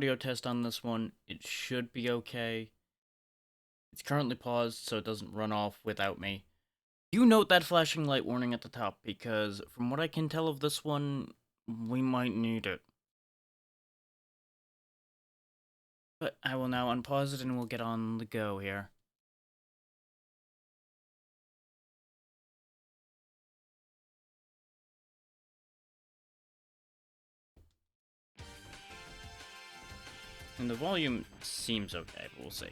audio test on this one. It should be okay. It's currently paused so it doesn't run off without me. Do note that flashing light warning at the top because from what I can tell of this one, we might need it. But I will now unpause it and we'll get on the go here. And the volume seems okay, but we'll see.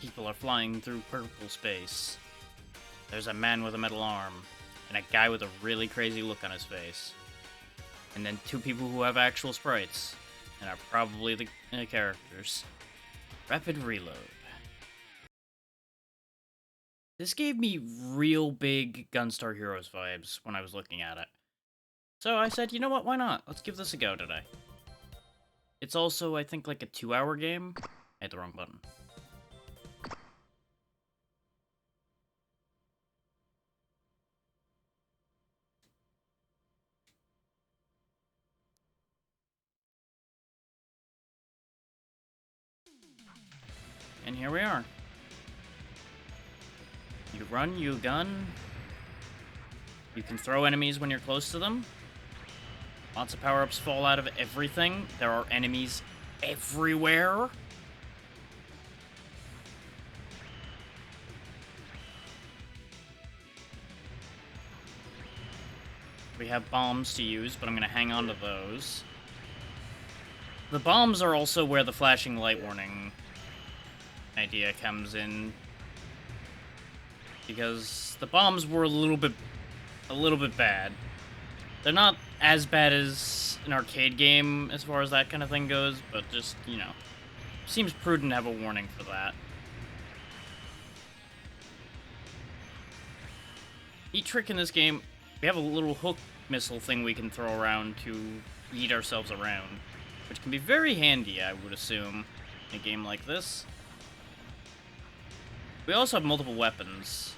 People are flying through purple space. There's a man with a metal arm, and a guy with a really crazy look on his face. And then two people who have actual sprites, and are probably the characters. Rapid reload. This gave me real big Gunstar Heroes vibes when I was looking at it. So I said, you know what, why not? Let's give this a go today. It's also, I think, like a 2-hour game. I hit the wrong button. And here we are. You run, you gun. You can throw enemies when you're close to them. Lots of power-ups fall out of everything. There are enemies everywhere. We have bombs to use, but I'm going to hang on to those. The bombs are also where the flashing light warning idea comes in. Because the bombs were a little bit bad. They're not as bad as an arcade game as far as that kind of thing goes, but just, you know, seems prudent to have a warning for that. Each trick in this game, we have a little hook missile thing we can throw around to eat ourselves around, which can be very handy, I would assume, in a game like this. We also have multiple weapons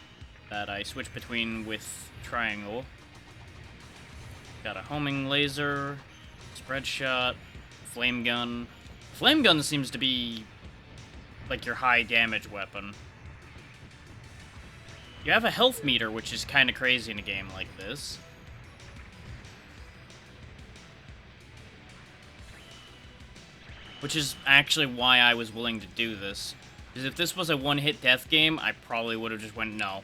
that I switch between with triangle. Got a homing laser, spread shot, flame gun. Flame gun seems to be like your high damage weapon. You have a health meter, which is kind of crazy in a game like this. Which is actually why I was willing to do this. Because if this was a one-hit death game, I probably would have just went no.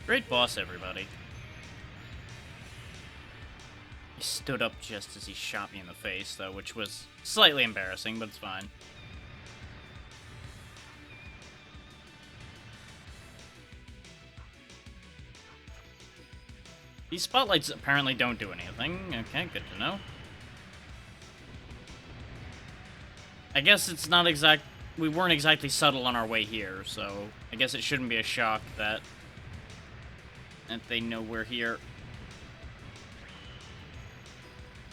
Great boss, everybody. He stood up just as he shot me in the face, though, which was slightly embarrassing, but it's fine. These spotlights apparently don't do anything. Okay, good to know. I guess it's not we weren't exactly subtle on our way here, so I guess it shouldn't be a shock that they know we're here.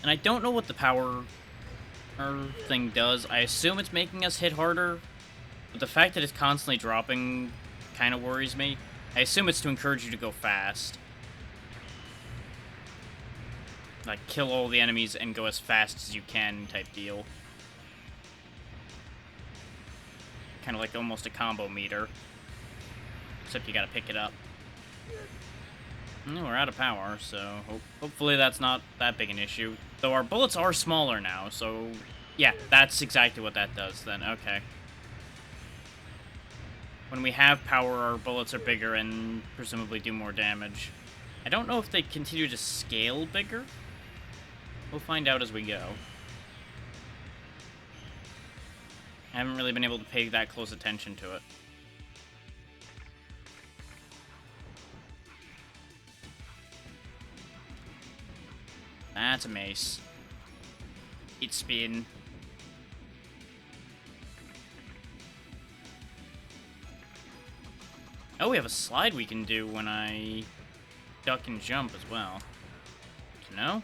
And I don't know what the power thing does. I assume it's making us hit harder, but the fact that it's constantly dropping kind of worries me. I assume it's to encourage you to go fast. Like, kill all the enemies and go as fast as you can type deal. Kind of like almost a combo meter. Except you gotta pick it up. We're out of power, so hopefully that's not that big an issue. Though our bullets are smaller now, so yeah, that's exactly what that does then. Okay. When we have power, our bullets are bigger and presumably do more damage. I don't know if they continue to scale bigger. We'll find out as we go. I haven't really been able to pay that close attention to it. That's a mace. It's spin. Oh, we have a slide we can do when I duck and jump as well. To know?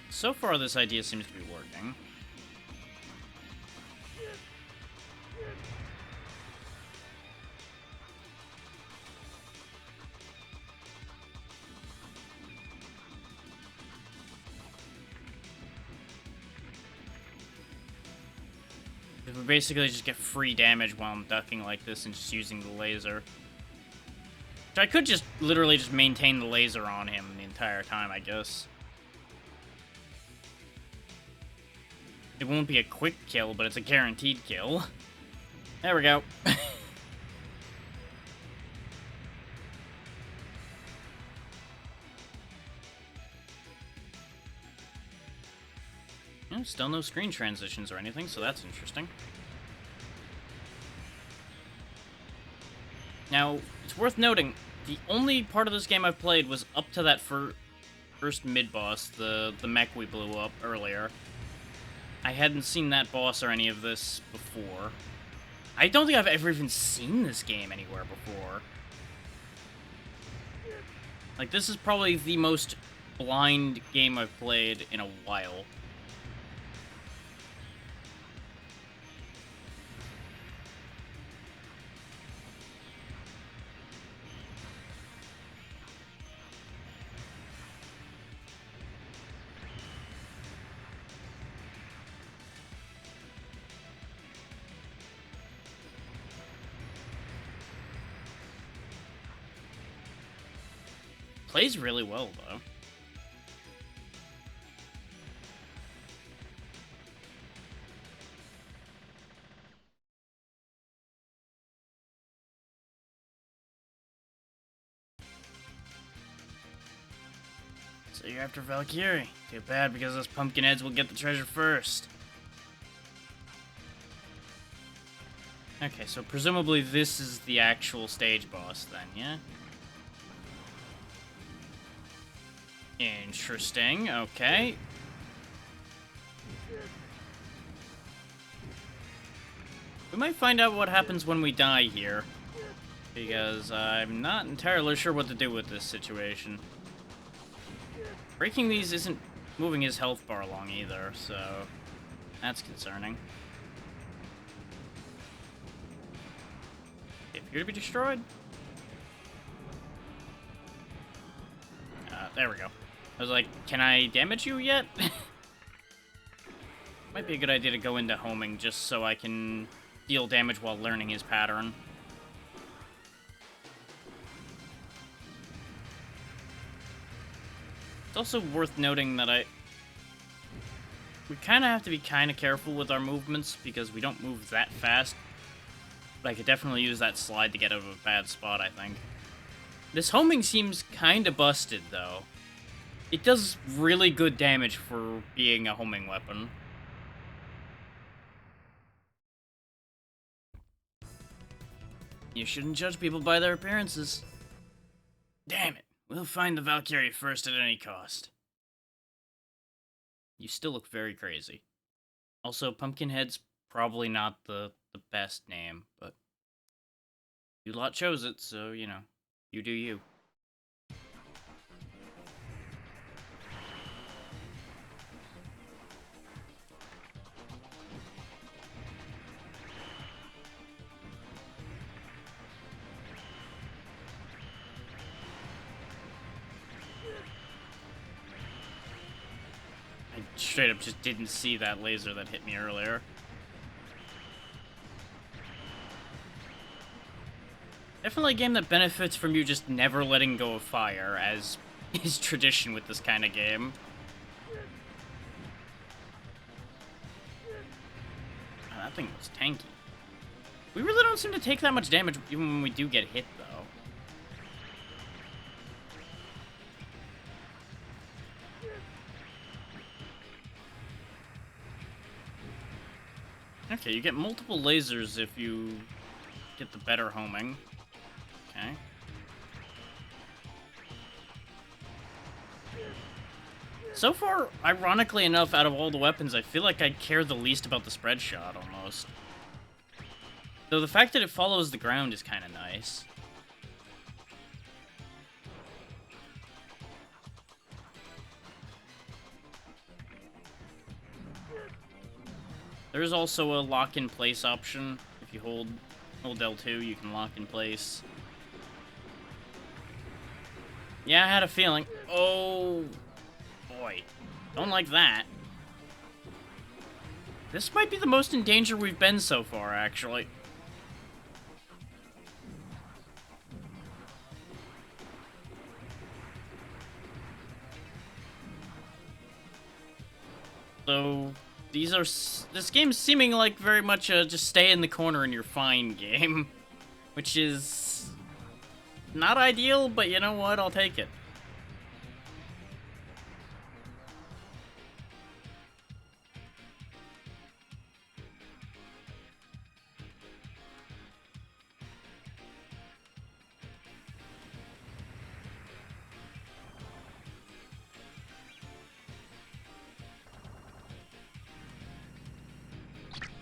So far, this idea seems to be working. We basically just get free damage while I'm ducking like this and just using the laser. Which I could just literally just maintain the laser on him the entire time, I guess. It won't be a quick kill, but it's a guaranteed kill. There we go. Yeah, still no screen transitions or anything, so that's interesting. Now, it's worth noting, the only part of this game I've played was up to that first mid-boss, the mech we blew up earlier. I hadn't seen that boss or any of this before. I don't think I've ever even seen this game anywhere before. Like, this is probably the most blind game I've played in a while. Plays really well, though. So you're after Valkyrie. Too bad, because those pumpkinheads will get the treasure first. Okay, so presumably this is the actual stage boss then, yeah? Interesting, okay. We might find out what happens when we die here, because I'm not entirely sure what to do with this situation. Breaking these isn't moving his health bar along either, so that's concerning. They appear to be destroyed. There we go. I was like, can I damage you yet? Might be a good idea to go into homing just so I can deal damage while learning his pattern. It's also worth noting that we kind of have to be kind of careful with our movements because we don't move that fast. But I could definitely use that slide to get out of a bad spot, I think. This homing seems kind of busted, though. It does really good damage for being a homing weapon. You shouldn't judge people by their appearances. Damn it. We'll find the Valkyrie first at any cost. You still look very crazy. Also, Pumpkinhead's probably not the best name, but you lot chose it, so, you know, you do you. I straight up just didn't see that laser that hit me earlier. Definitely a game that benefits from you just never letting go of fire, as is tradition with this kind of game. Oh, that thing was tanky. We really don't seem to take that much damage even when we do get hit, though. Okay, you get multiple lasers if you get the better homing. Okay. So far, ironically enough, out of all the weapons, I feel like I care the least about the spread shot, almost. Though the fact that it follows the ground is kind of nice. There's also a lock-in-place option. If you hold L2, you can lock in place. Yeah, I had a feeling. Oh, boy. Don't like that. This might be the most in danger we've been so far, actually. So, this game's seeming like very much a just stay in the corner and you're fine game. Which is not ideal, but you know what? I'll take it.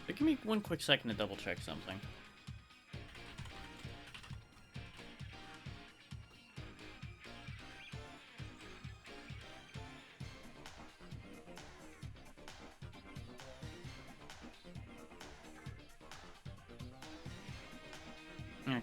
But give me one quick second to double check something. Okay.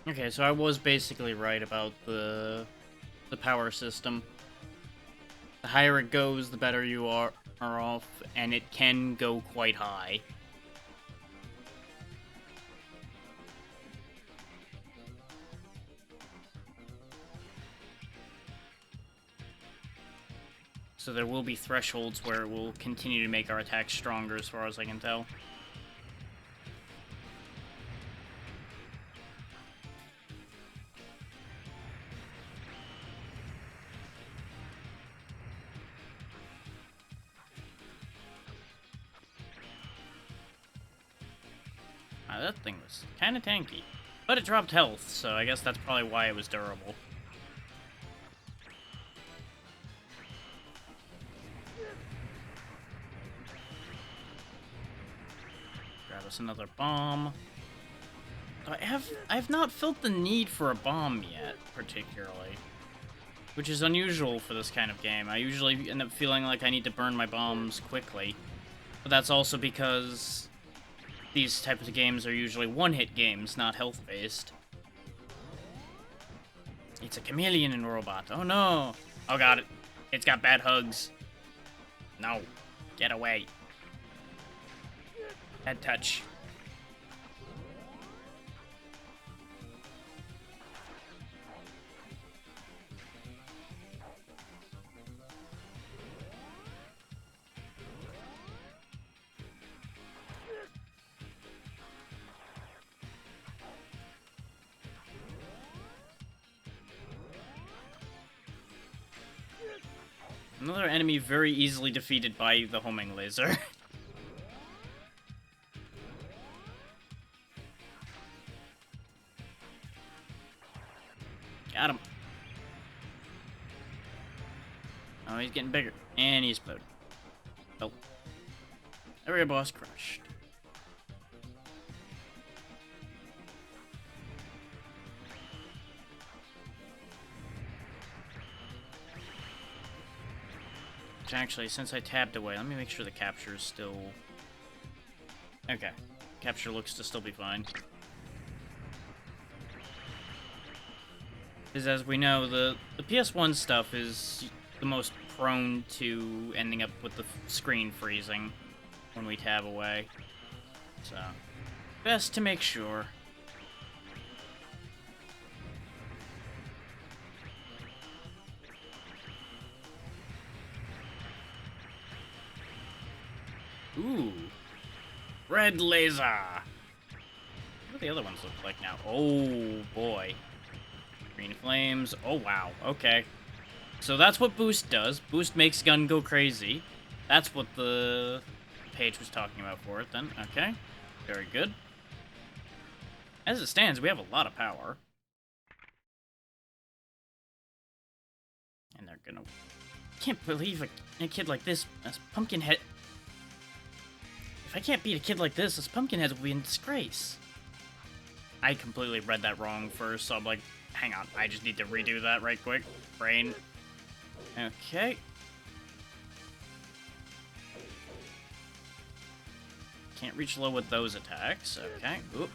Okay, so I was basically right about the power system. The higher it goes, the better you are off, and it can go quite high. So there will be thresholds where it will continue to make our attacks stronger, as far as I can tell. That thing was kind of tanky. But it dropped health, so I guess that's probably why it was durable. Grab us another bomb. I have not felt the need for a bomb yet, particularly. Which is unusual for this kind of game. I usually end up feeling like I need to burn my bombs quickly. But that's also because these types of games are usually one-hit games, not health-based. It's a chameleon in robot. Oh no! Oh god, it's got bad hugs. No. Get away. Head touch. Another enemy very easily defeated by the homing laser. Got him. Oh, he's getting bigger. And he exploded. Oh. Area boss crushed. Actually, since I tabbed away, let me make sure the capture is still... Okay. Capture looks to still be fine. Because as we know, the PS1 stuff is the most prone to ending up with the screen freezing when we tab away. So, best to make sure. Ooh. Red laser! What do the other ones look like now? Oh, boy. Green flames. Oh, wow. Okay. So that's what boost does. Boost makes gun go crazy. That's what the page was talking about for it, then. Okay. Very good. As it stands, we have a lot of power. And they're gonna... Can't believe a kid like this, Pumpkinhead... If I can't beat a kid like this Pumpkinhead will be in disgrace. I completely read that wrong first, so I'm like, hang on, I just need to redo that right quick. Brain. Okay. Can't reach low with those attacks. Okay. Oop.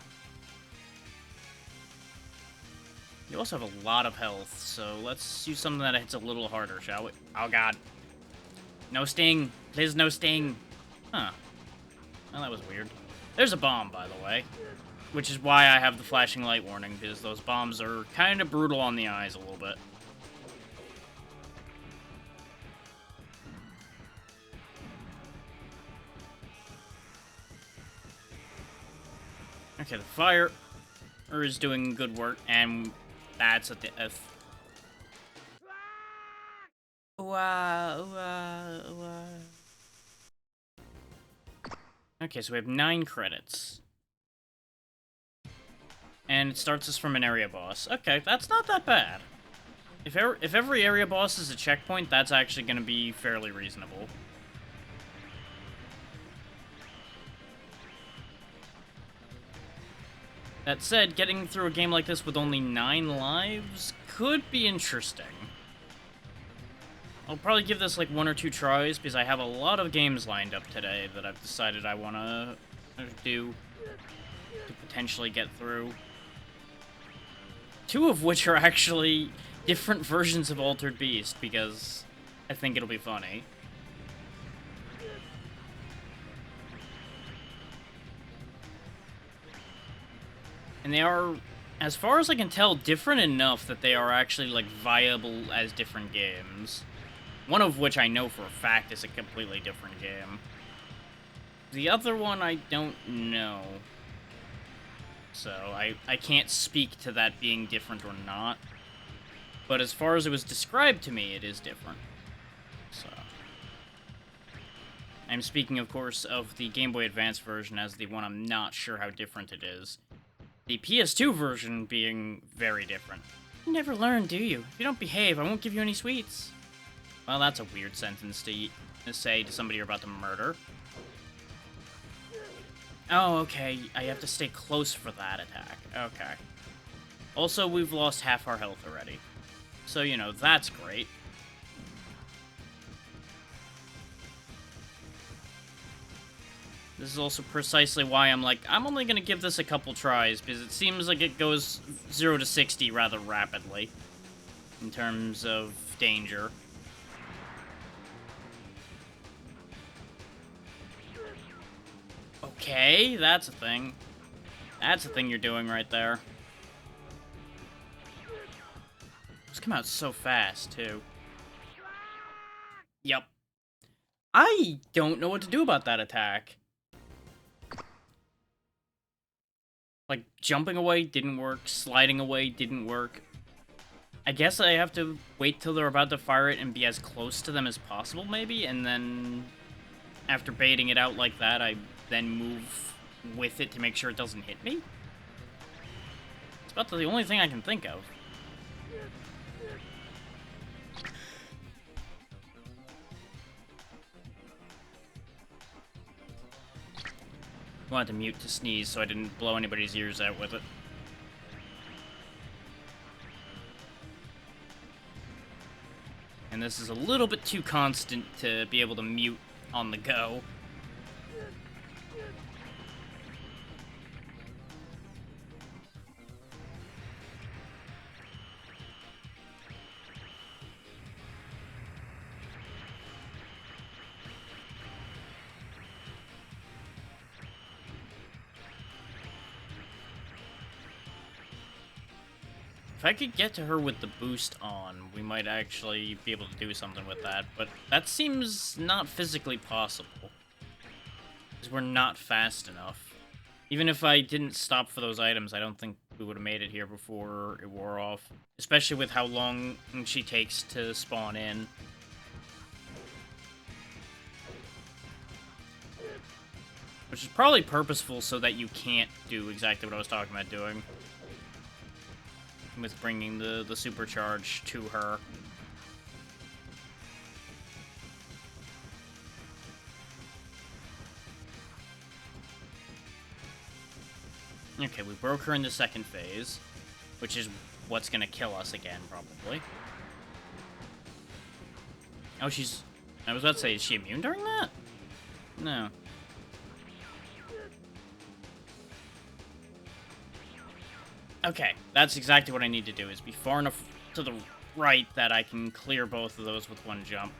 You also have a lot of health, so let's use something that hits a little harder, shall we? Oh, God. No sting. Please, no sting. Huh. Well, that was weird. There's a bomb, by the way. Which is why I have the flashing light warning, because those bombs are kind of brutal on the eyes a little bit. Okay, the fire is doing good work, and that's at the F. Okay, so we have 9 credits. And it starts us from an area boss. Okay, that's not that bad. If every area boss is a checkpoint, that's actually going to be fairly reasonable. That said, getting through a game like this with only 9 lives could be interesting. I'll probably give this like 1 or 2 tries, because I have a lot of games lined up today that I've decided I want to do to potentially get through. 2 of which are actually different versions of Altered Beast, because I think it'll be funny. And they are, as far as I can tell, different enough that they are actually, like, viable as different games. One of which I know for a fact is a completely different game. The other one I don't know. So, I can't speak to that being different or not. But as far as it was described to me, it is different. So... I'm speaking, of course, of the Game Boy Advance version as the one I'm not sure how different it is. The PS2 version being very different. You never learn, do you? If you don't behave, I won't give you any sweets. Well, that's a weird sentence to say to somebody you're about to murder. Oh, okay. I have to stay close for that attack. Okay. Also, we've lost half our health already. So, you know, that's great. This is also precisely why I'm like, I'm only going to give this a couple tries, because it seems like it goes 0 to 60 rather rapidly in terms of danger. Okay, that's a thing. That's a thing you're doing right there. Those come out so fast, too. Yep. I don't know what to do about that attack. Like, jumping away didn't work, sliding away didn't work. I guess I have to wait till they're about to fire it and be as close to them as possible, maybe? And then, after baiting it out like that, I then move with it to make sure it doesn't hit me? It's about the only thing I can think of. I wanted to mute to sneeze so I didn't blow anybody's ears out with it. And this is a little bit too constant to be able to mute on the go. If I could get to her with the boost on, we might actually be able to do something with that, but that seems not physically possible. Because we're not fast enough. Even if I didn't stop for those items, I don't think we would have made it here before it wore off. Especially with how long she takes to spawn in. Which is probably purposeful so that you can't do exactly what I was talking about doing. With bringing the supercharge to her. Okay, we broke her in the second phase, which is what's gonna kill us again, probably. Oh, she's... I was about to say, is she immune during that? No. Okay, that's exactly what I need to do, is be far enough to the right that I can clear both of those with one jump.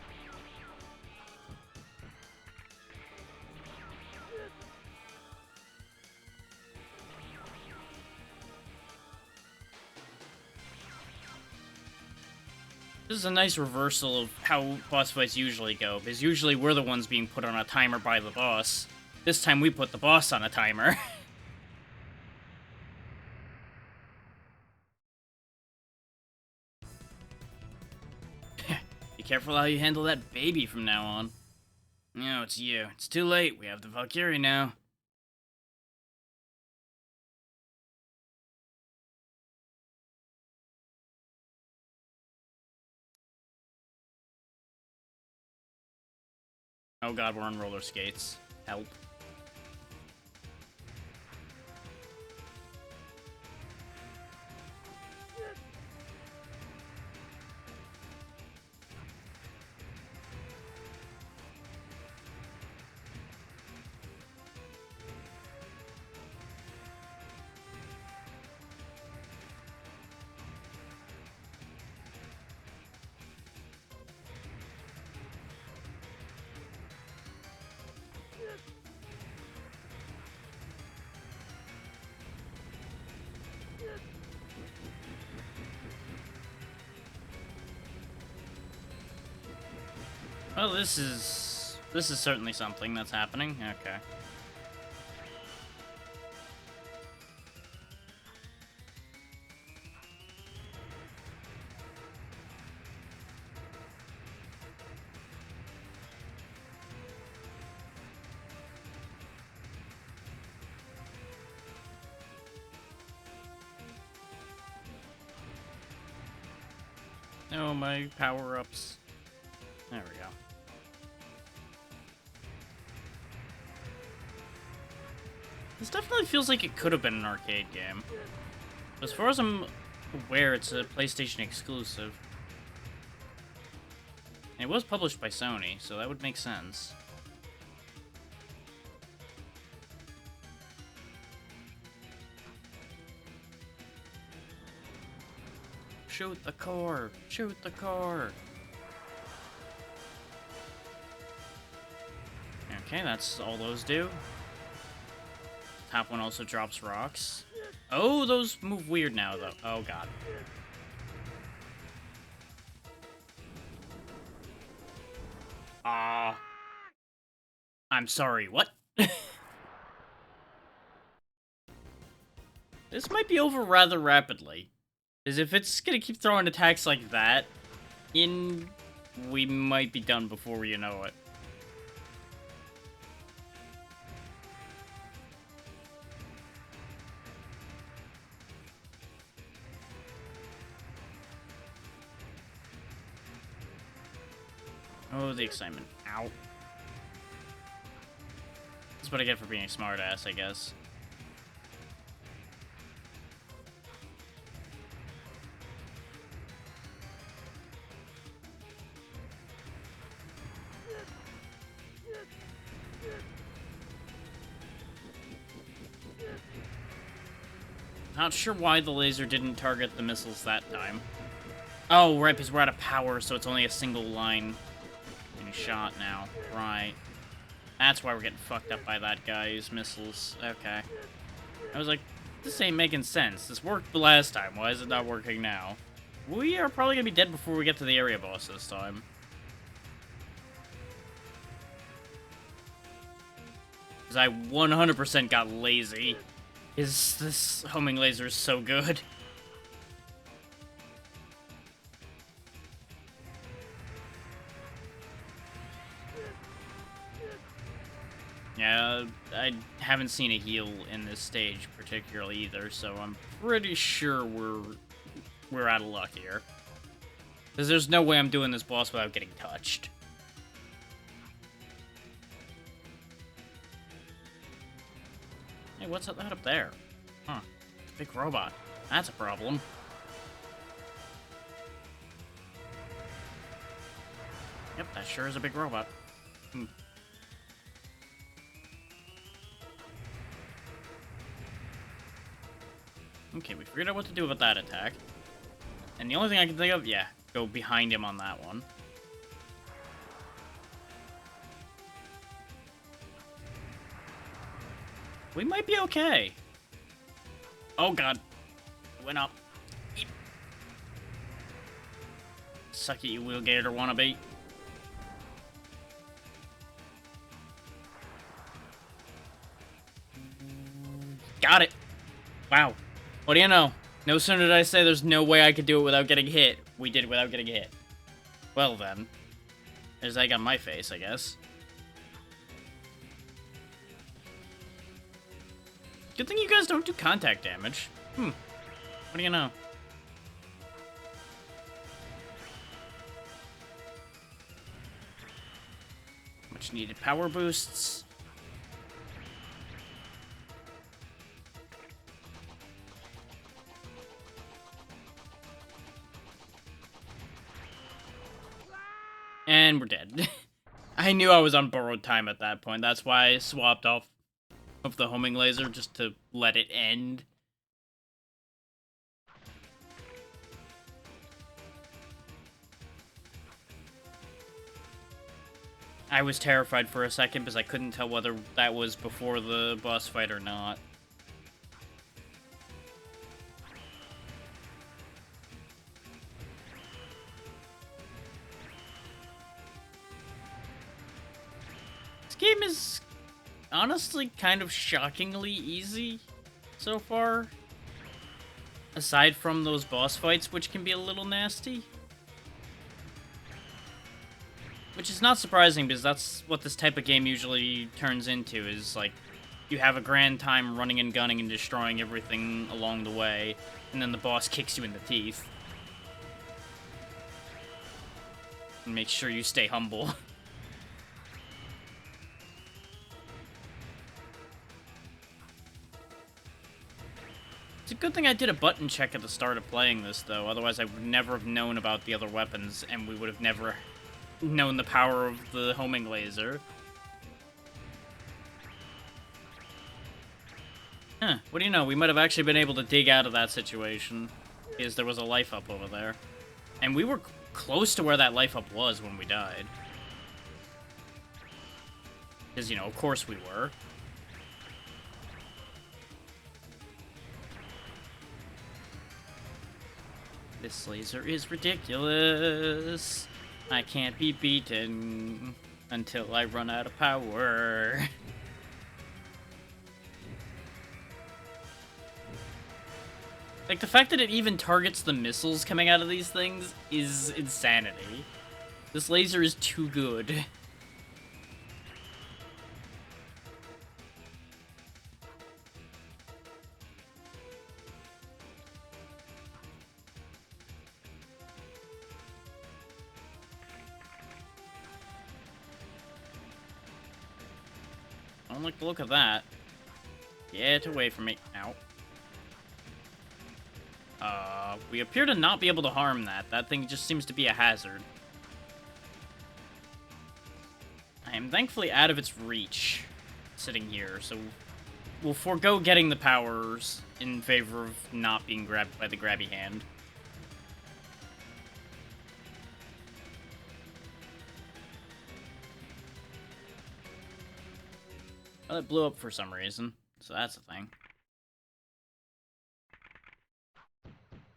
This is a nice reversal of how boss fights usually go, because usually we're the ones being put on a timer by the boss. This time we put the boss on a timer. Be careful how you handle that baby from now on. No, it's you. It's too late. We have the Valkyrie now. Oh god, we're on roller skates. Help. Well, this is certainly something that's happening. Okay. Oh, my power-ups. There we go. This definitely feels like it could have been an arcade game. As far as I'm aware, it's a PlayStation exclusive. And it was published by Sony, so that would make sense. Shoot the core! Shoot the core! Okay, that's all those do. Top one also drops rocks. Oh, those move weird now, though. Oh, God. I'm sorry, what? This might be over rather rapidly. Because if it's gonna keep throwing attacks like that, we might be done before you know it. Oh, the excitement. Ow. That's what I get for being a smartass, I guess. Not sure why the laser didn't target the missiles that time. Oh, right, because we're out of power, so it's only a single line shot now. Right. That's why we're getting fucked up by that guy's missiles. Okay. I was like, this ain't making sense. This worked the last time. Why is it not working now? We are probably gonna be dead before we get to the area boss this time. Because I 100% got lazy This homing laser is so good. Yeah, I haven't seen a heal in this stage particularly either, so I'm pretty sure we're out of luck here. Because there's no way I'm doing this boss without getting touched. Hey, what's that up there? Huh. Big robot. That's a problem. Yep, that sure is a big robot. Hmm. Okay, we figured out what to do with that attack. And the only thing I can think of, yeah, go behind him on that one. We might be okay. Oh god. It went up. Suck it, you Wheel Gator wannabe. Got it. Wow. What do you know? No sooner did I say there's no way I could do it without getting hit. We did it without getting hit. Well then. There's egg on my face, I guess. Good thing you guys don't do contact damage. What do you know? Much needed power boosts. And we're dead. I knew I was on borrowed time at that point. That's why I swapped off of the homing laser just to let it end. I was terrified for a second because I couldn't tell whether that was before the boss fight or not. This game is honestly kind of shockingly easy so far. Aside from those boss fights, which can be a little nasty. Which is not surprising, because that's what this type of game usually turns into, is like, you have a grand time running and gunning and destroying everything along the way, and then the boss kicks you in the teeth. And make sure you stay humble. It's a good thing I did a button check at the start of playing this, though, otherwise I would never have known about the other weapons, and we would have never known the power of the homing laser. Huh, what do you know? We might have actually been able to dig out of that situation, because there was a life up over there. And we were close to where that life up was when we died. Because, you know, of course we were. This laser is ridiculous. I can't be beaten until I run out of power. Like, the fact that it even targets the missiles coming out of these things is insanity. This laser is too good. I don't like the look of that. Get away from me. Ow. We appear to not be able to harm that. That thing just seems to be a hazard. I am thankfully out of its reach, sitting here, so we'll forego getting the powers in favor of not being grabbed by the grabby hand. Well, it blew up for some reason, so that's a thing.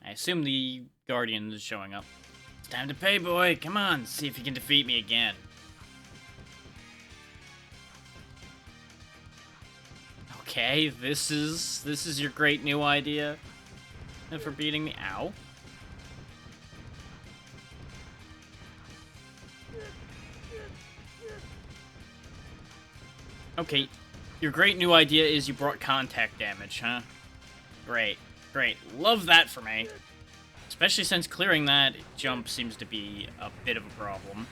I assume the Guardian is showing up. It's time to pay, boy. Come on, see if you can defeat me again. Okay, this is your great new idea for beating me. Ow. Okay, your great new idea is you brought contact damage, huh? Great, great. Love that for me. Especially since clearing that jump seems to be a bit of a problem.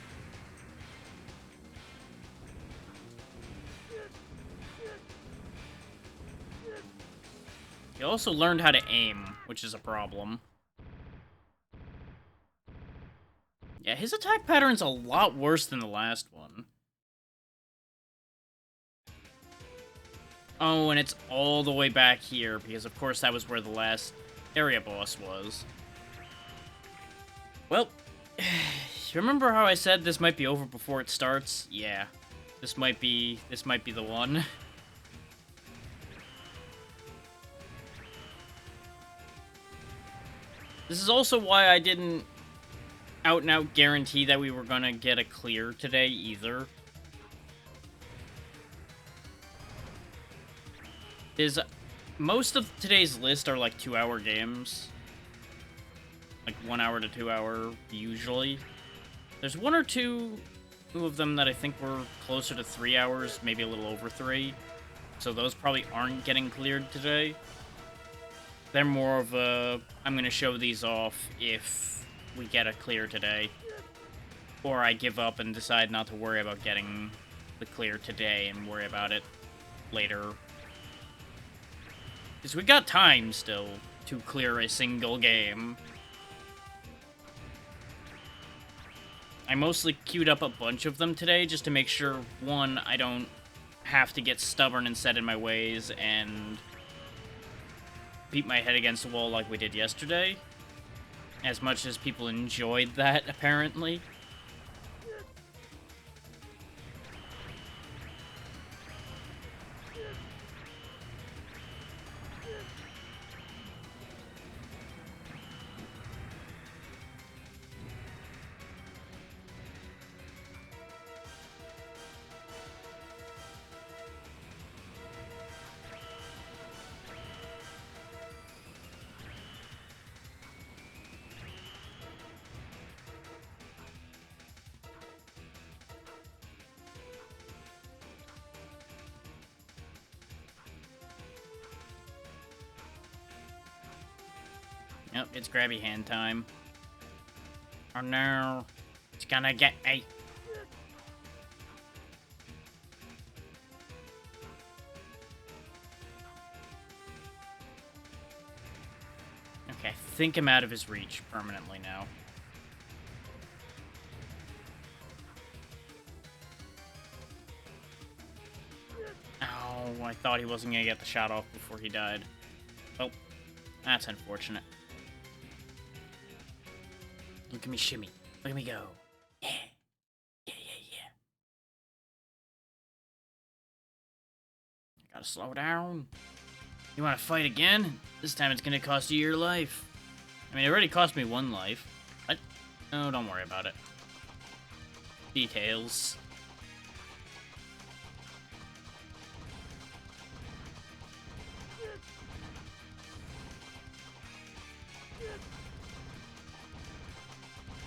He also learned how to aim, which is a problem. Yeah, his attack pattern's a lot worse than the last one. Oh, and it's all the way back here, because of course that was where the last area boss was. Well, remember how I said this might be over before it starts? Yeah, this might be the one. This is also why I didn't out and out guarantee that we were gonna get a clear today either. Most of today's list are like 2-hour games. Like 1 hour to 2 hour, usually. There's one or two of them that I think were closer to 3 hours, maybe a little over 3. So those probably aren't getting cleared today. They're more of a, I'm gonna show these off if we get a clear today. Or I give up and decide not to worry about getting the clear today and worry about it later. Because we got time still to clear a single game. I mostly queued up a bunch of them today just to make sure, one, I don't have to get stubborn and set in my ways and beat my head against the wall like we did yesterday. As much as people enjoyed that, apparently. Yep, it's grabby hand time. Oh no, it's gonna get me. Okay, I think I'm out of his reach permanently now. Oh, I thought he wasn't gonna get the shot off before he died. Oh, that's unfortunate. Look at me shimmy. Look at me go. Yeah. Yeah, yeah, yeah. Gotta slow down. You wanna fight again? This time it's gonna cost you your life. I mean, it already cost me 1 life. What? No, don't worry about it. Details.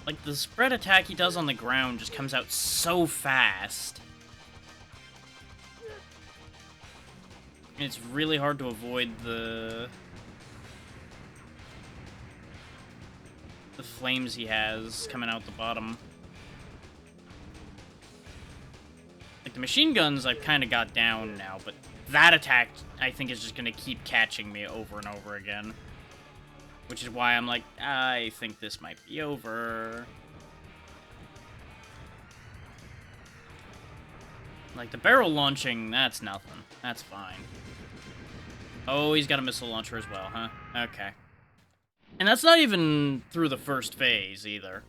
Like, the spread attack he does on the ground just comes out so fast. It's really hard to avoid the flames he has coming out the bottom. Like, the machine guns I've kind of got down now, but that attack, I think, is just going to keep catching me over and over again. Which is why I'm like, I think this might be over. Like, the barrel launching, that's nothing. That's fine. Oh, he's got a missile launcher as well, huh? Okay. And that's not even through the first phase, either.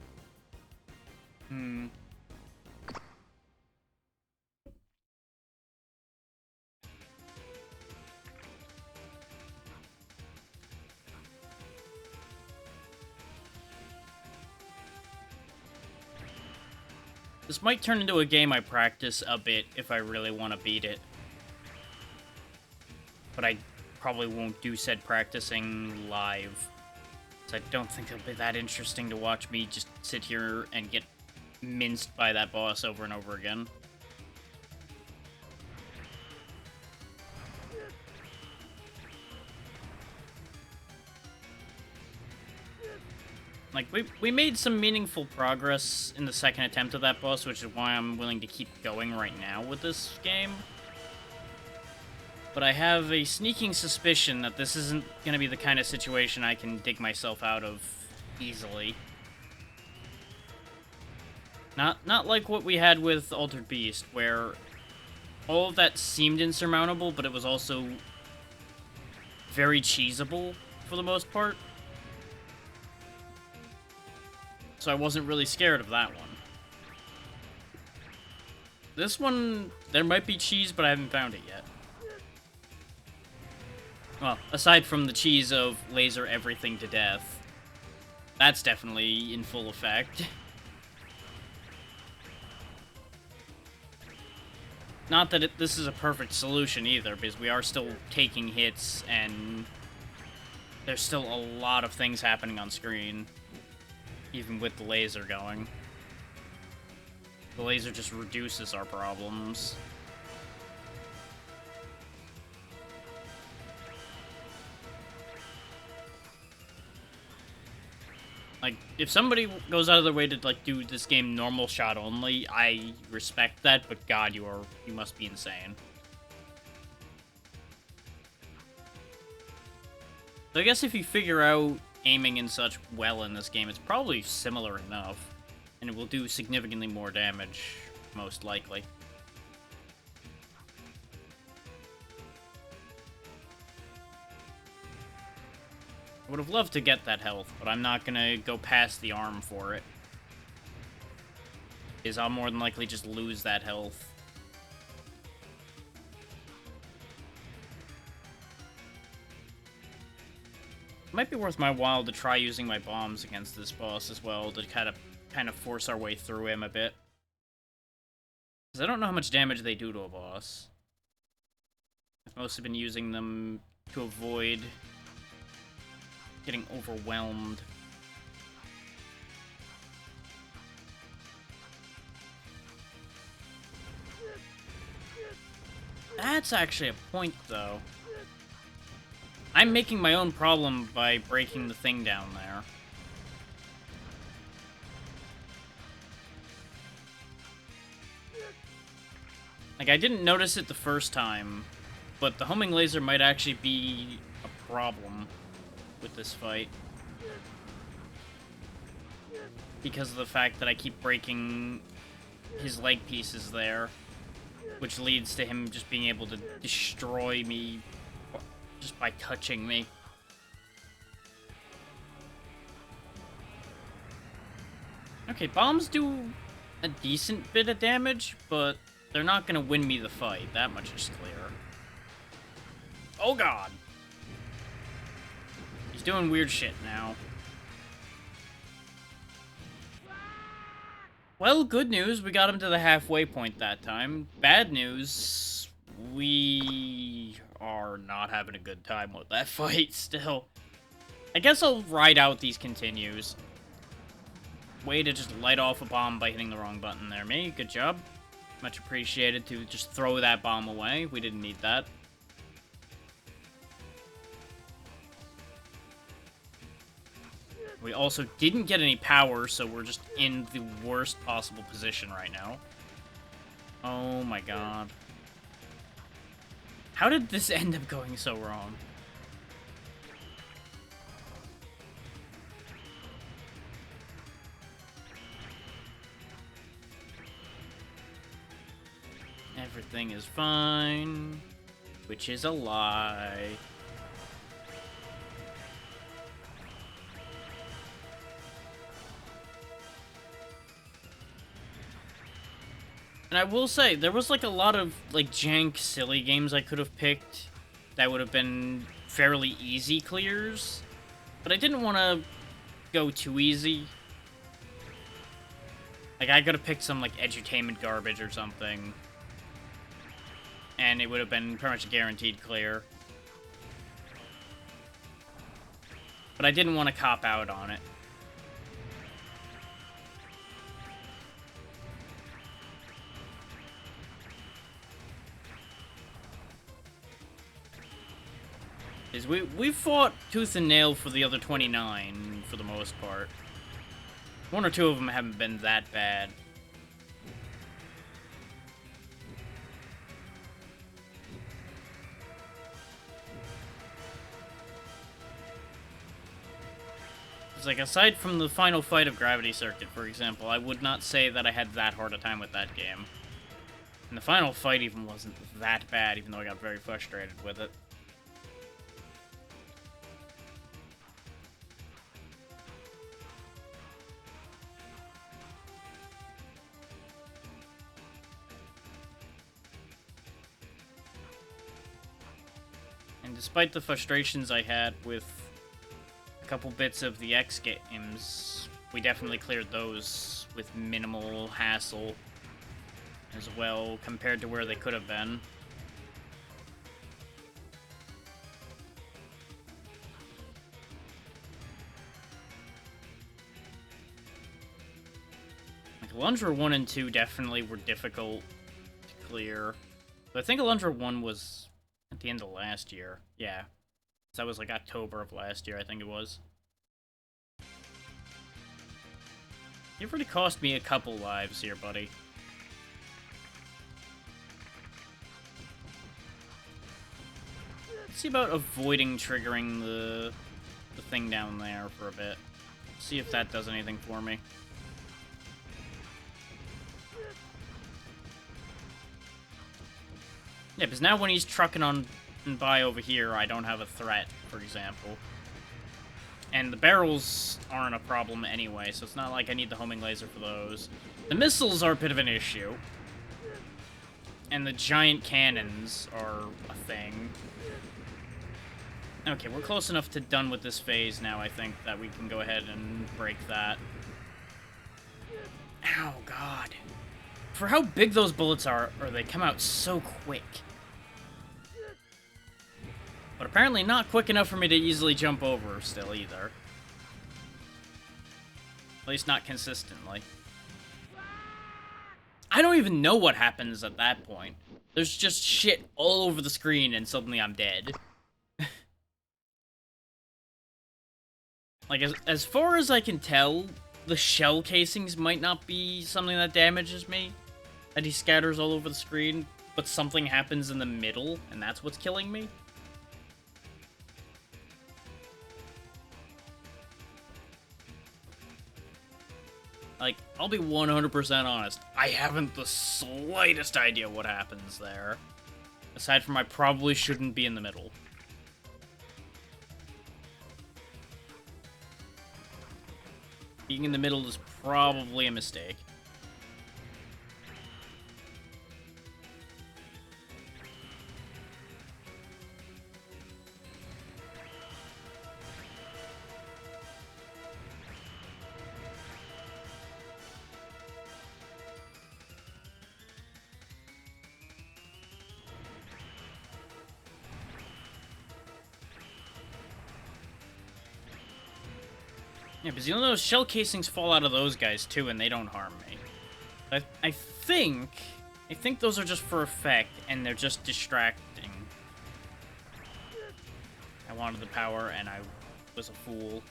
This might turn into a game I practice a bit if I really want to beat it. I probably won't do said practicing live. So I don't think it'll be that interesting to watch me just sit here and get minced by that boss over and over again. Like, we made some meaningful progress in the second attempt of that boss, which is why I'm willing to keep going right now with this game. But I have a sneaking suspicion that this isn't going to be the kind of situation I can dig myself out of easily. Not like what we had with Altered Beast, where all of that seemed insurmountable, but it was also very cheesable for the most part. So I wasn't really scared of that one. This one, there might be cheese, but I haven't found it yet. Well, aside from the cheese of laser everything to death. That's definitely in full effect. Not that this is a perfect solution either, because we are still taking hits, and there's still a lot of things happening on screen, even with the laser going. The laser just reduces our problems. Like, if somebody goes out of their way to, like, do this game normal shot only, I respect that, but God, you must be insane. So I guess if you figure out aiming and such well in this game, it's probably similar enough, and it will do significantly more damage, most likely. I would have loved to get that health, but I'm not gonna go past the arm for it. Because I'll more than likely just lose that health. It might be worth my while to try using my bombs against this boss as well, to kind of force our way through him a bit. Because I don't know how much damage they do to a boss. I've mostly been using them to avoid getting overwhelmed. That's actually a point, though. I'm making my own problem by breaking the thing down there. Like, I didn't notice it the first time, but the homing laser might actually be a problem with this fight. Because of the fact that I keep breaking his leg pieces there, which leads to him just being able to destroy me just by touching me. Okay, bombs do a decent bit of damage, but they're not gonna win me the fight. That much is clear. Oh god! He's doing weird shit now. Well, good news, we got him to the halfway point that time. Bad news, we are not having a good time with that fight still. I guess I'll ride out these continues. Way to just light off a bomb by hitting the wrong button there, me. Good job. Much appreciated to just throw that bomb away. We didn't need that. We also didn't get any power, so we're just in the worst possible position right now. Oh my god. How did this end up going so wrong? Everything is fine, which is a lie. And I will say, there was, like, a lot of, like, jank, silly games I could have picked that would have been fairly easy clears. But I didn't want to go too easy. Like, I could have picked some, like, edutainment garbage or something. And it would have been pretty much a guaranteed clear. but I didn't want to cop out on it. Is we fought tooth and nail for the other 29 for the most part. One or two of them haven't been that bad. It's like, aside from the final fight of Gravity Circuit, for example, I would not say that I had that hard a time with that game. And the final fight even wasn't that bad, even though I got very frustrated with it. And despite the frustrations I had with a couple bits of the X games, we definitely cleared those with minimal hassle as well, compared to where they could have been. Like, Alundra 1 and 2 definitely were difficult to clear. But I think Alundra 1 was at the end of last year. Yeah. So that was like October of last year, I think it was. You've already cost me a couple lives here, buddy. Let's see about avoiding triggering the thing down there for a bit. See if that does anything for me. Yeah, because now when he's trucking on by over here, I don't have a threat, for example. And the barrels aren't a problem anyway, so it's not like I need the homing laser for those. The missiles are a bit of an issue. And the giant cannons are a thing. Okay, we're close enough to done with this phase now, I think, that we can go ahead and break that. Ow, God. For how big those bullets are, or they come out so quick. But apparently not quick enough for me to easily jump over still, either. At least not consistently. I don't even know what happens at that point. There's just shit all over the screen and suddenly I'm dead. Like, as far as I can tell, the shell casings might not be something that damages me. That he scatters all over the screen, but something happens in the middle, and that's what's killing me. Like, I'll be 100% honest. I haven't the slightest idea what happens there. Aside from I probably shouldn't be in the middle. Being in the middle is probably a mistake. Yeah, because you know those shell casings fall out of those guys too, and they don't harm me. I think those are just for effect, and they're just distracting. I wanted the power, and I was a fool.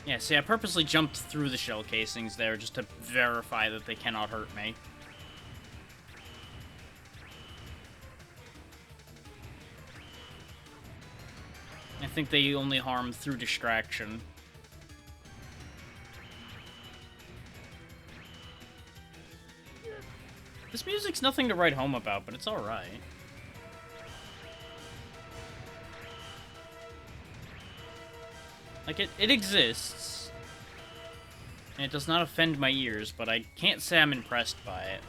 Yeah, see, I purposely jumped through the shell casings there just to verify that they cannot hurt me. I think they only harm through distraction. This music's nothing to write home about, but it's alright. Like, it exists. And it does not offend my ears, but I can't say I'm impressed by it.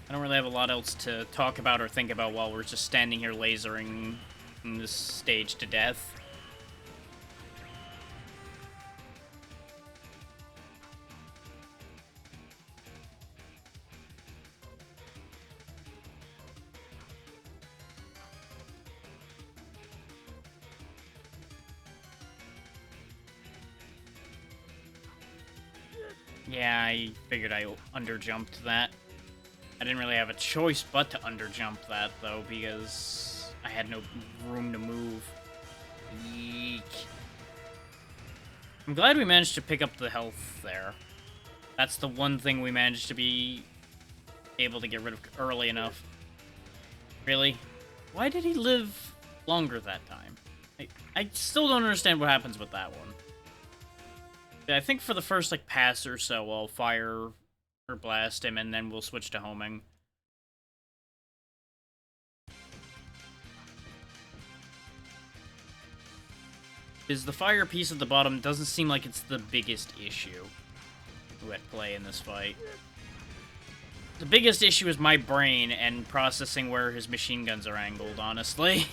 I don't really have a lot else to talk about or think about while we're just standing here lasering in this stage to death. Yeah, I figured I underjumped that. I didn't really have a choice but to underjump that, though, because I had no room to move. Eek. I'm glad we managed to pick up the health there. That's the one thing we managed to be able to get rid of early enough. Really? Why did he live longer that time? I still don't understand what happens with that one. I think for the first, like, pass or so, I'll fire or blast him, and then we'll switch to homing. Is the fire piece at the bottom doesn't seem like it's the biggest issue at play in this fight. The biggest issue is my brain and processing where his machine guns are angled, honestly.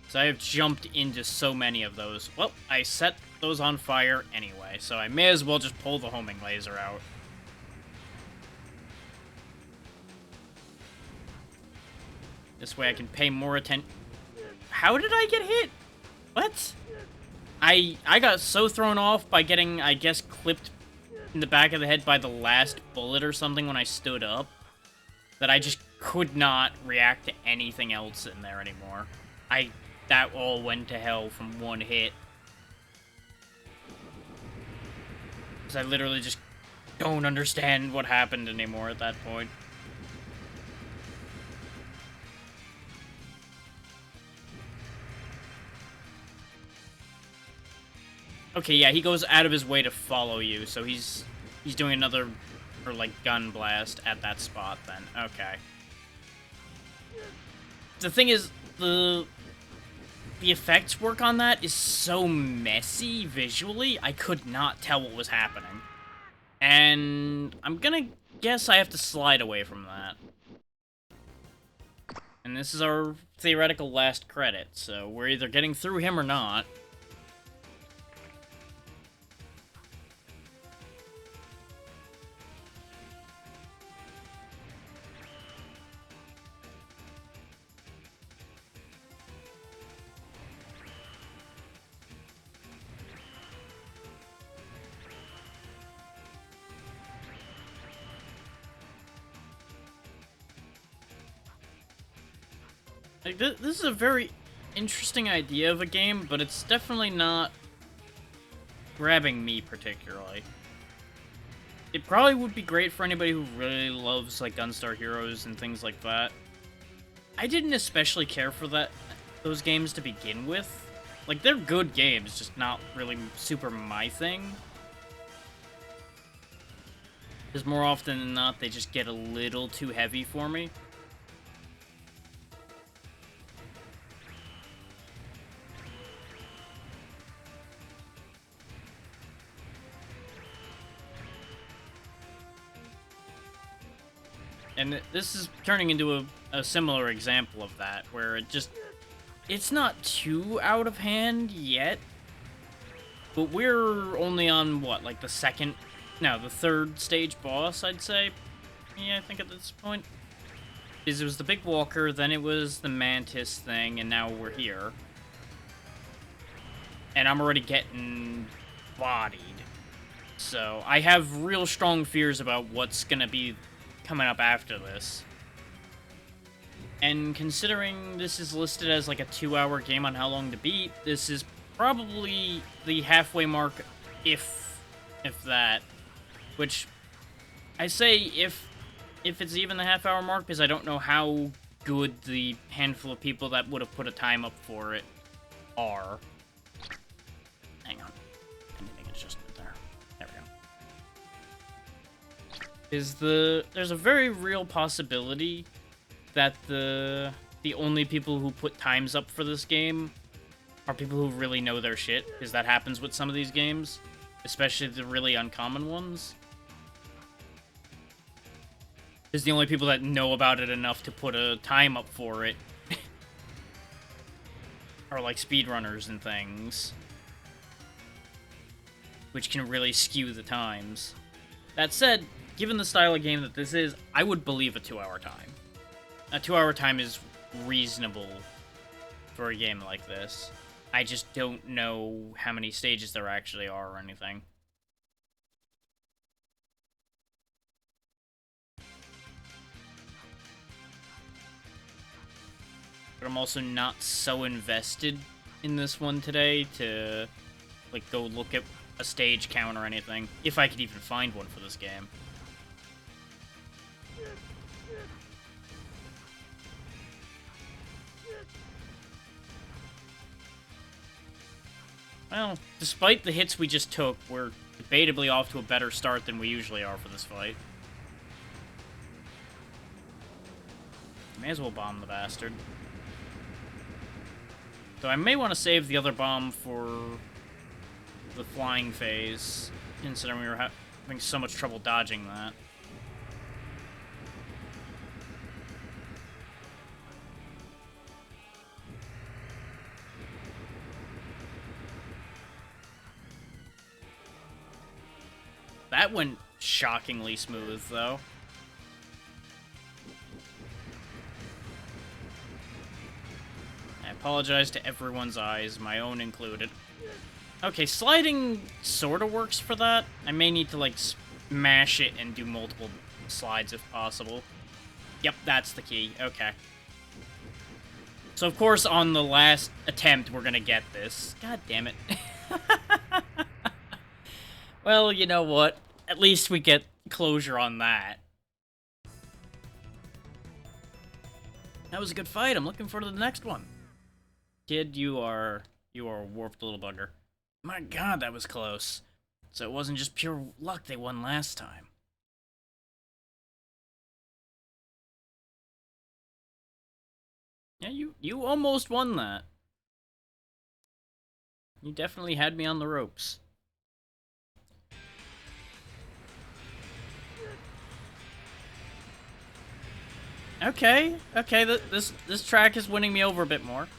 So I have jumped into so many of those. Well, I set those on fire anyway, so I may as well just pull the homing laser out. This way I can pay more attention. How did I get hit? What? I got so thrown off by getting, I guess, clipped in the back of the head by the last bullet or something when I stood up, that I just could not react to anything else in there anymore. That all went to hell from one hit. Because I literally just don't understand what happened anymore at that point. Okay, yeah, he goes out of his way to follow you, so he's doing another, or like, gun blast at that spot then. Okay. The thing is, the effects work on that is so messy visually, I could not tell what was happening. And I'm gonna guess I have to slide away from that. And this is our theoretical last credit, so we're either getting through him or not. Like, this is a very interesting idea of a game, but it's definitely not grabbing me particularly. It probably would be great for anybody who really loves, like, Gunstar Heroes and things like that. I didn't especially care for those games to begin with. Like, they're good games, just not really super my thing. Because more often than not, they just get a little too heavy for me. And this is turning into a similar example of that, where it's not too out of hand yet, but we're only on, what, like the third stage boss, I'd say? Yeah, I think at this point. Because it was the big walker, then it was the mantis thing, and now we're here. And I'm already getting bodied. So, I have real strong fears about what's gonna be coming up after this. And considering this is listed as like a 2-hour game on how long to beat, this is probably the halfway mark, if that. Which, I say if it's even the half-hour mark, because I don't know how good the handful of people that would have put a time up for it are. Hang on. Anything adjustment there. There we go. There's a very real possibility that the only people who put times up for this game are people who really know their shit, because that happens with some of these games, especially the really uncommon ones. Because the only people that know about it enough to put a time up for it are like speedrunners and things, which can really skew the times. That said, given the style of game that this is, I would believe a 2-hour time. A 2-hour time is reasonable for a game like this. I just don't know how many stages there actually are or anything. But I'm also not so invested in this one today to, like, go look at a stage count or anything, if I could even find one for this game. Well, despite the hits we just took, we're debatably off to a better start than we usually are for this fight. May as well bomb the bastard. Though I may want to save the other bomb for the flying phase, considering we were having so much trouble dodging that. That went shockingly smooth, though. I apologize to everyone's eyes, my own included. Okay, sliding sort of works for that. I may need to, like, smash it and do multiple slides if possible. Yep, that's the key. Okay. So, of course, on the last attempt, we're gonna get this. God damn it. Well, you know what? At least we get closure on that. That was a good fight. I'm looking forward to the next one. Kid, you are a warped little bugger. My god, that was close. So it wasn't just pure luck they won last time. Yeah, you almost won that. You definitely had me on the ropes. Okay, this track is winning me over a bit more.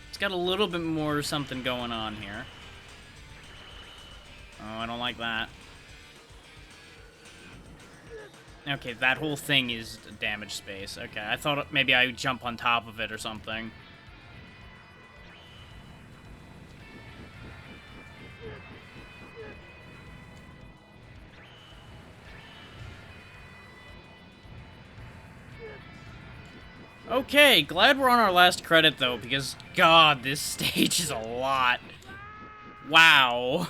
It's got a little bit more something going on here. Oh, I don't like that. Okay, that whole thing is damage space. Okay, I thought maybe I would jump on top of it or something. Okay, glad we're on our last credit, though, because, God, this stage is a lot. Wow.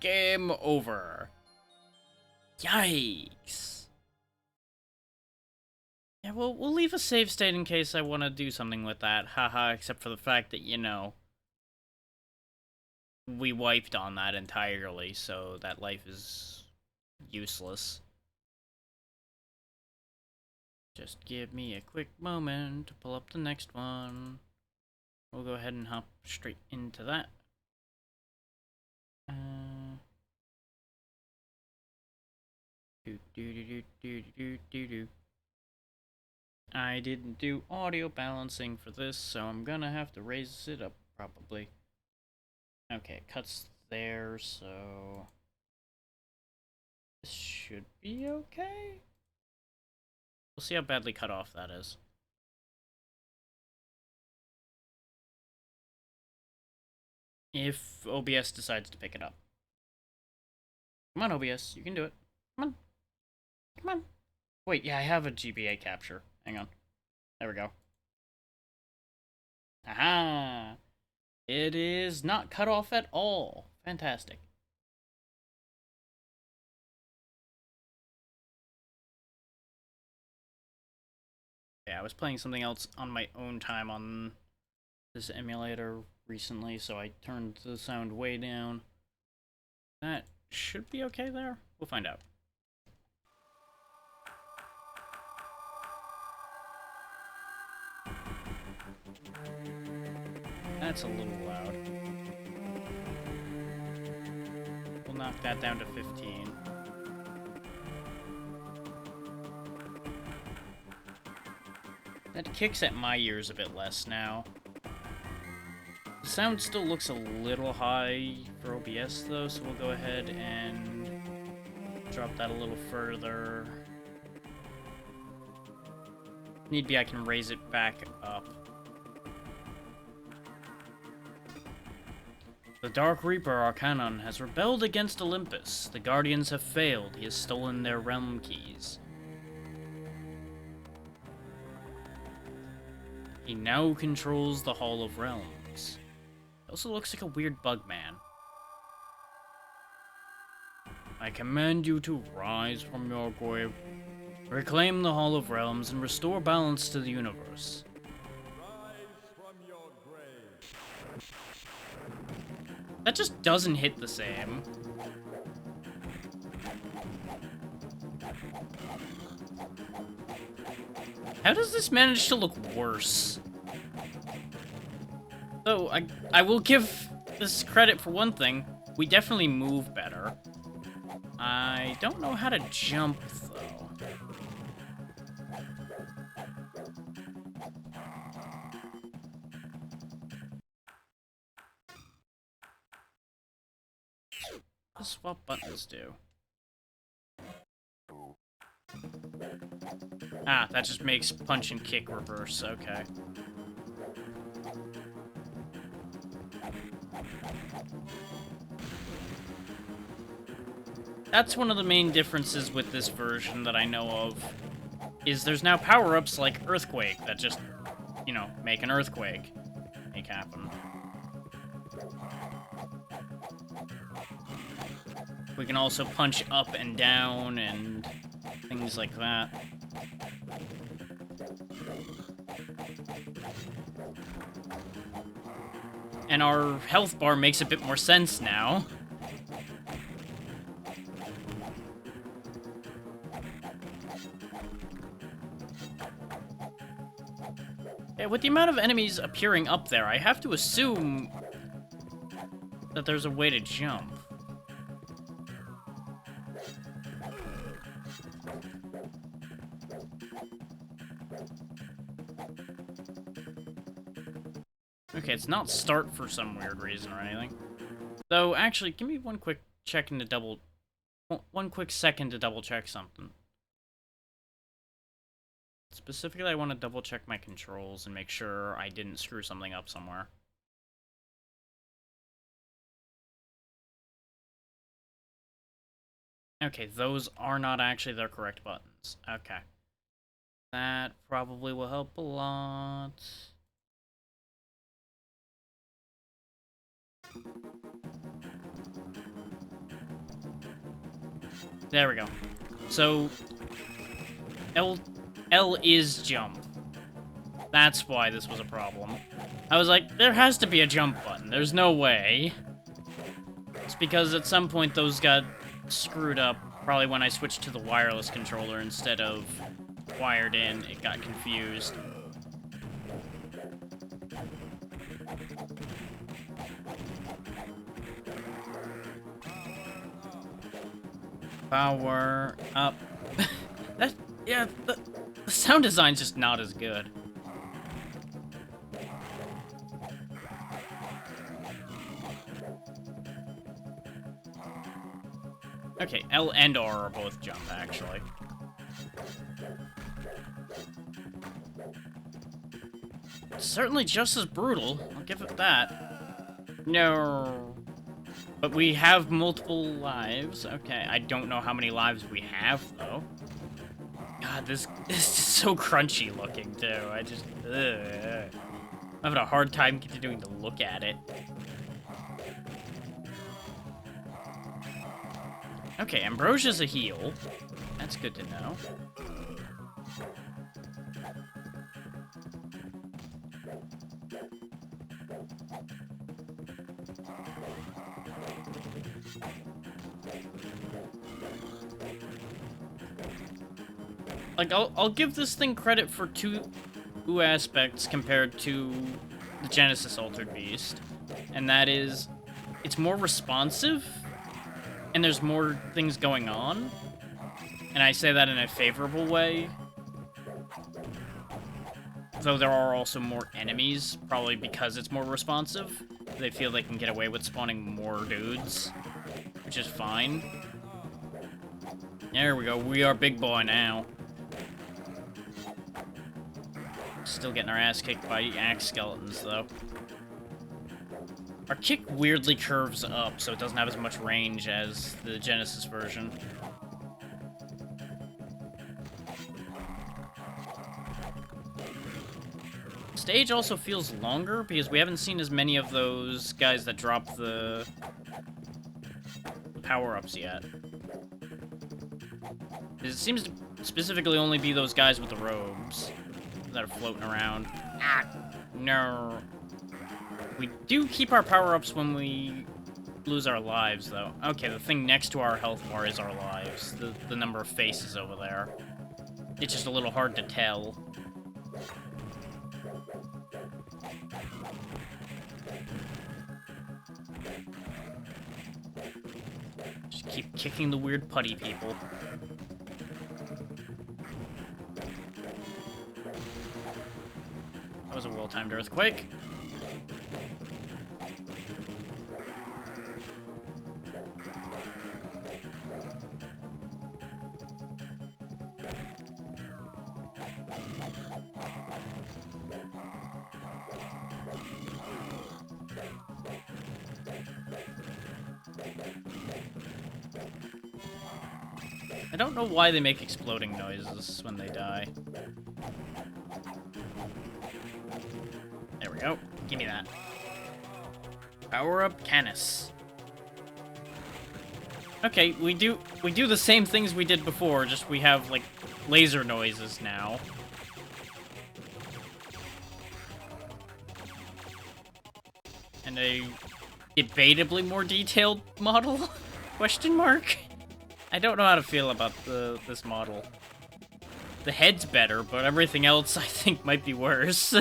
Game over. Yikes. Yeah, well, we'll leave a save state in case I want to do something with that. Haha, except for the fact that, you know, we wiped on that entirely, so that life is useless. Just give me a quick moment to pull up the next one. We'll go ahead and hop straight into that. I didn't do audio balancing for this, so I'm gonna have to raise it up, probably. Okay, it cuts there, so this should be okay. We'll see how badly cut off that is. If OBS decides to pick it up. Come on, OBS, you can do it. Come on. Come on. Wait, yeah, I have a GBA capture. Hang on. There we go. Aha! It is not cut off at all. Fantastic. Yeah, I was playing something else on my own time on this emulator recently, so I turned the sound way down. That should be okay there. We'll find out. That's a little loud. We'll knock that down to 15. That kicks at my ears a bit less now. The sound still looks a little high for OBS though, so we'll go ahead and drop that a little further. Need be, I can raise it back up. The Dark Reaper Arcanon has rebelled against Olympus. The Guardians have failed. He has stolen their realm keys. He now controls the Hall of Realms. He also looks like a weird bug man. I command you to rise from your grave, reclaim the Hall of Realms, and restore balance to the universe. That just doesn't hit the same. How does this manage to look worse? So, I will give this credit for one thing. We definitely move better. I don't know how to jump, though. What does swap buttons do? Ah, that just makes punch and kick reverse, okay. That's one of the main differences with this version that I know of, is there's now power-ups like Earthquake that just, you know, make an earthquake. Make happen. We can also punch up and down and things like that. And our health bar makes a bit more sense now. Yeah, with the amount of enemies appearing up there, I have to assume that there's a way to jump. Okay, it's not start for some weird reason or anything. Though, actually, give me one quick second to double check something. Specifically, I want to double check my controls and make sure I didn't screw something up somewhere. Okay, those are not actually the correct buttons. Okay. That probably will help a lot. There we go. So, L is jump. That's why this was a problem. I was like, there has to be a jump button. There's no way. It's because at some point those got screwed up. Probably when I switched to the wireless controller instead of wired in, it got confused. Power up. Yeah, the sound design's just not as good. Okay, L and R are both jump, actually. Certainly just as brutal, I'll give it that. No. But we have multiple lives. Okay, I don't know how many lives we have, though. God, this is so crunchy looking, too. I just... I'm having a hard time continuing to look at it. Okay, Ambrosia's a heal. That's good to know. Like, I'll give this thing credit for two aspects compared to the Genesis Altered Beast, and that is, it's more responsive, and there's more things going on, and I say that in a favorable way. Though there are also more enemies, probably because it's more responsive. They feel they can get away with spawning more dudes, which is fine. There we go, we are big boy now. Still getting our ass kicked by axe skeletons, though. Our kick weirdly curves up, so it doesn't have as much range as the Genesis version. Stage also feels longer, because we haven't seen as many of those guys that drop the power-ups yet. It seems to specifically only be those guys with the robes that are floating around. Ah, no. We do keep our power-ups when we lose our lives, though. Okay, the thing next to our health bar is our lives. The number of faces over there. It's just a little hard to tell. Just keep kicking the weird putty people. That was a well-timed earthquake. I don't know why they make exploding noises when they die. There we go. Give me that. Power up Canis. Okay, we do the same things we did before, just we have like laser noises now. And a debatably more detailed model? Question mark? I don't know how to feel about this model. The head's better, but everything else I think might be worse.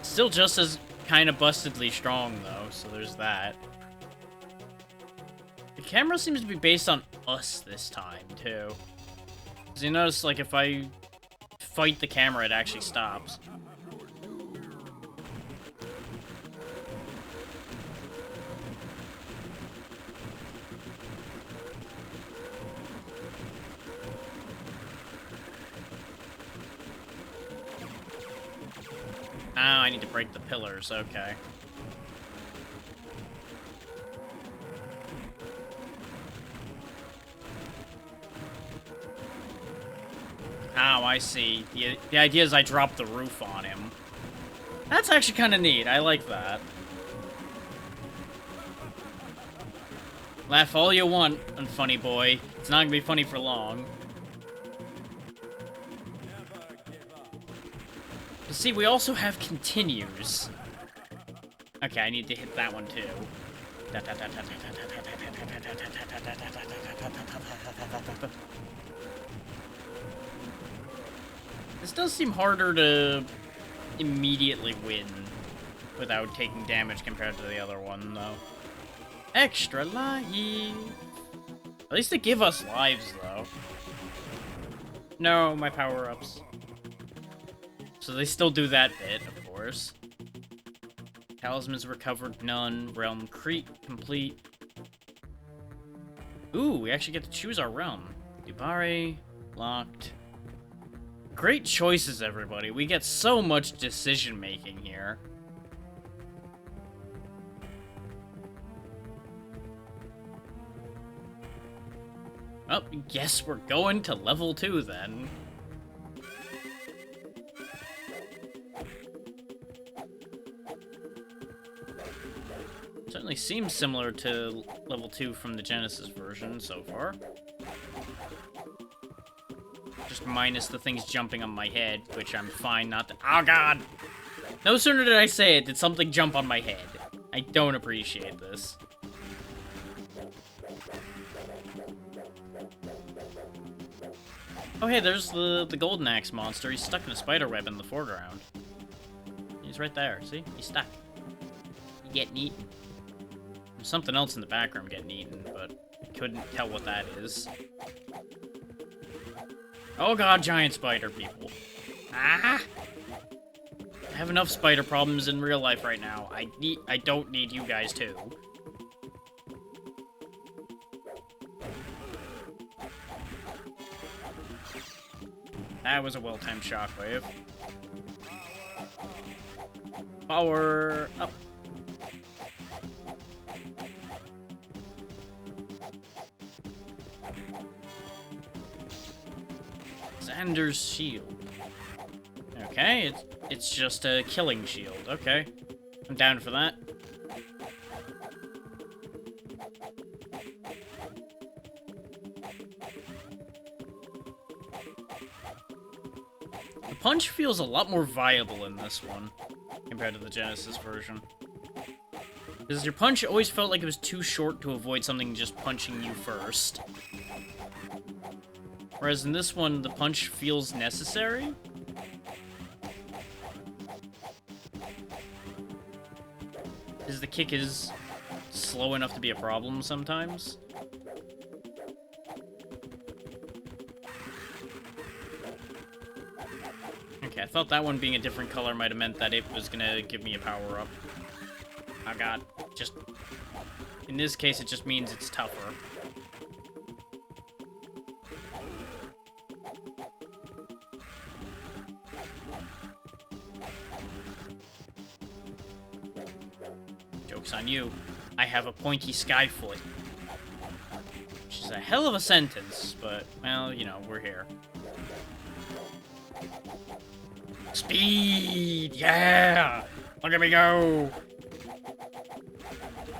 Still just as kind of bustedly strong, though, so there's that. The camera seems to be based on us this time, too. Because you notice, like, if I fight the camera, it actually stops. Oh, I need to break the pillars, okay. Oh, I see. The idea is I drop the roof on him. That's actually kind of neat. I like that. Laugh all you want, unfunny boy. It's not gonna be funny for long. But see, we also have continues. Okay, I need to hit that one too. This does seem harder to immediately win without taking damage compared to the other one, though. Extra life! At least they give us lives, though. No, my power-ups. So they still do that bit, of course. Talismans recovered, none. Realm complete. Ooh, we actually get to choose our realm. Dubari, locked. Great choices, everybody. We get so much decision-making here. Well, guess we're going to level 2, then. Certainly seems similar to level 2 from the Genesis version so far. Just minus the things jumping on my head, which I'm fine not to— Oh god! No sooner did I say it, did something jump on my head. I don't appreciate this. Oh hey, there's the Golden Axe monster. He's stuck in a spider web in the foreground. He's right there, see? He's stuck. He getting eaten. There's something else in the background getting eaten, but I couldn't tell what that is. Oh god, giant spider people. Ah! I have enough spider problems in real life right now. I don't need you guys too. That was a well-timed shockwave. Power up. Xander's shield. Okay, it's just a killing shield. Okay, I'm down for that. The punch feels a lot more viable in this one compared to the Genesis version. Because your punch always felt like it was too short to avoid something just punching you first. Whereas in this one, the punch feels necessary. Because the kick is slow enough to be a problem sometimes. Okay, I thought that one being a different color might have meant that it was gonna give me a power-up. Oh god, just... In this case, it just means it's tougher. Joke's on you. I have a pointy skyfoot. Which is a hell of a sentence, but, well, you know, we're here. Speed! Yeah! Look at me go!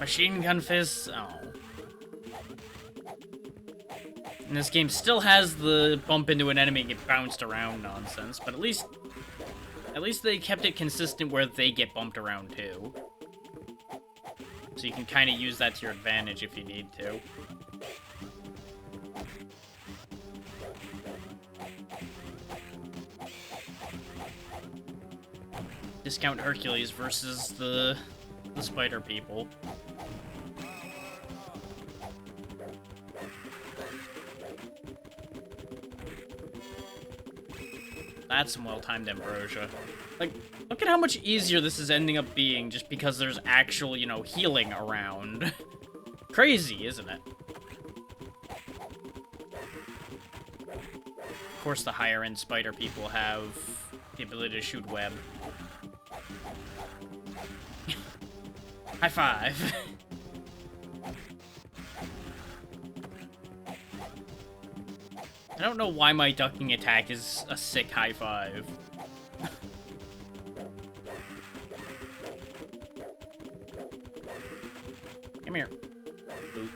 Machine gun fists. Oh. And this game still has the bump into an enemy and get bounced around nonsense, but at least they kept it consistent where they get bumped around too. So you can kind of use that to your advantage if you need to. Discount Hercules versus the spider people. That's some well-timed ambrosia. Like, look at how much easier this is ending up being just because there's actual, you know, healing around. Crazy, isn't it? Of course, the higher-end spider people have the ability to shoot web. High five. I don't know why my ducking attack is a sick high five. Come here. Boop.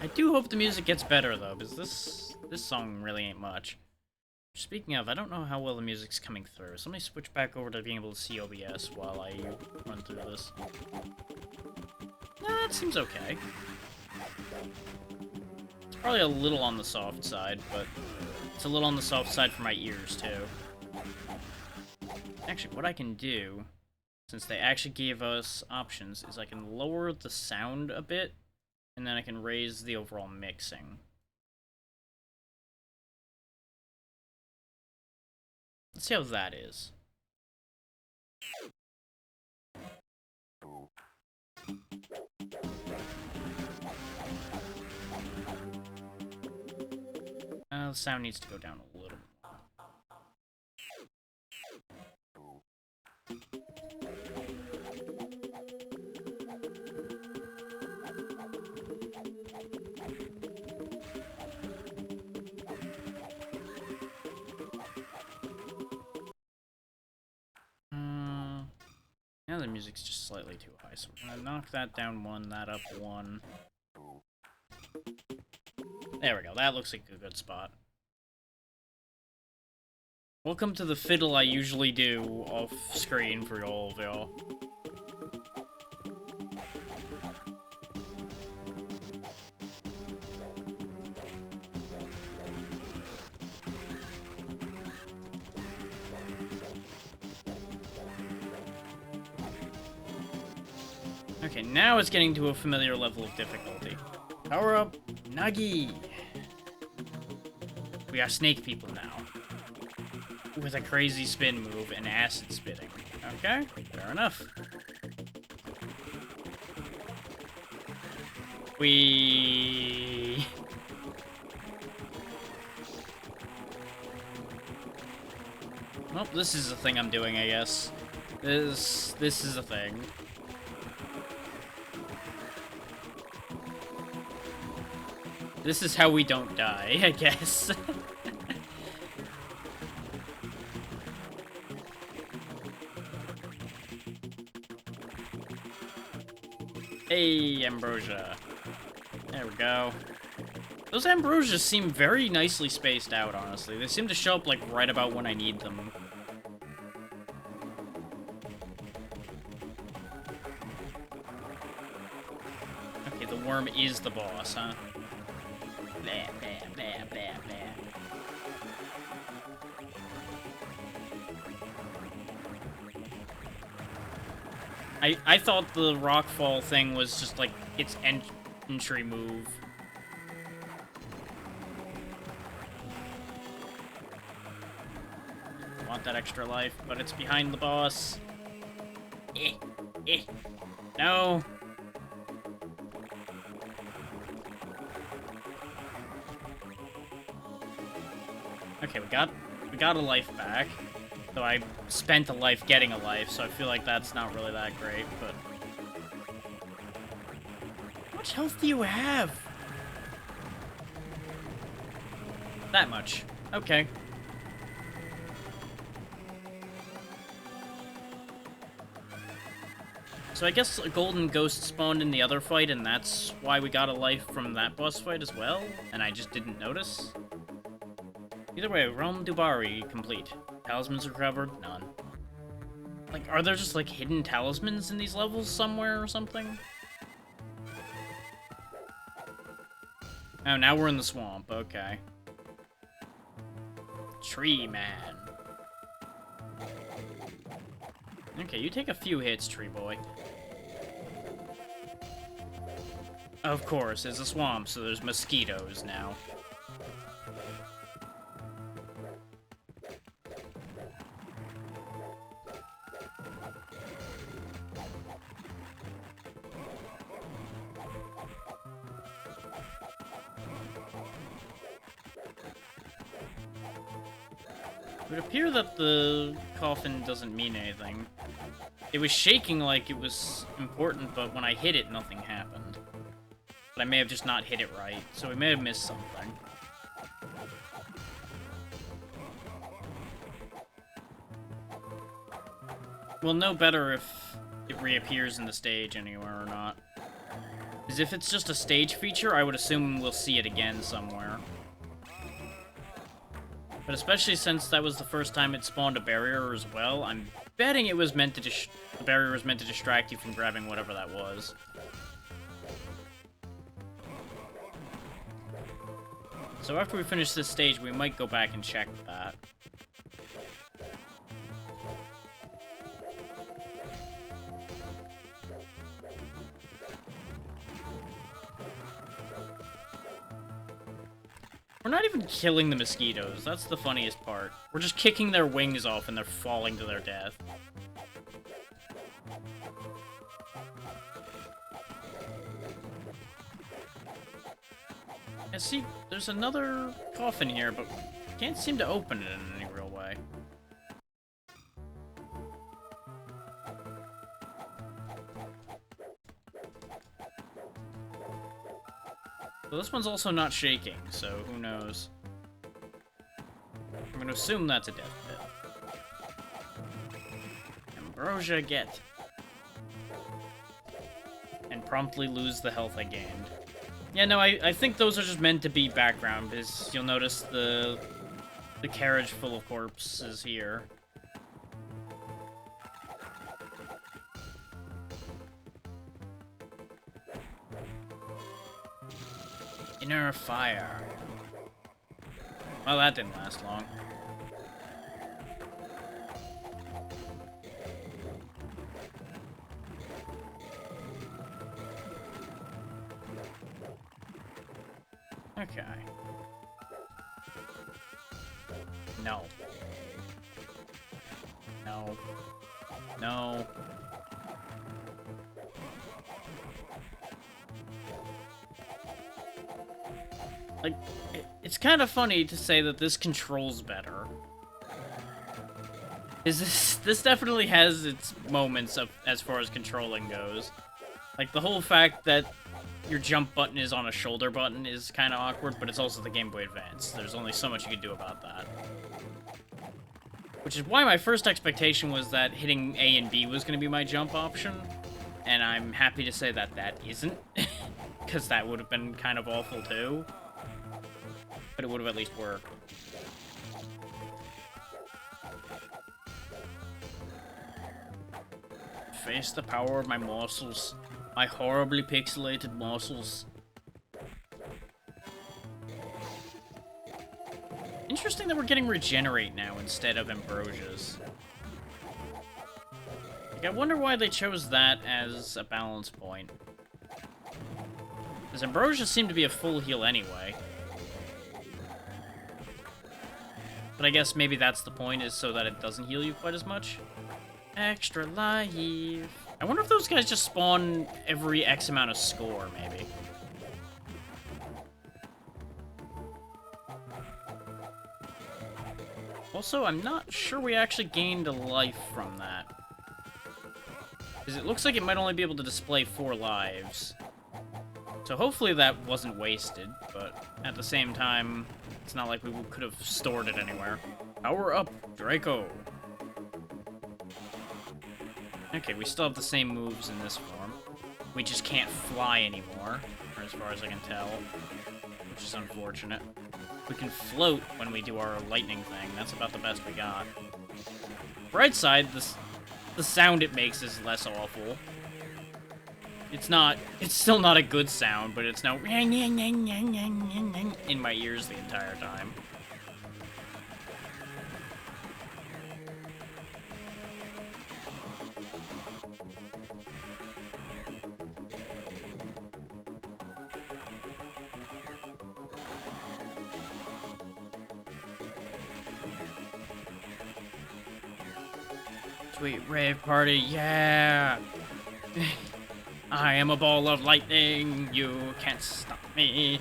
I do hope the music gets better though, because this song really ain't much. Speaking of, I don't know how well the music's coming through, so let me switch back over to being able to see OBS while I run through this. Nah, it seems okay. It's probably a little on the soft side, but it's a little on the soft side for my ears, too. Actually, what I can do, since they actually gave us options, is I can lower the sound a bit, and then I can raise the overall mixing. Let's see how that is. The sound needs to go down a little. Now the music's just slightly too high, so we're gonna knock that down one, that up one. There we go. That looks like a good spot. Welcome to the fiddle I usually do off screen for all of y'all. Okay, now it's getting to a familiar level of difficulty. Power up, Nagi! We are snake people now. With a crazy spin move and acid spitting. Okay, fair enough. We... Well, this is the thing I'm doing, I guess. This is a thing. This is how we don't die, I guess. Hey, Ambrosia. There we go. Those Ambrosias seem very nicely spaced out, honestly. They seem to show up, like, right about when I need them. Okay, the worm is the boss, huh? Blah, blah, blah, blah, blah. I thought the rockfall thing was just, like, its entry move. I want that extra life, but it's behind the boss. No. Okay, we got a life back. Though I spent a life getting a life, so I feel like that's not really that great, but... How much health do you have? That much. Okay. So I guess a golden ghost spawned in the other fight, and that's why we got a life from that boss fight as well, and I just didn't notice? Either way, Realm Dubari complete. Talismans recovered? None. Like, are there just, like, hidden talismans in these levels somewhere or something? Oh, now we're in the swamp. Okay. Tree Man. Okay, you take a few hits, Tree Boy. Of course, it's a swamp, so there's mosquitoes now. It would appear that the coffin doesn't mean anything. It was shaking like it was important, but when I hit it, nothing happened. But I may have just not hit it right, so we may have missed something. We'll know better if it reappears in the stage anywhere or not. Because if it's just a stage feature, I would assume we'll see it again somewhere. But especially since that was the first time it spawned a barrier as well, I'm betting it was meant to the barrier was meant to distract you from grabbing whatever that was. So after we finish this stage, we might go back and check that. We're not even killing the mosquitoes. That's the funniest part. We're just kicking their wings off and they're falling to their death. Yeah, see, there's another coffin here, but can't seem to open it in any real way. So this one's also not shaking, so who knows. I'm gonna assume that's a death pit. Ambrosia get. And promptly lose the health I gained. Yeah, no, I think those are just meant to be background, because you'll notice the carriage full of corpses here. Inner fire. Well, that didn't last long. Okay. No. No. No. Like, it's kind of funny to say that this controls better. This definitely has its moments of, as far as controlling goes. Like, the whole fact that your jump button is on a shoulder button is kind of awkward, but it's also the Game Boy Advance. There's only so much you can do about that. Which is why my first expectation was that hitting A and B was going to be my jump option. And I'm happy to say that that isn't. Because that would have been kind of awful too. But it would have at least worked. Face the power of my muscles. My horribly pixelated muscles. Interesting that we're getting Regenerate now instead of Ambrosia's. Like, I wonder why they chose that as a balance point. Because Ambrosia seemed to be a full heal anyway. But I guess maybe that's the point, is so that it doesn't heal you quite as much. Extra life. I wonder if those guys just spawn every X amount of score, maybe. Also, I'm not sure we actually gained a life from that. Because it looks like it might only be able to display 4 lives. So hopefully that wasn't wasted, but at the same time, it's not like we could have stored it anywhere. Power up, Draco! Okay, we still have the same moves in this form. We just can't fly anymore, or as far as I can tell, which is unfortunate. We can float when we do our lightning thing. That's about the best we got. Bright side, the sound it makes is less awful. It's still not a good sound, but it's no in my ears the entire time. Sweet rave party, yeah! I am a ball of lightning, you can't stop me.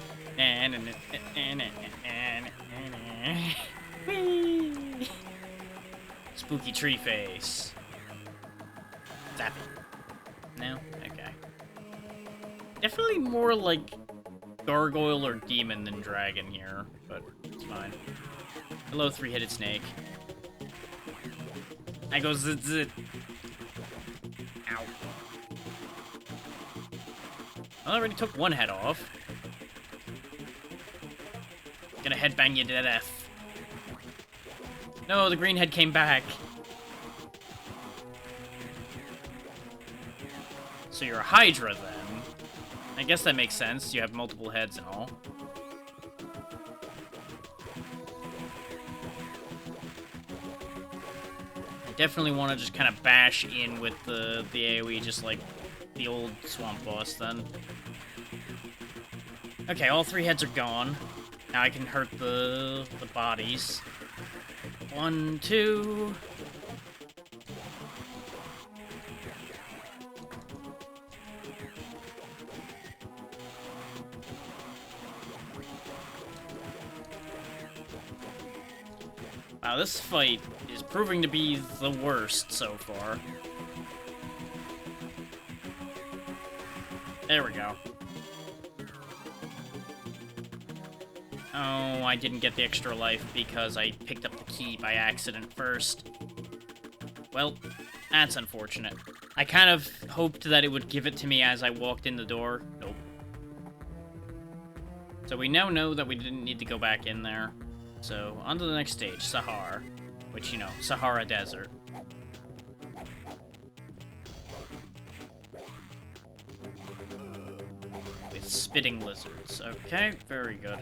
Spooky tree face. Zappy. No? Okay. Definitely more like gargoyle or demon than dragon here, but it's fine. Hello, 3-headed snake. I go zit zit. Ow. I already took one head off. Gonna headbang you to death. No, the green head came back. So you're a Hydra then. I guess that makes sense. You have multiple heads and all. Definitely want to just kind of bash in with the AoE, just like the old swamp boss then. Okay, all 3 heads are gone. Now I can hurt the bodies. 1, 2. Wow, this fight is proving to be the worst so far. There we go. Oh, I didn't get the extra life because I picked up the key by accident first. Well, that's unfortunate. I kind of hoped that it would give it to me as I walked in the door. Nope. So we now know that we didn't need to go back in there. So, on to the next stage, Sahar. Which, you know, Sahara Desert. With spitting lizards. Okay, very good.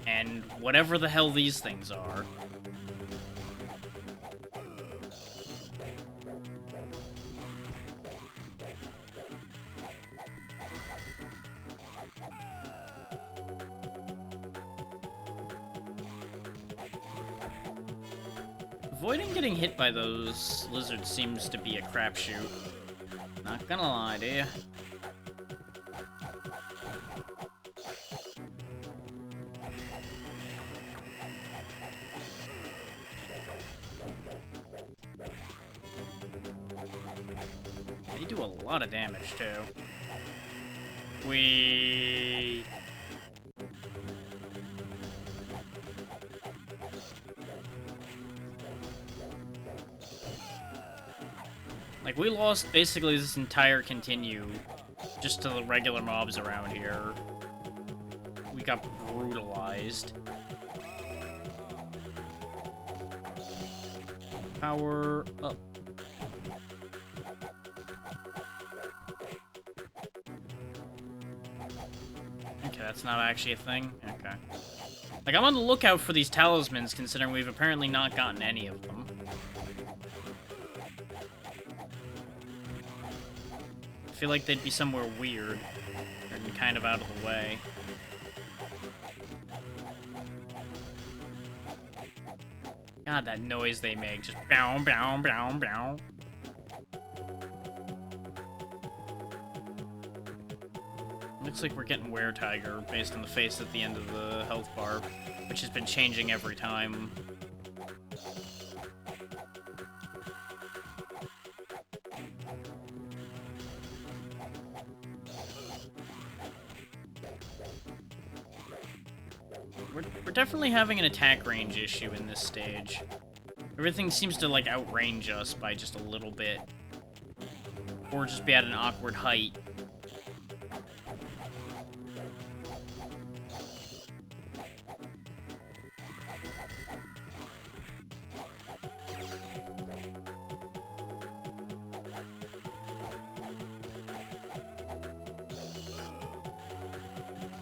And whatever the hell these things are. Avoiding getting hit by those lizards seems to be a crapshoot. Not gonna lie to you. They do a lot of damage, too. Like, we lost basically this entire continue just to the regular mobs around here. We got brutalized. Power up. Okay, that's not actually a thing? Okay. Like, I'm on the lookout for these talismans, considering we've apparently not gotten any of them. I feel like they'd be somewhere weird and kind of out of the way. God, that noise they make, just bow, bow, bow, bow. Looks like we're getting Were-Tiger based on the face at the end of the health bar, which has been changing every time. We're definitely having an attack range issue in this stage. Everything seems to, like, outrange us by just a little bit. Or just be at an awkward height.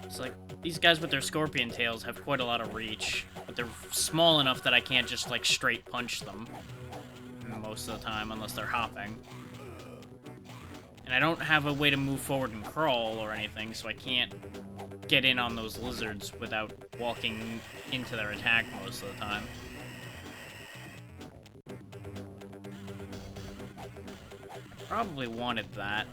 It's like, these guys with their scorpion tails have quite a lot of reach, but they're small enough that I can't just, like, straight punch them most of the time, unless they're hopping. And I don't have a way to move forward and crawl or anything, so I can't get in on those lizards without walking into their attack most of the time. Probably wanted that.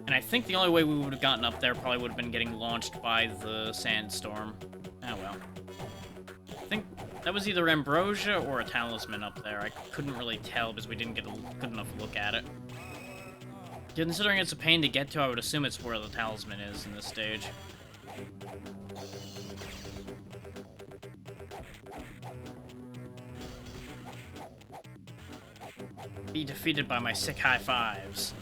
And I think the only way we would have gotten up there probably would have been getting launched by the sandstorm. Oh well. I think that was either Ambrosia or a talisman up there. I couldn't really tell because we didn't get a good enough look at it. Considering it's a pain to get to, I would assume it's where the talisman is in this stage. Be defeated by my sick high fives.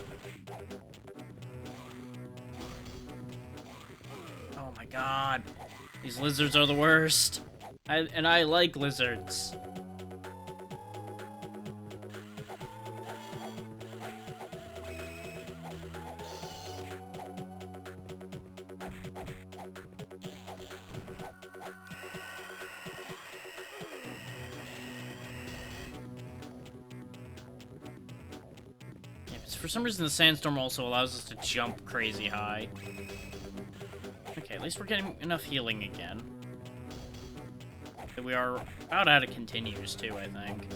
Oh my god. These lizards are the worst. And I like lizards. For some reason, the sandstorm also allows us to jump crazy high. Okay, at least we're getting enough healing again. We are about out of continues, too, I think.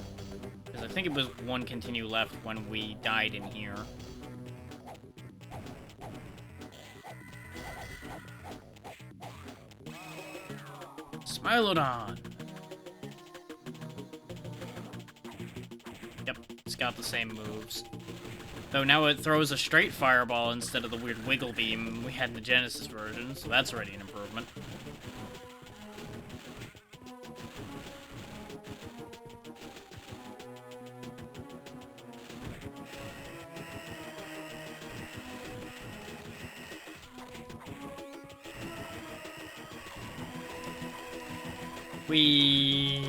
Because I think it was one continue left when we died in here. Smilodon! Yep, it's got the same moves. Though now it throws a straight fireball instead of the weird wiggle beam we had in the Genesis version, so that's already an improvement. Whee!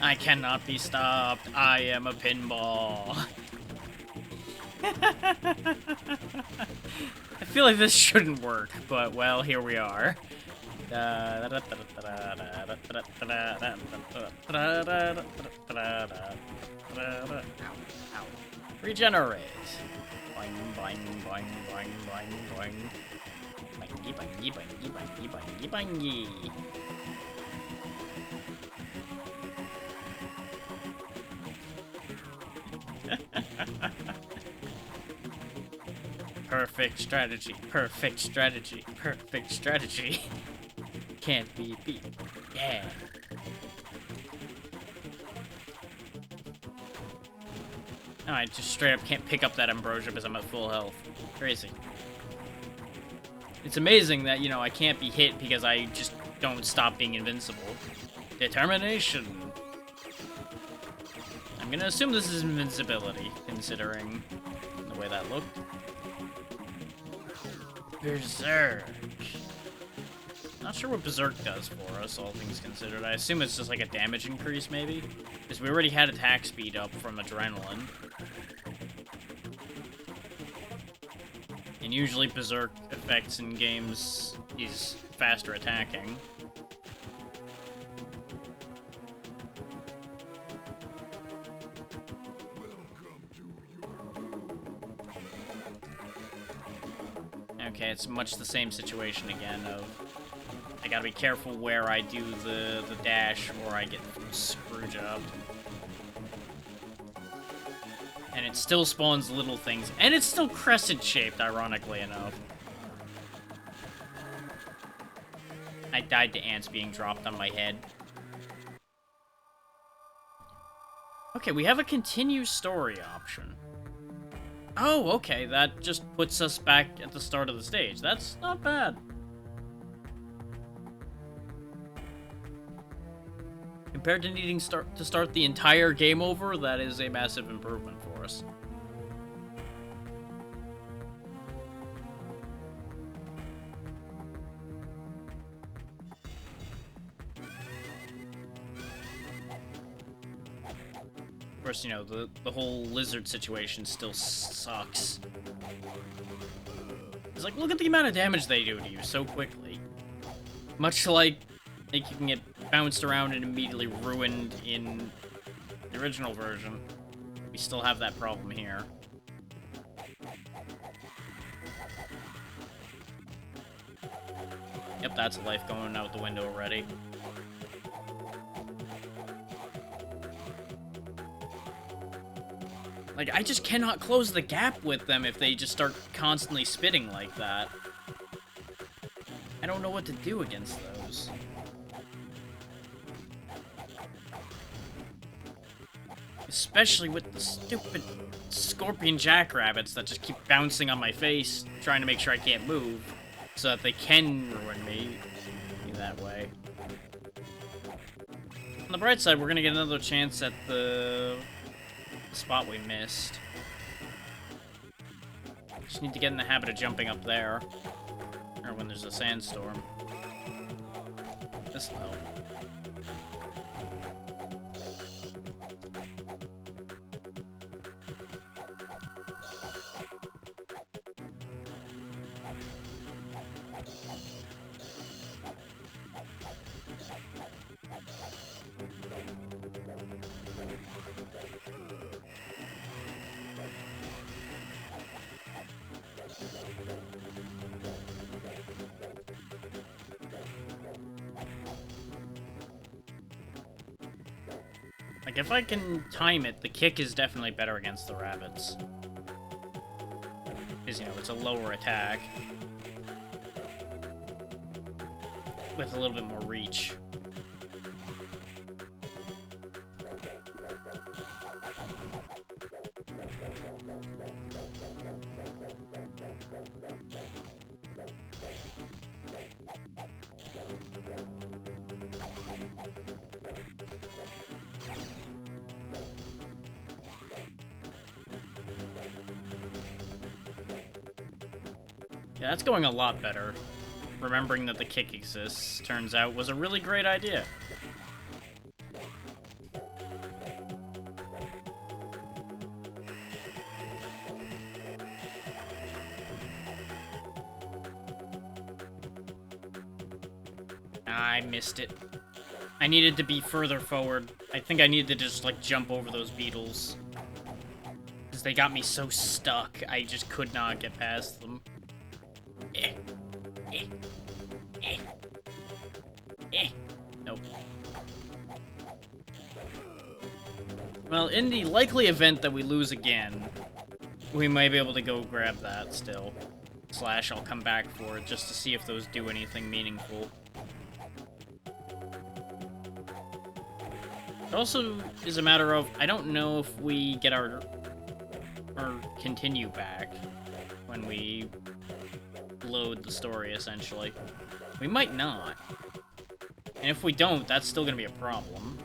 I cannot be stopped. I am a pinball. I feel like this shouldn't work, but well, here we are. Regenerate. Boing, boing, boing, boing, boing, boing. Boingy, boingy, boingy, boingy, boingy, boingy. Perfect strategy, perfect strategy, perfect strategy. Can't be beat. Yeah. No, I just straight up can't pick up that ambrosia because I'm at full health. Crazy. It's amazing that, you know, I can't be hit because I just don't stop being invincible. Determination. I'm gonna assume this is invincibility, considering the way that looked. Berserk. Not sure what Berserk does for us, all things considered. I assume it's just like a damage increase, maybe? Because we already had attack speed up from Adrenaline. And usually Berserk effects in games is faster attacking. Okay, it's much the same situation again of I gotta be careful where I do the dash or I get screw jobbed. And it still spawns little things. And it's still crescent-shaped, ironically enough. I died to ants being dropped on my head. Okay, we have a continue story option. Oh, okay, that just puts us back at the start of the stage. That's not bad. Compared to needing to start the entire game over, that is a massive improvement for us. Of course, you know, the whole lizard situation still sucks. It's like, look at the amount of damage they do to you so quickly. Much like you can get bounced around and immediately ruined in the original version. We still have that problem here. Yep, that's a life going out the window already. Like, I just cannot close the gap with them if they just start constantly spitting like that. I don't know what to do against those. Especially with the stupid scorpion jackrabbits that just keep bouncing on my face, trying to make sure I can't move, so that they can ruin me that way. On the bright side, we're gonna get another chance at the spot we missed. Just need to get in the habit of jumping up there. Or when there's a sandstorm. This'll help. Like, if I can time it, the kick is definitely better against the rabbits. Because, you know, it's a lower attack. With a little bit more reach. Yeah, that's going a lot better. Remembering that the kick exists, turns out, was a really great idea. I missed it. I needed to be further forward. I think I needed to just, like, jump over those beetles. Because they got me so stuck, I just could not get past them. Nope. Well, in the likely event that we lose again, we might be able to go grab that still. Slash, I'll come back for it just to see if those do anything meaningful. It also is a matter of, I don't know if we get our continue back when we load the story, essentially. We might not. And if we don't, that's still gonna be a problem.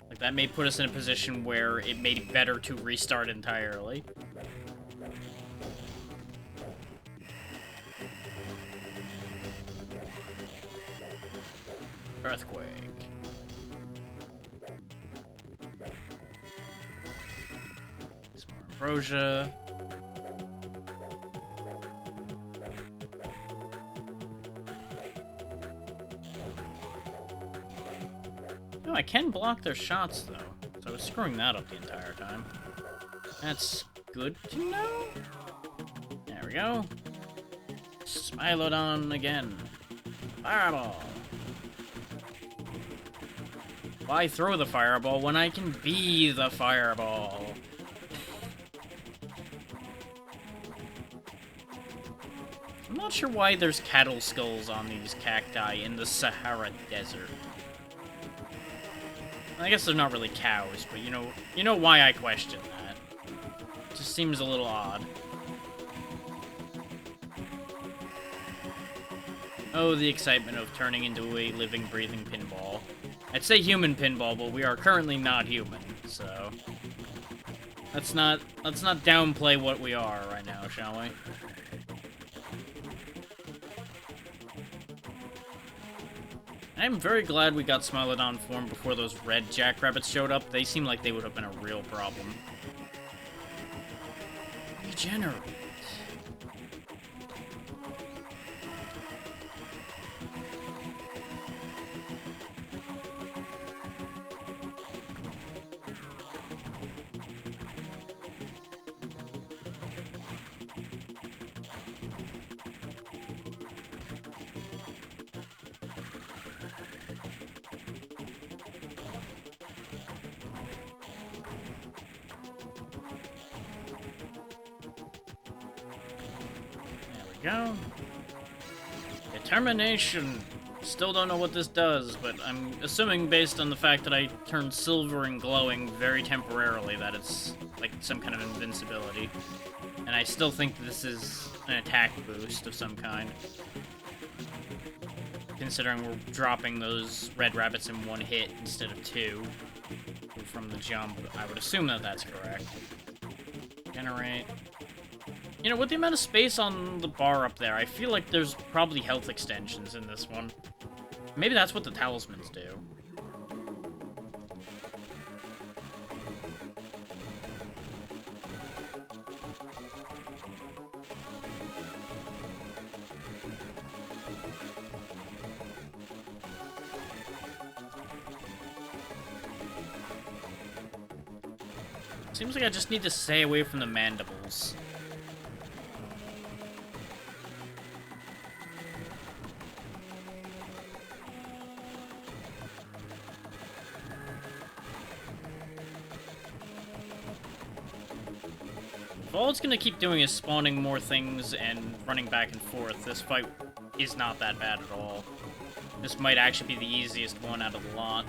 Like, that may put us in a position where it may be better to restart entirely. Earthquake. Some more ambrosia. No, I can block their shots, though. So I was screwing that up the entire time. That's good to know. There we go. Smilodon again. Fireball. Why throw the fireball when I can be the fireball? I'm not sure why there's cattle skulls on these cacti in the Sahara Desert. I guess they're not really cows, but you know why I question that. It just seems a little odd. Oh, the excitement of turning into a living, breathing pinball. I'd say human pinball, but we are currently not human, so let's not downplay what we are right now, shall we? I'm very glad we got Smilodon form before those red jackrabbits showed up. They seem like they would have been a real problem. Regenerate. Go. Determination. Still don't know what this does, but I'm assuming based on the fact that I turned silver and glowing very temporarily that it's like some kind of invincibility. And I still think this is an attack boost of some kind. Considering we're dropping those red rabbits in one hit instead of two from the jump, I would assume that that's correct. Generate. You know, with the amount of space on the bar up there, I feel like there's probably health extensions in this one. Maybe that's what the talismans do. Seems like I just need to stay away from the mandibles. If all it's gonna keep doing is spawning more things and running back and forth, this fight is not that bad at all. This might actually be the easiest one out of the lot.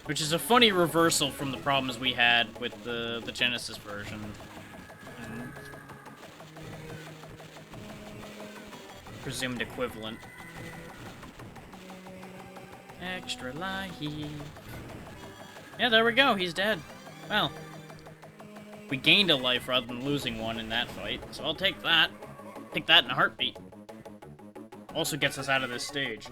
Which is a funny reversal from the problems we had with the Genesis version. Presumed equivalent. Extra life. Yeah, there we go. He's dead. Well, we gained a life rather than losing one in that fight, so I'll take that. Take that in a heartbeat. Also gets us out of this stage.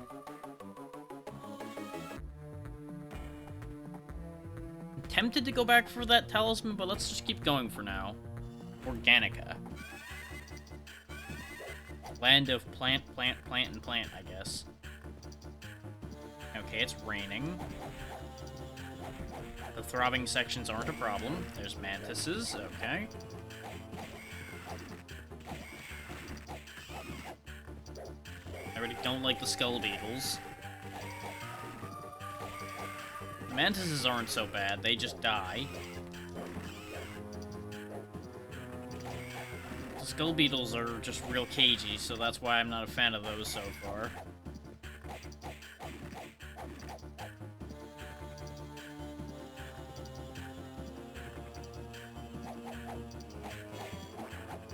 I'm tempted to go back for that talisman, but let's just keep going for now. Organica. Land of plant, and plant, I guess. Okay, it's raining. The throbbing sections aren't a problem. There's mantises, okay. I really don't like the skull beetles. The mantises aren't so bad, they just die. The skull beetles are just real cagey, so that's why I'm not a fan of those so far.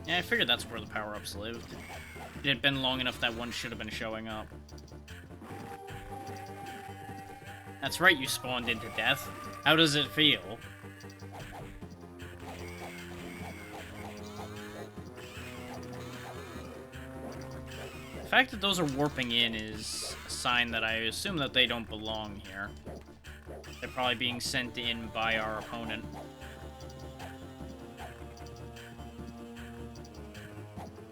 Yeah, I figured that's where the power-ups lived. It had been long enough that one should have been showing up. That's right, you spawned into death. How does it feel? The fact that those are warping in is a sign that I assume that they don't belong here. They're probably being sent in by our opponent.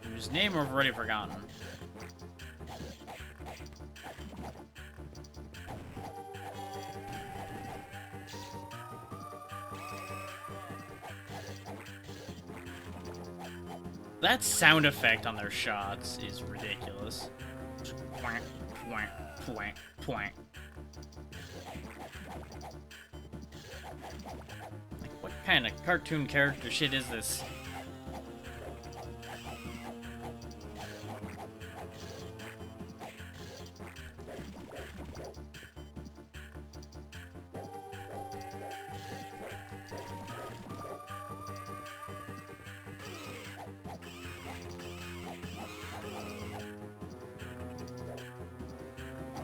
Whose name I've already forgotten. That sound effect on their shots is ridiculous. Like, what kind of cartoon character shit is this?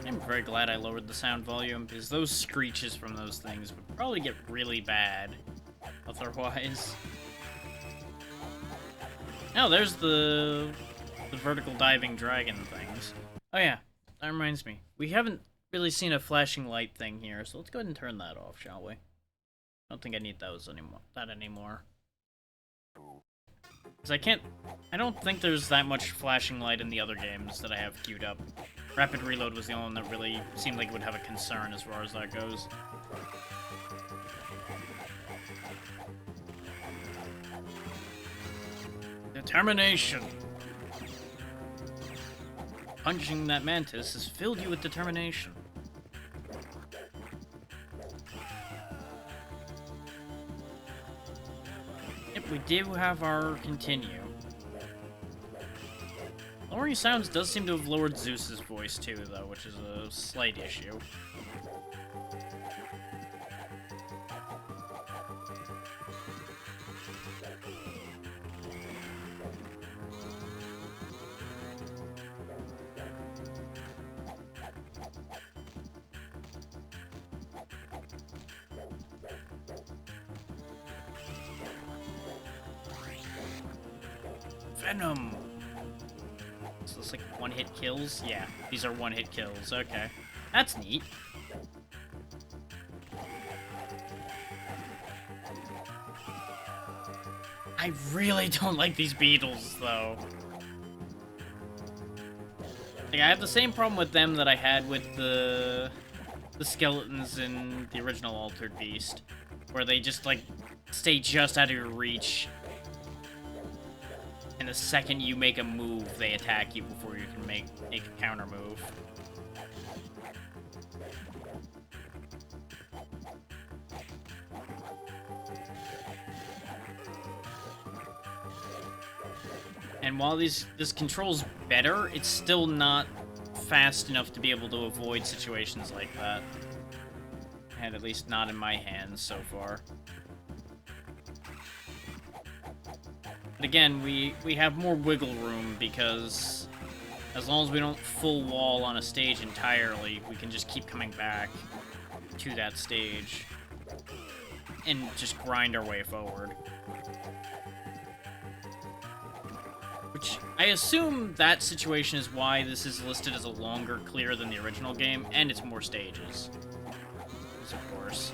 I'm very glad I lowered the sound volume, because those screeches from those things would probably get really bad otherwise. Oh, there's the vertical diving dragon things. Oh yeah, that reminds me. We haven't really seen a flashing light thing here, so let's go ahead and turn that off, shall we? I don't think I need those anymore. Because I don't think there's that much flashing light in the other games that I have queued up. Rapid Reload was the only one that really seemed like it would have a concern as far as that goes. Determination! Punching that mantis has filled you with determination. Yep, we do have our continue. Lowering sounds does seem to have lowered Zeus's voice too, though, which is a slight issue. Venom! So it's like one-hit kills? Yeah, these are one-hit kills. Okay. That's neat. I really don't like these beetles, though. Like, I have the same problem with them that I had with the skeletons in the original Altered Beast, where they just, like, stay just out of your reach. And the second you make a move, they attack you before you can make a counter move. And while this control's better, it's still not fast enough to be able to avoid situations like that. And at least not in my hands so far. But again, we have more wiggle room because as long as we don't full wall on a stage entirely, we can just keep coming back to that stage. and just grind our way forward. Which, I assume that situation is why this is listed as a longer clear than the original game, and it's more stages. Of course.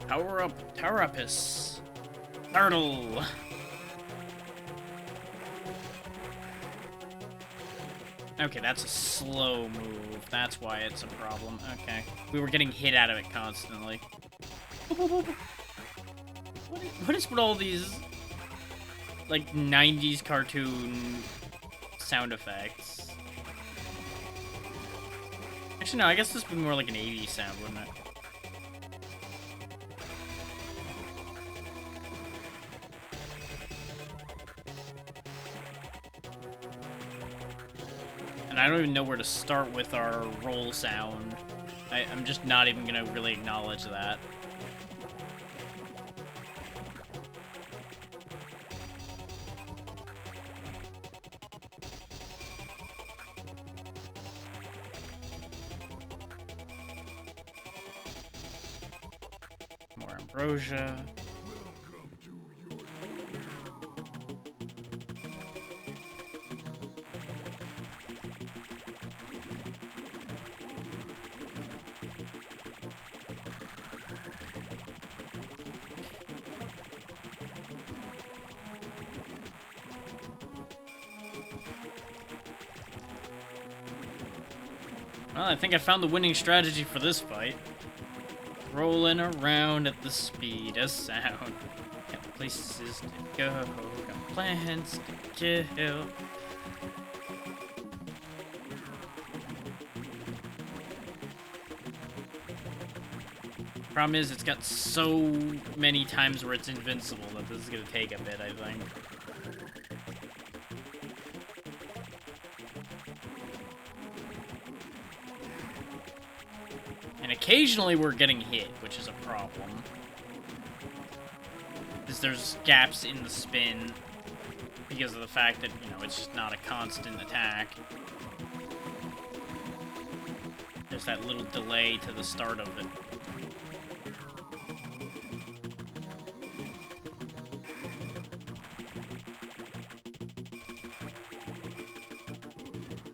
Power up, Tarapis. Turtle. Okay, that's a slow move. That's why it's a problem. Okay. We were getting hit out of it constantly. What is with all these, like, 90s cartoon sound effects? Actually, no, I guess this would be more like an 80s sound, wouldn't it? I don't even know where to start with our roll sound. I'm just not even gonna really acknowledge that. More ambrosia. Well, I think I found the winning strategy for this fight. Rolling around at the speed of sound. Got places to go, got plans to kill. Problem is, it's got so many times where it's invincible that this is gonna take a bit, I think. And occasionally we're getting hit, which is a problem. Because there's gaps in the spin because of the fact that, you know, it's just not a constant attack. There's that little delay to the start of it.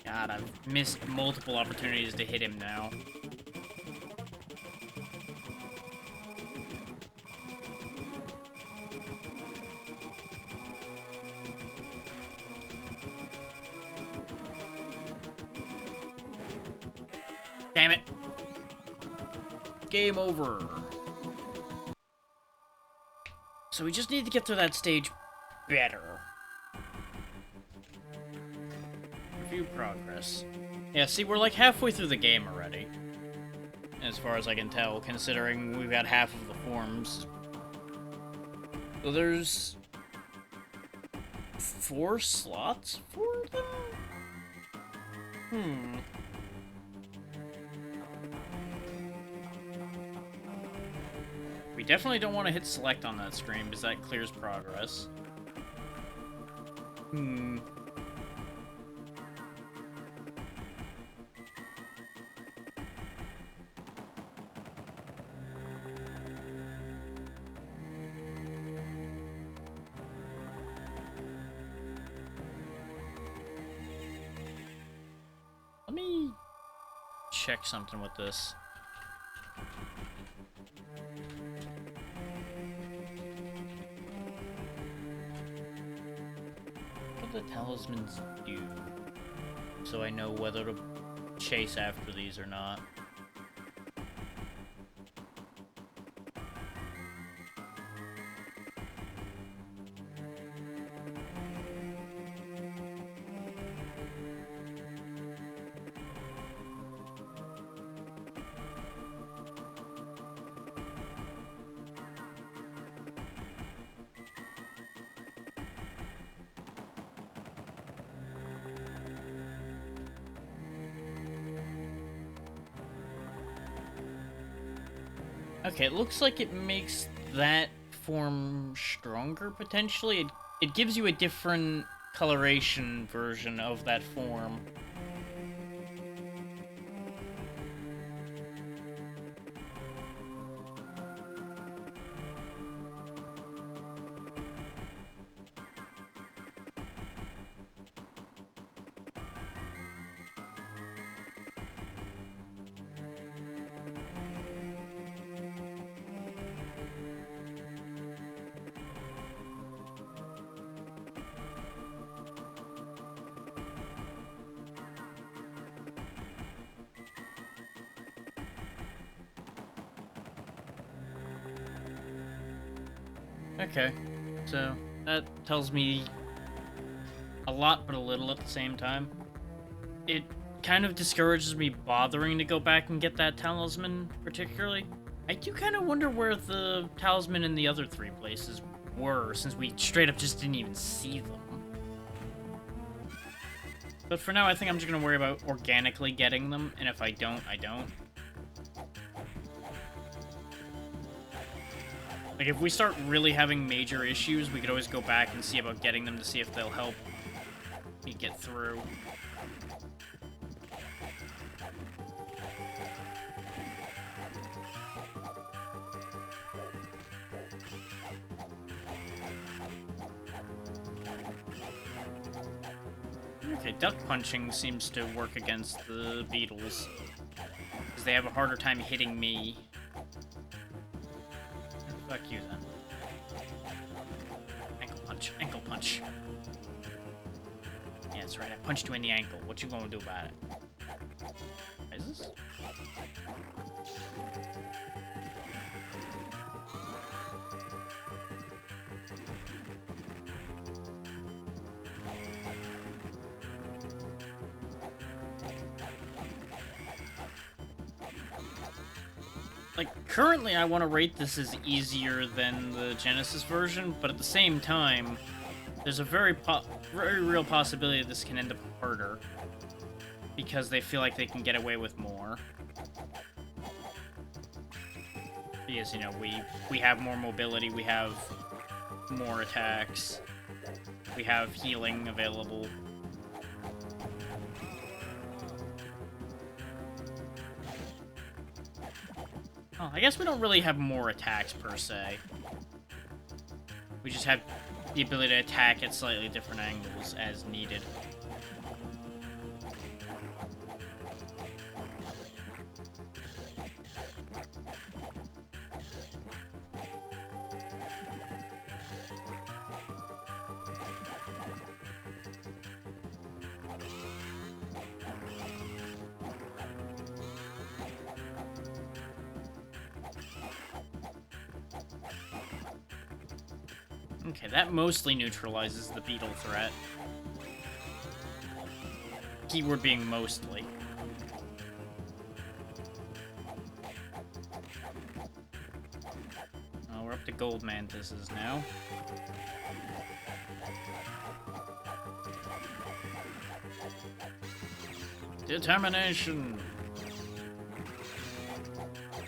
God, I've missed multiple opportunities to hit him now. Damn it. Game over. So we just need to get through that stage better. Review progress. Yeah, see, we're like halfway through the game already. As far as I can tell, considering we've got half of the forms. So there's 4 slots for them? We definitely don't want to hit select on that screen because that clears progress. Let me check something with this. What do the talismans do? So I know whether to chase after these or not. Okay, it looks like it makes that form stronger, potentially. It gives you a different coloration version of that form. Okay, so that tells me a lot but a little at the same time. It kind of discourages me bothering to go back and get that talisman, particularly. I do kind of wonder where the talisman in the other 3 places were, since we straight up just didn't even see them. But for now, I think I'm just going to worry about organically getting them, and if I don't, I don't. Like, if we start really having major issues, we could always go back and see about getting them to see if they'll help me get through. Okay, duck punching seems to work against the beetles, because they have a harder time hitting me. Fuck you, then. Ankle punch, ankle punch. Yeah, that's right, I punched you in the ankle. What you gonna do about it? What is this? Like, currently I want to rate this as easier than the Genesis version, but at the same time, there's a very real possibility this can end up harder, because they feel like they can get away with more. Because, you know, we have more mobility, we have more attacks, we have healing available. Oh, I guess we don't really have more attacks, per se. We just have the ability to attack at slightly different angles as needed. Okay, that mostly neutralizes the beetle threat. Keyword being mostly. Oh, we're up to gold mantises now. Determination!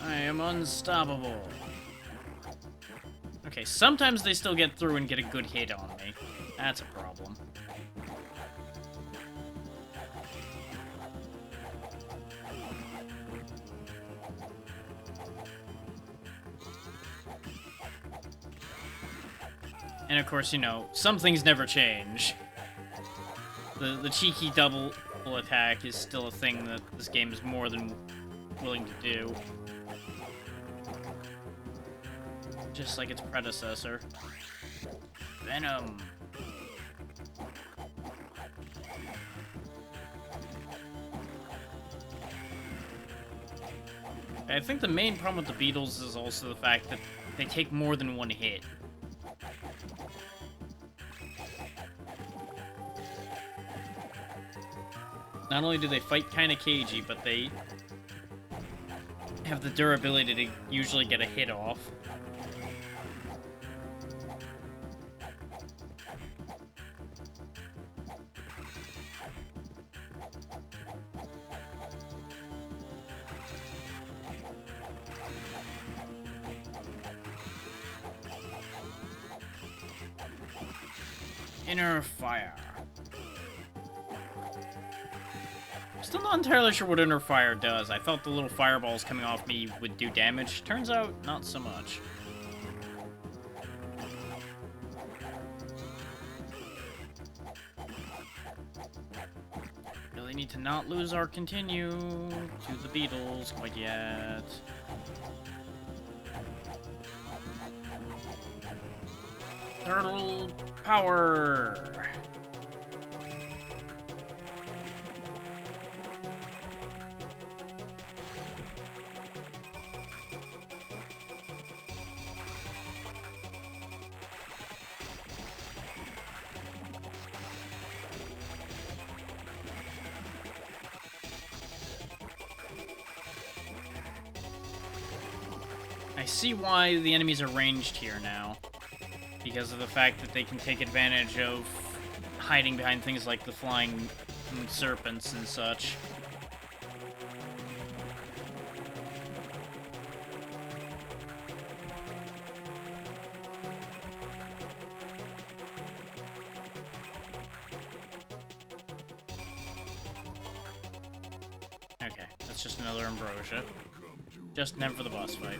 I am unstoppable. Okay, sometimes they still get through and get a good hit on me. That's a problem. And of course, you know, some things never change. The cheeky double attack is still a thing that this game is more than willing to do. Just like its predecessor. Venom. I think the main problem with the beetles is also the fact that they take more than one hit. Not only do they fight kind of cagey, but they have the durability to usually get a hit off. Inner fire. Still not entirely sure what inner fire does. I thought the little fireballs coming off me would do damage. Turns out, not so much. Really need to not lose our continue to the beetles quite yet. Turtle power! I see why the enemies are ranged here now. Because of the fact that they can take advantage of hiding behind things like the flying serpents and such. Okay, that's just another ambrosia. Just in time for the boss fight.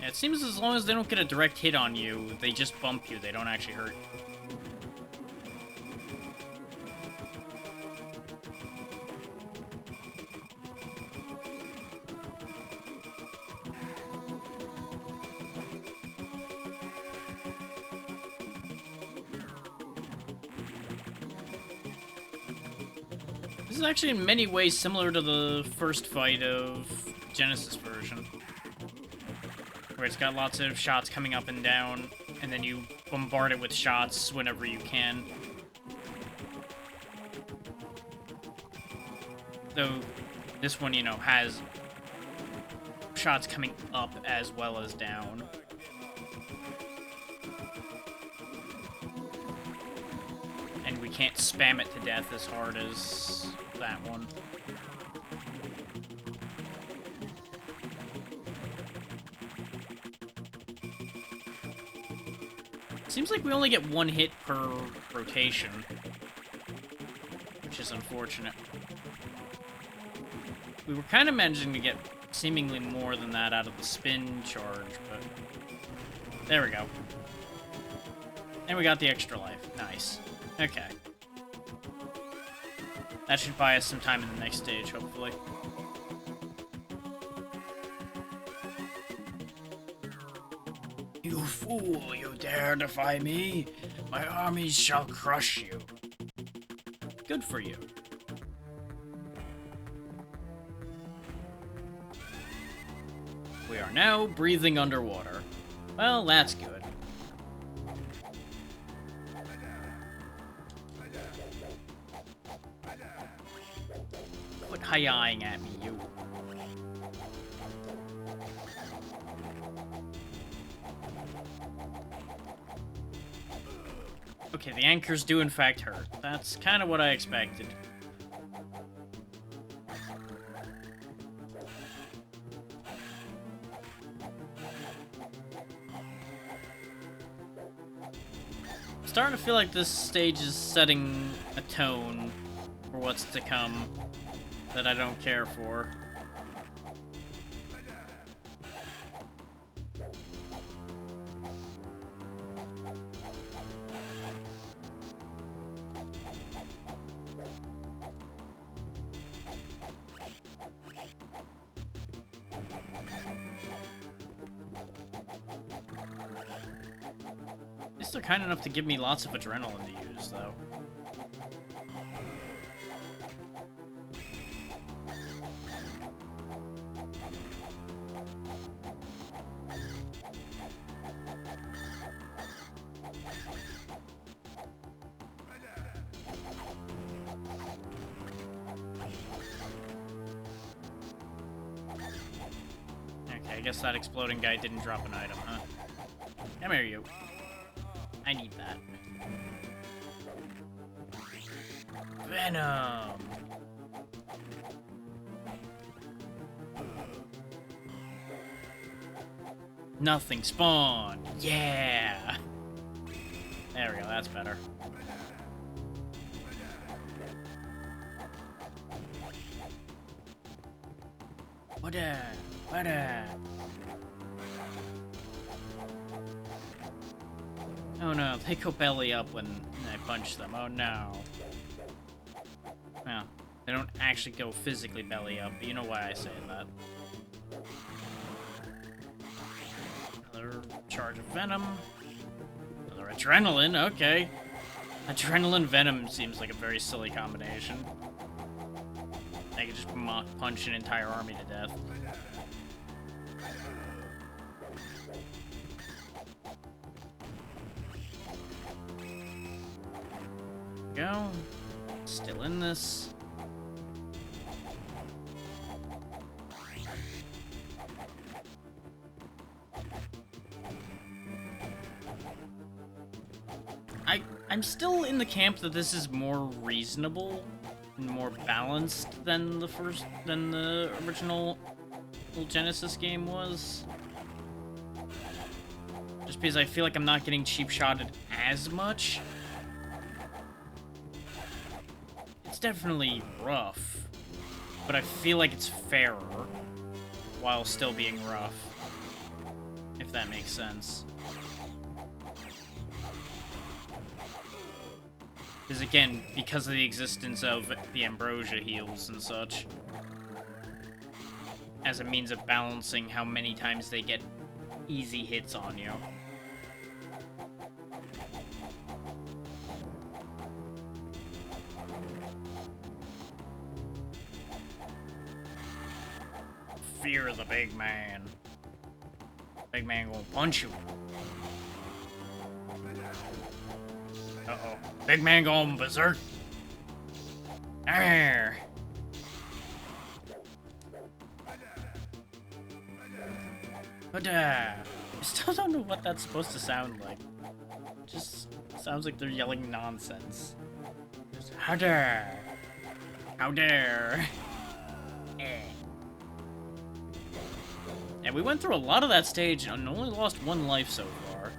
It seems as long as they don't get a direct hit on you, they just bump you, they don't actually hurt. This is actually in many ways similar to the first fight of Genesis version, where it's got lots of shots coming up and down, and then you bombard it with shots whenever you can. Though this one, you know, has shots coming up as well as down. And we can't spam it to death as hard as that one. Seems like we only get one hit per rotation, which is unfortunate. We were kind of managing to get seemingly more than that out of the spin charge, but there we go. And we got the extra life. Nice. Okay. That should buy us some time in the next stage, hopefully. You fool, you dare defy me? My armies shall crush you. Good for you. We are now breathing underwater. Well, that's good. Quit hi-ying at me, you. Okay, the anchors do in fact hurt. That's kind of what I expected. Starting to feel like this stage is setting a tone for what's to come that I don't care for. They're kind enough to give me lots of adrenaline to use, though. Okay, I guess that exploding guy didn't drop an item, huh? Come here, you. I need that. Venom! Nothing spawned! Yeah! There we go, that's better. What Oh no, they go belly up when I punch them. Oh no. Well, they don't actually go physically belly up, but you know why I say that. Another charge of Venom. Another Adrenaline, okay. Adrenaline Venom seems like a very silly combination. I could just punch an entire army to death. Go. Still in this. I'm still in the camp that this is more reasonable and more balanced than the original Genesis game was. Just because I feel like I'm not getting cheap-shotted as much. It's definitely rough, but I feel like it's fairer while still being rough, if that makes sense. Because again, because of the existence of the Ambrosia heals and such, as a means of balancing how many times they get easy hits on you. Fear the big man. Big man gonna punch you. Uh-oh. Big man going berserk. Arr. But, I still don't know what that's supposed to sound like. It just sounds like they're yelling nonsense. Just, how dare? How dare? And we went through a lot of that stage and only lost one life so far.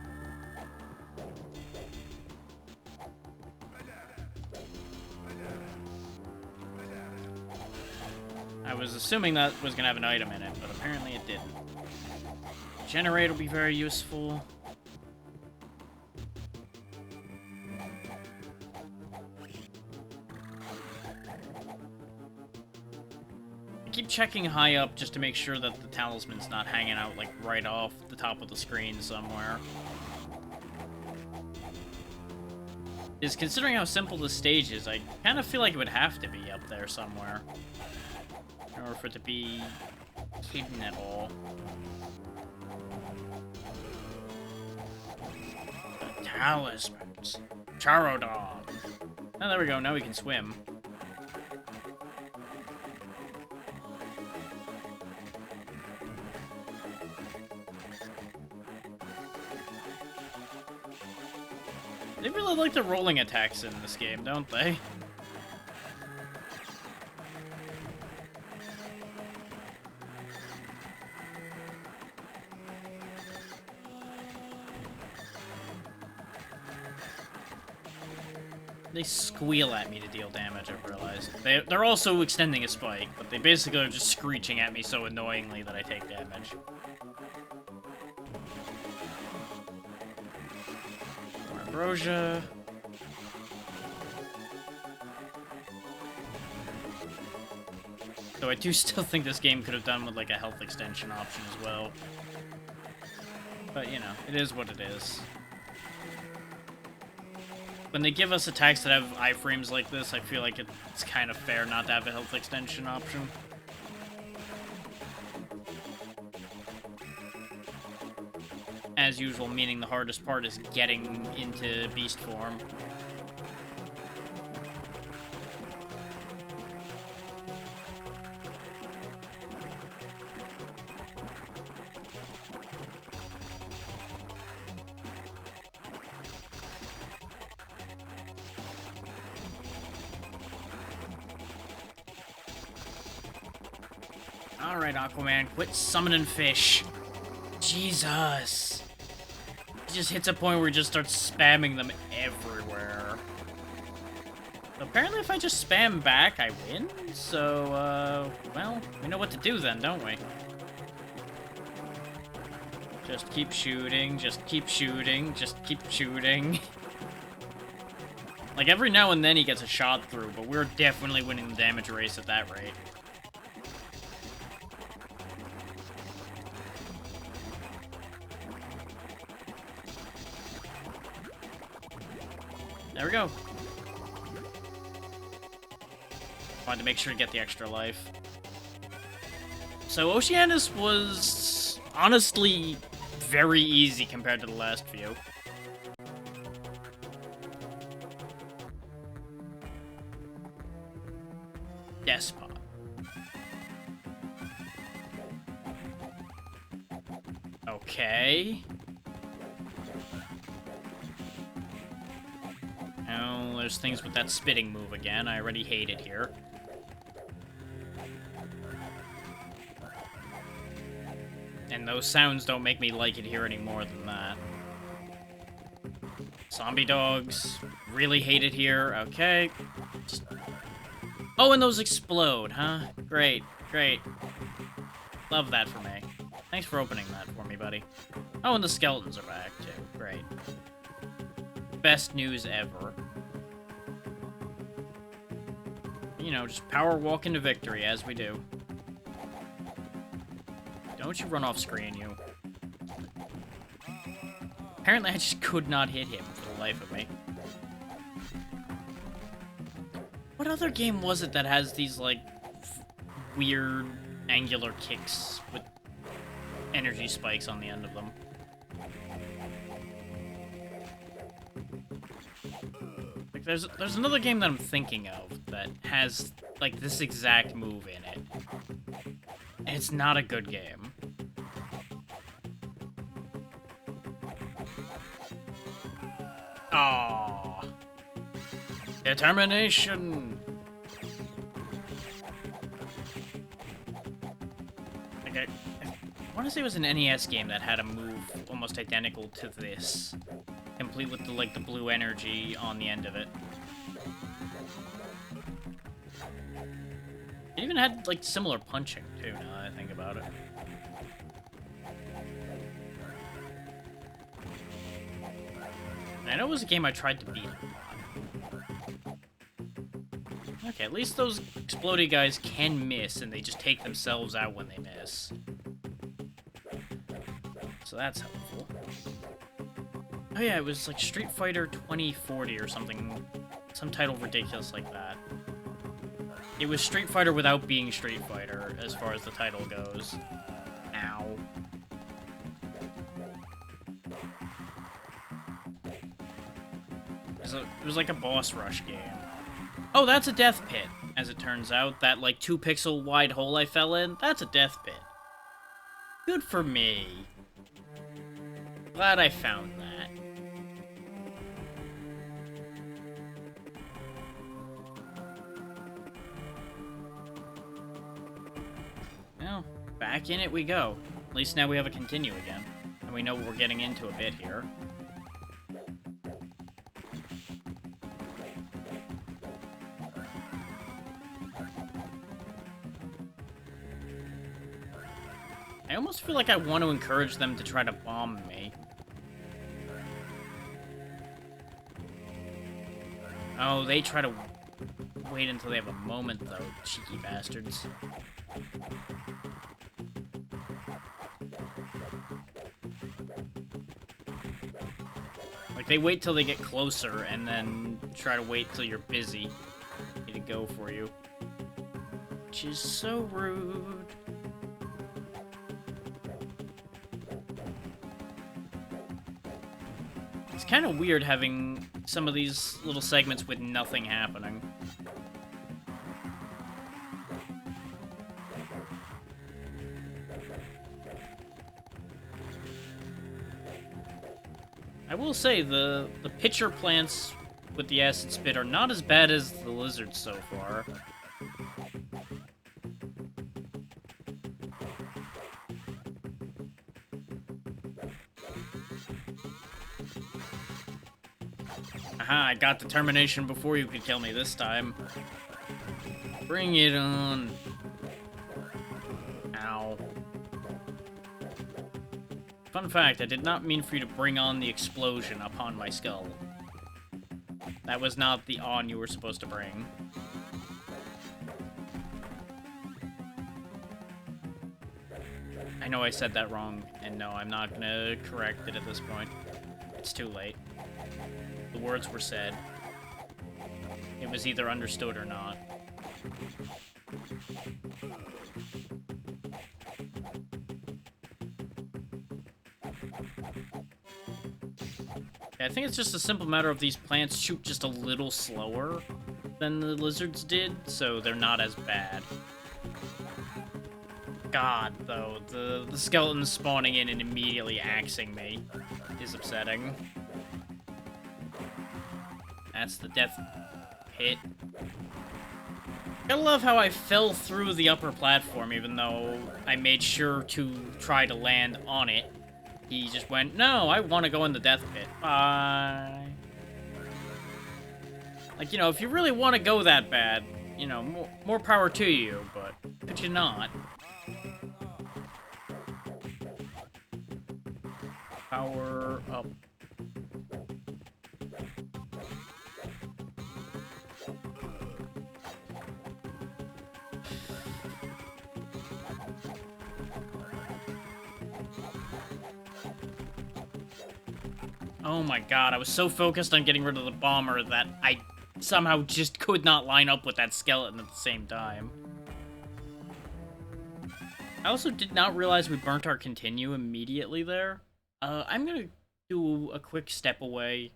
I was assuming that was going to have an item in it, but apparently it didn't. Generate will be very useful. I keep checking high up just to make sure that the talisman's not hanging out, like, right off the top of the screen somewhere. Is considering how simple this stage is, I kind of feel like it would have to be up there somewhere. In order for it to be hidden at all. The talismans. Charodon. Oh, there we go. Now we can swim. They really like the rolling attacks in this game, don't they? They squeal at me to deal damage, I've realized. They're also extending a spike, but they basically are just screeching at me so annoyingly that I take damage. More Ambrosia. Though I do still think this game could have done with, like, a health extension option as well. But, you know, it is what it is. When they give us attacks that have iframes like this, I feel like it's kind of fair not to have a health extension option. As usual, meaning the hardest part is getting into beast form. Alright, Aquaman, quit summoning fish. Jesus. He just hits a point where he just starts spamming them everywhere. Apparently if I just spam back, I win, so, well, we know what to do then, don't we? Just keep shooting, just keep shooting, just keep shooting. Like, every now and then he gets a shot through, but we're definitely winning the damage race at that rate. There we go. Wanted to make sure to get the extra life. So Oceanus was honestly very easy compared to the last few. Despot. Okay. Oh, there's things with that spitting move again. I already hate it here. And those sounds don't make me like it here any more than that. Zombie dogs. Really hate it here. Okay. Just... Oh, and those explode, huh? Great, great. Love that for me. Thanks for opening that for me, buddy. Oh, and the skeletons are back, too. Great. Best news ever. You know, just power walk into victory, as we do. Don't you run off screen, you. Apparently, I just could not hit him for the life of me. What other game was it that has these, like, weird angular kicks with energy spikes on the end of them? Like, there's another game that I'm thinking of that has, like, this exact move in it. And it's not a good game. Aww. Determination! Like, I want to say it was an NES game that had a move almost identical to this. Complete with, the blue energy on the end of it. It even had, like, similar punching, too, now that I think about it. I know it was a game I tried to beat a lot. Okay, at least those explodey guys can miss, and they just take themselves out when they miss. So that's helpful. Oh yeah, it was like Street Fighter 2040 or something. Some title ridiculous like that. It was Street Fighter without being Street Fighter, as far as the title goes. Ow. It was like a boss rush game. Oh, that's a death pit, as it turns out. That, like, 2-pixel wide hole I fell in, that's a death pit. Good for me. Glad I found that. Well, back in it we go. At least now we have a continue again. And we know what we're getting into a bit here. I almost feel like I want to encourage them to try to bomb me. Oh, they try to wait until they have a moment, though, cheeky bastards. Like, they wait till they get closer, and then try to wait till you're busy to go for you. Which is so rude. It's kind of weird having some of these little segments with nothing happening. I will say, the pitcher plants with the acid spit are not as bad as the lizards so far. Haha, I got determination before you could kill me this time. Bring it on. Ow. Fun fact, I did not mean for you to bring on the explosion upon my skull. That was not the on you were supposed to bring. I know I said that wrong, and no, I'm not gonna correct it at this point. It's too late. The words were said. It was either understood or not. I think it's just a simple matter of these plants shoot just a little slower than the lizards did, so they're not as bad. God, though, the skeletons spawning in and immediately axing me is upsetting. That's the death pit. I love how I fell through the upper platform, even though I made sure to try to land on it. He just went, no, I want to go in the death pit. Bye. Like, you know, if you really want to go that bad, you know, more power to you, but could you not? Power up. Oh my god, I was so focused on getting rid of the bomber that I somehow just could not line up with that skeleton at the same time. I also did not realize we burnt our continue immediately there. I'm gonna do a quick step away,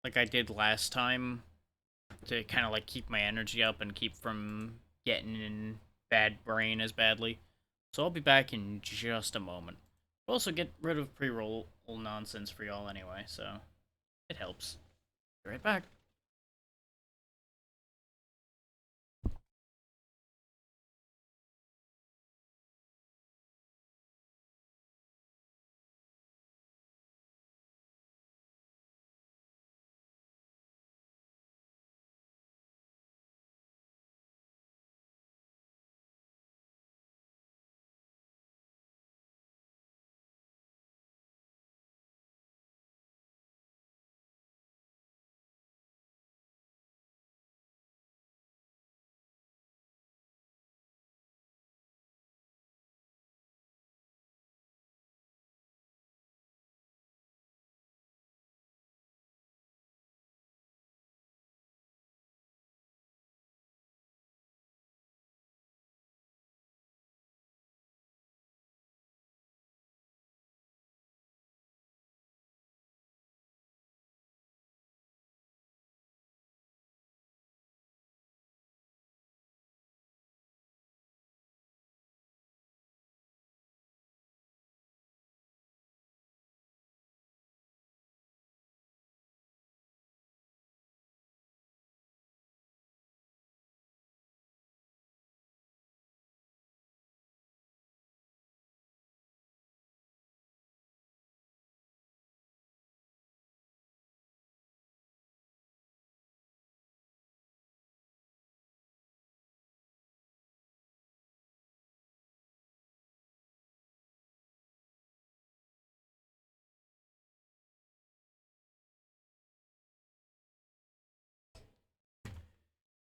like I did last time, to kind of like keep my energy up and keep from getting in bad brain as badly. So I'll be back in just a moment. We'll also get rid of pre-roll nonsense for y'all anyway, so it helps. Be right back.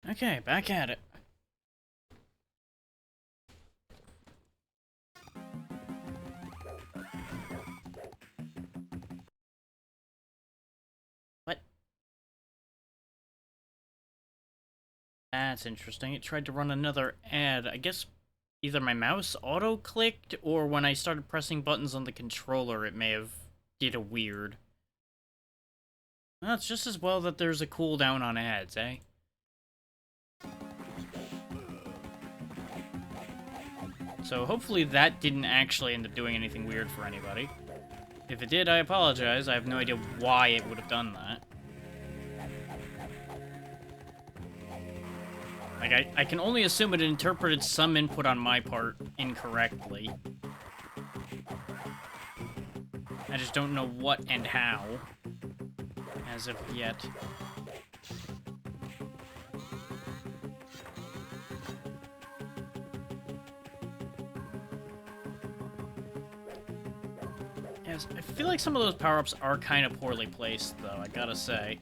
Okay, back at it. What? That's interesting. It tried to run another ad. I guess either my mouse auto-clicked, or when I started pressing buttons on the controller, it may have did a weird. Well, it's just as well that there's a cooldown on ads, eh? So hopefully that didn't actually end up doing anything weird for anybody. If it did, I apologize. I have no idea why it would have done that. Like, I can only assume it interpreted some input on my part incorrectly. I just don't know what and how, as of yet. Yes, I feel like some of those power-ups are kind of poorly placed, though, I gotta say.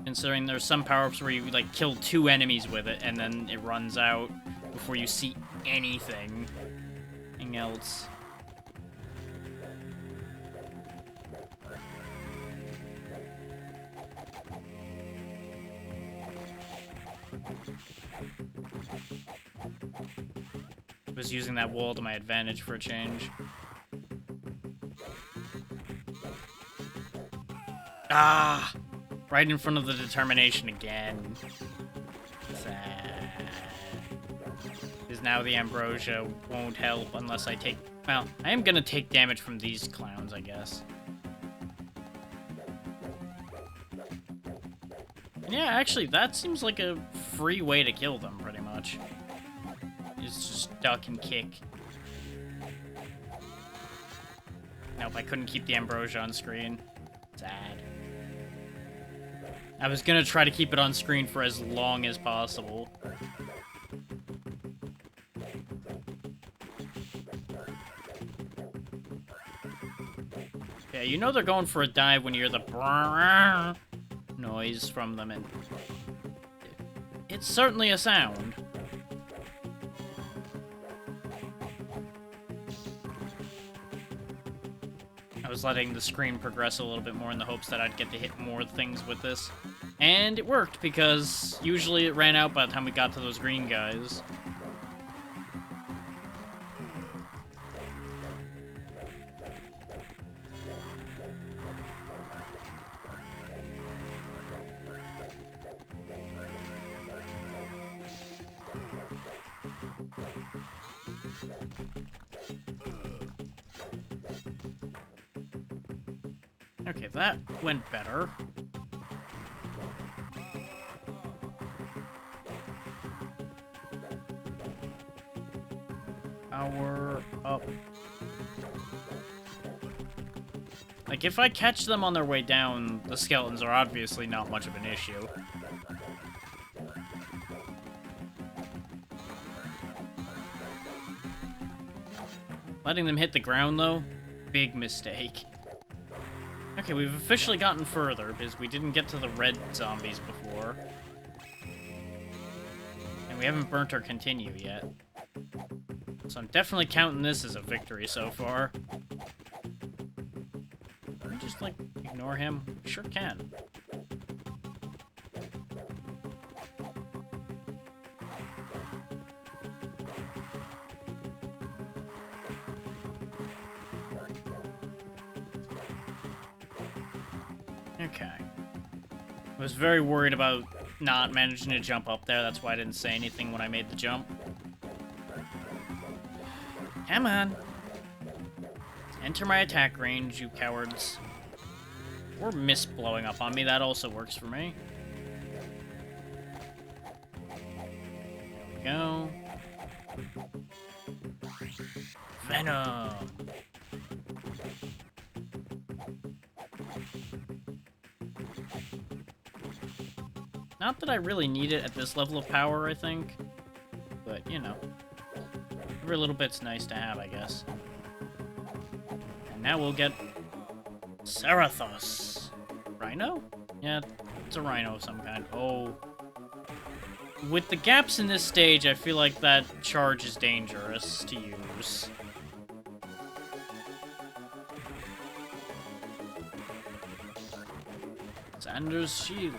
Considering there's some power-ups where you, like, kill 2 enemies with it, and then it runs out before you see anything else. Was using that wall to my advantage for a change. Ah! Right in front of the determination again. Sad. Because now the ambrosia won't help unless I take... Well, I am gonna take damage from these clowns, I guess. Yeah, actually, that seems like a free way to kill them, pretty much. Just duck and kick. Nope, I couldn't keep the ambrosia on screen. Sad. I was gonna try to keep it on screen for as long as possible. Yeah, you know they're going for a dive when you hear the noise from them, and it's certainly a sound. I was letting the screen progress a little bit more in the hopes that I'd get to hit more things with this. And it worked, because usually it ran out by the time we got to those green guys. Okay, that went better. Power up. Like, if I catch them on their way down, the skeletons are obviously not much of an issue. Letting them hit the ground, though, big mistake. Okay, we've officially gotten further, because we didn't get to the red zombies before. And we haven't burnt our continue yet. So I'm definitely counting this as a victory so far. Can we just, like, ignore him? We sure can. Okay. I was very worried about not managing to jump up there. That's why I didn't say anything when I made the jump. Come on. Enter my attack range, you cowards. Or miss blowing up on me. That also works for me. There we go. Venom. Not that I really need it at this level of power, I think. But, you know. Every little bit's nice to have, I guess. And now we'll get... Sarathos. Rhino? Yeah, it's a rhino of some kind. Oh. With the gaps in this stage, I feel like that charge is dangerous to use. Xander's shield.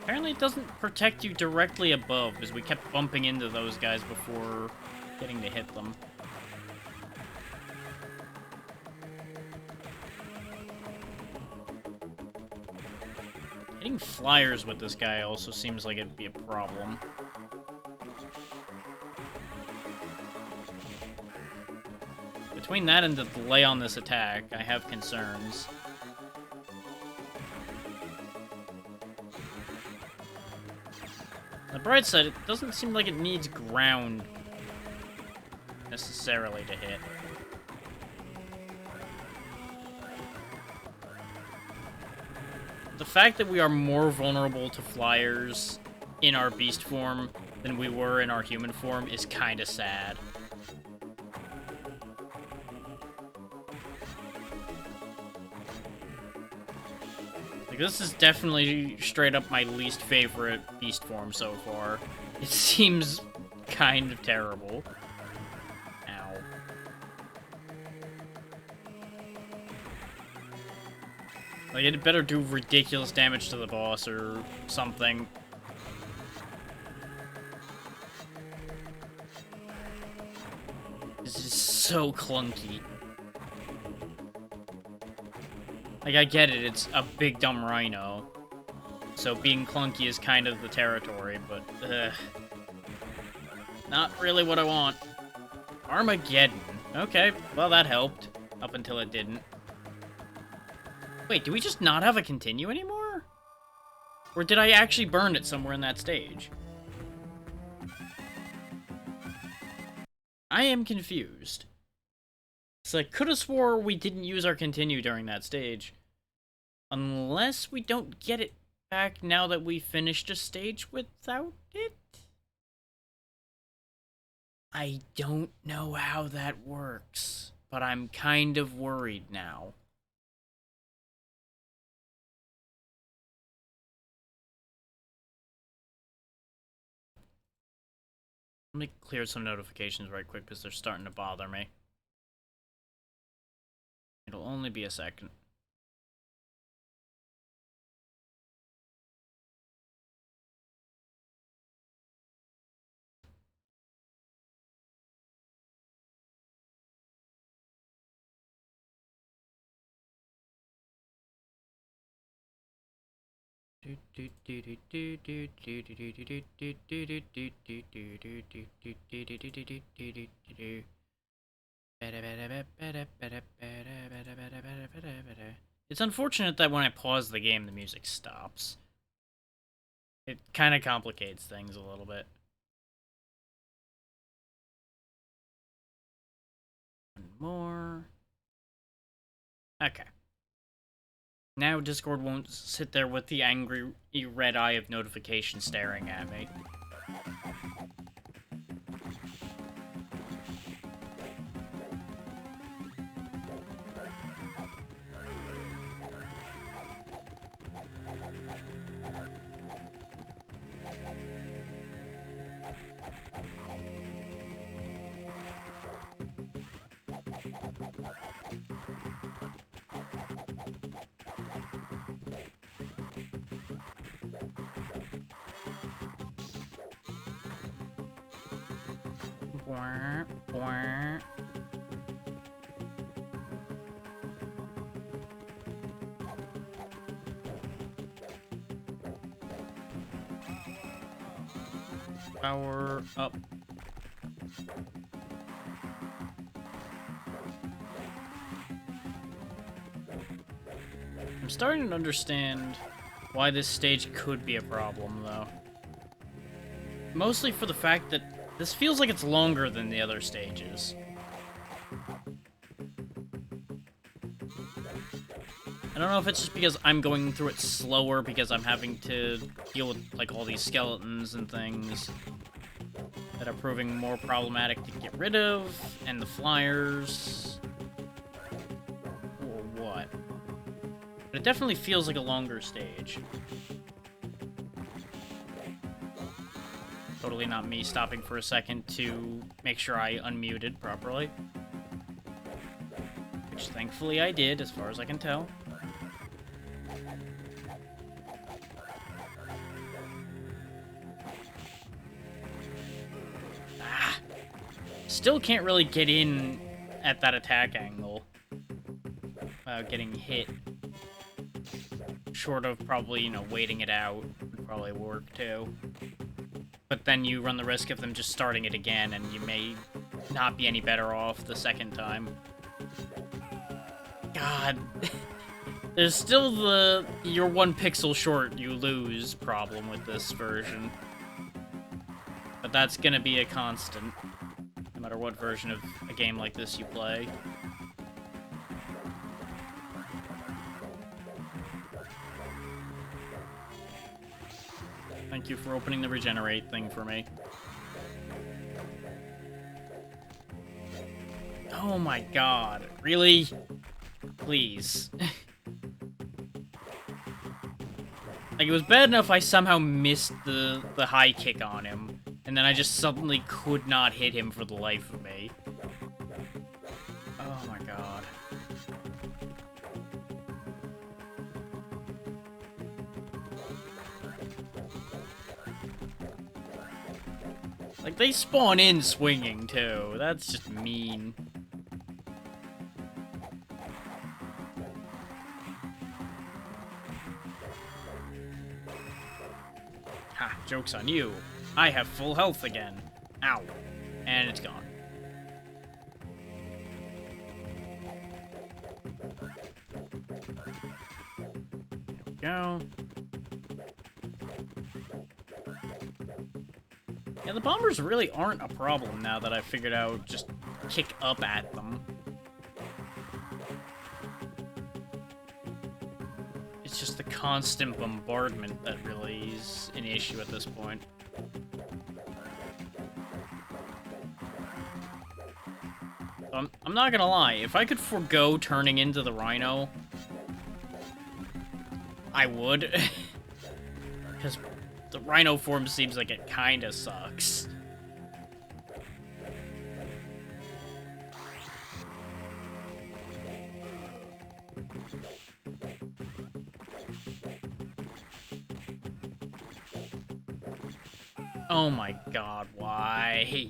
Apparently it doesn't protect you directly above, because we kept bumping into those guys before getting to hit them. Hitting flyers with this guy also seems like it'd be a problem. Between that and the delay on this attack, I have concerns. On the bright side, it doesn't seem like it needs ground necessarily to hit. The fact that we are more vulnerable to flyers in our beast form than we were in our human form is kind of sad. Like, this is definitely straight up my least favorite beast form so far. It seems kind of terrible. Ow. Like, it better do ridiculous damage to the boss or something. This is so clunky. Like, I get it, it's a big dumb rhino. So being clunky is kind of the territory, but, not really what I want. Armageddon. Okay, well that helped. Up until it didn't. Wait, do we just not have a continue anymore? Or did I actually burn it somewhere in that stage? I am confused. So I could have swore we didn't use our continue during that stage. Unless we don't get it back now that we finished a stage without it? I don't know how that works, but I'm kind of worried now. Let me clear some notifications right quick because they're starting to bother me. It'll only be a second. It's unfortunate that when I pause the game, the music stops. It kind of complicates things a little bit. One more. Okay. Now Discord won't sit there with the angry red eye of notification staring at me. Power up. I'm starting to understand why this stage could be a problem, though. Mostly for the fact that this feels like it's longer than the other stages. I don't know if it's just because I'm going through it slower because I'm having to deal with, like, all these skeletons and things that are proving more problematic to get rid of, and the flyers, or what. But it definitely feels like a longer stage. Totally not me stopping for a second to make sure I unmuted properly. Which thankfully I did, as far as I can tell. Still can't really get in at that attack angle without getting hit. Short of probably, you know, waiting it out would probably work too. But then you run the risk of them just starting it again, and you may not be any better off the second time. God. There's still the you're 1 pixel short, you lose problem with this version. But that's gonna be a constant, no matter what version of a game like this you play. Thank you for opening the regenerate thing for me. Oh my god. Really? Please. Like, it was bad enough I somehow missed the high kick on him, and then I just suddenly could not hit him for the life of me. Oh my god. Like, they spawn in swinging, too. That's just mean. Ha, joke's on you. I have full health again. Ow. And it's gone. There we go. Yeah, the bombers really aren't a problem now that I've figured out just kick up at them. It's just the constant bombardment that really is an issue at this point. I'm not gonna lie, if I could forego turning into the Rhino, I would. Because the Rhino form seems like it kinda sucks. Oh my god, why?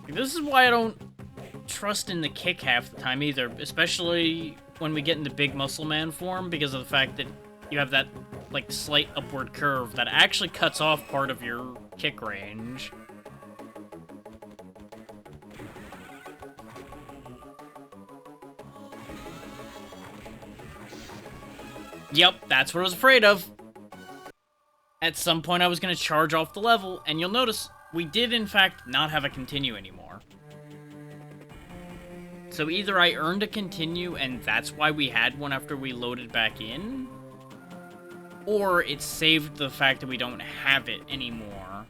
This is why I don't trust in the kick half the time either, especially when we get into big muscle man form, because of the fact that you have that, like, slight upward curve that actually cuts off part of your kick range. Yep, that's what I was afraid of. At some point I was going to charge off the level, and you'll notice we did in fact not have a continue anymore. So either I earned a continue and that's why we had one after we loaded back in, or it saved the fact that we don't have it anymore,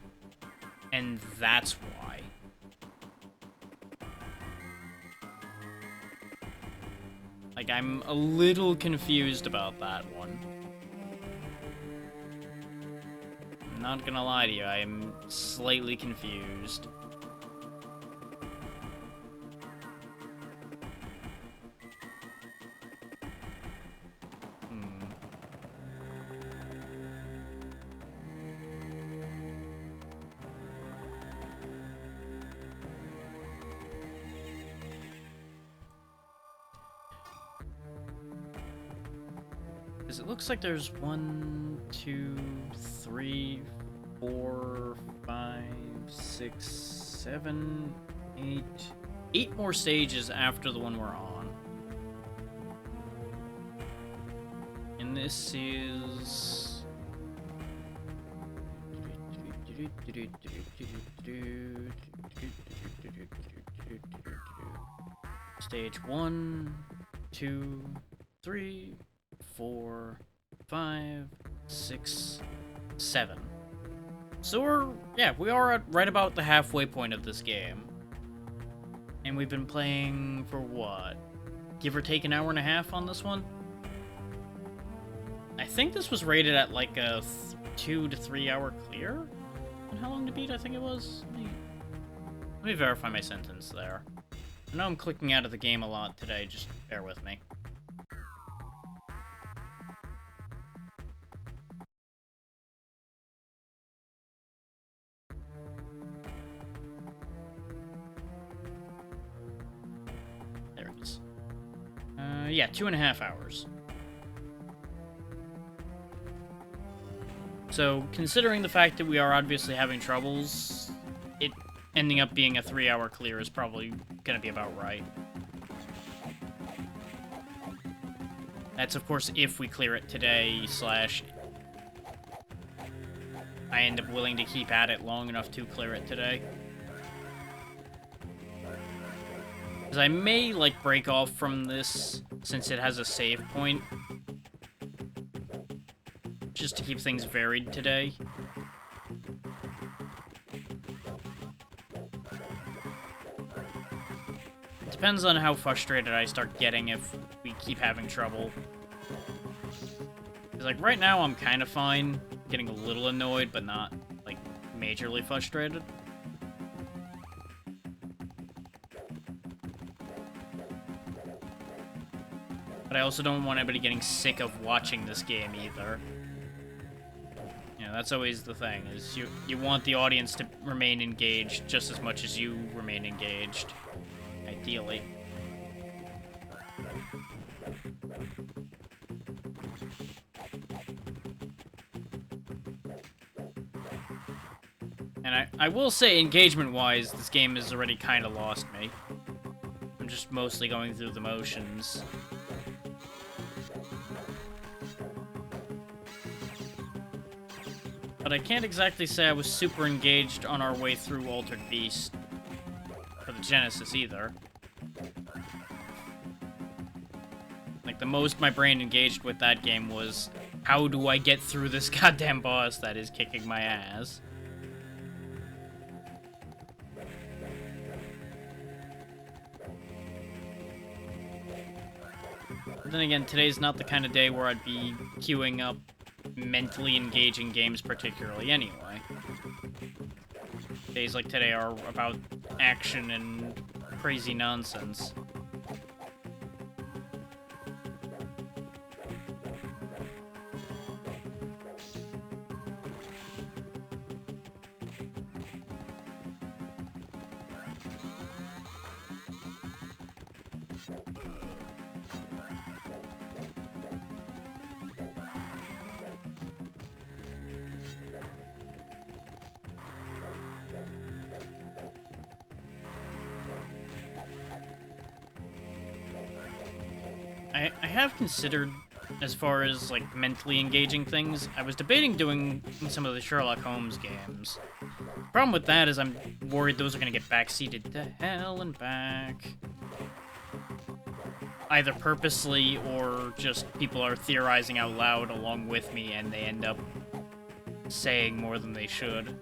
and that's why. Like, I'm a little confused about that one. I'm not gonna lie to you, I am slightly confused. Because it looks like there's 1, 2, 3, 4, 5, 6, 7, 8... 8 more stages after the one we're on. And this is... Stage 1, 2, 3, 4, 5, 6, 7. So we are at right about the halfway point of this game. And we've been playing for what? Give or take an hour and a half on this one? I think this was rated at like a 2 to 3 hour clear? And how long to beat I think it was? Let me verify my sentence there. I know I'm clicking out of the game a lot today, just bear with me. There it is. Yeah, 2.5 hours. So, considering the fact that we are obviously having troubles, it ending up being a 3 hour clear is probably gonna be about right. That's, of course, if we clear it today, / I end up willing to keep at it long enough to clear it today. Because I may, like, break off from this, since it has a save point, just to keep things varied today. depends on how frustrated I start getting if we keep having trouble. Because, like, right now I'm kind of fine. Getting a little annoyed, but not, like, majorly frustrated. But I also don't want anybody getting sick of watching this game either. You know, that's always the thing, is you want the audience to remain engaged just as much as you remain engaged. Ideally. And I will say, engagement-wise, this game has already kind of lost me. I'm just mostly going through the motions. But I can't exactly say I was super engaged on our way through Altered Beast for the Genesis either. Like, the most my brain engaged with that game was, how do I get through this goddamn boss that is kicking my ass? But then again, today's not the kind of day where I'd be queuing up mentally engaging games particularly anyway. Days like today are about action and crazy nonsense. I have considered, as far as, like, mentally engaging things, I was debating doing some of the Sherlock Holmes games. Problem with that is I'm worried those are gonna get backseated to hell and back. Either purposely, or just people are theorizing out loud along with me and they end up saying more than they should.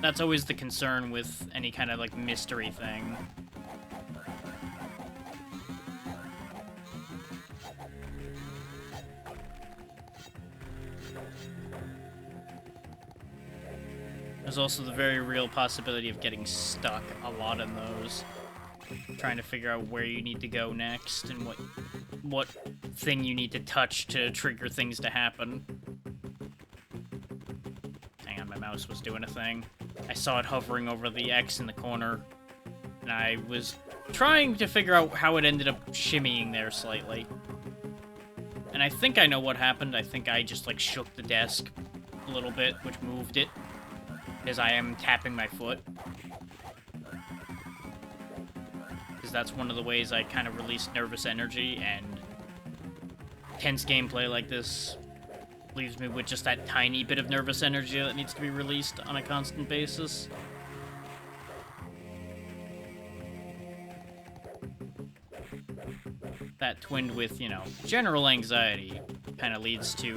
That's always the concern with any kind of, like, mystery thing. There's also the very real possibility of getting stuck a lot in those. Trying to figure out where you need to go next and what thing you need to touch to trigger things to happen. Hang on, my mouse was doing a thing. I saw it hovering over the X in the corner, and I was trying to figure out how it ended up shimmying there slightly. And I think I know what happened. I think I just, like, shook the desk a little bit, which moved it, because I am tapping my foot. Because that's one of the ways I kind of release nervous energy, and tense gameplay like this leaves me with just that tiny bit of nervous energy that needs to be released on a constant basis. That twinned with, you know, general anxiety kind of leads to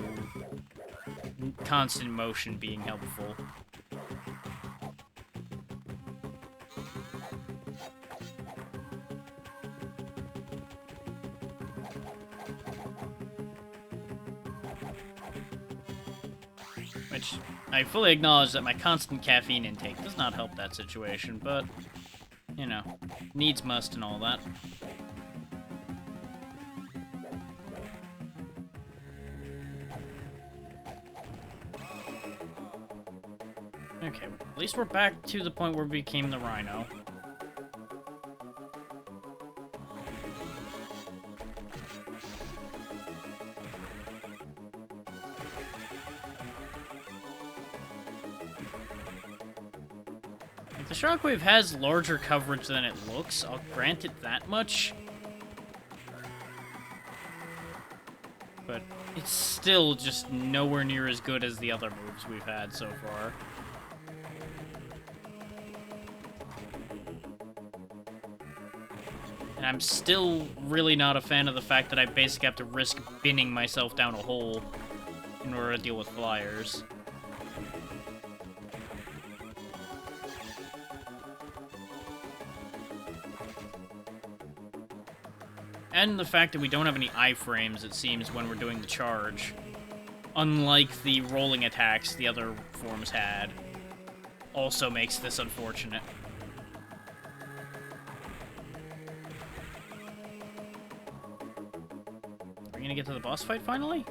constant motion being helpful. Which, I fully acknowledge that my constant caffeine intake does not help that situation, but, you know, needs must and all that. Okay, at least we're back to the point where we became the Rhino. The Shockwave has larger coverage than it looks, I'll grant it that much. But it's still just nowhere near as good as the other moves we've had so far. And I'm still really not a fan of the fact that I basically have to risk binning myself down a hole in order to deal with flyers. And the fact that we don't have any iframes, it seems, when we're doing the charge. Unlike the rolling attacks the other forms had. Also makes this unfortunate. Are we gonna get to the boss fight finally?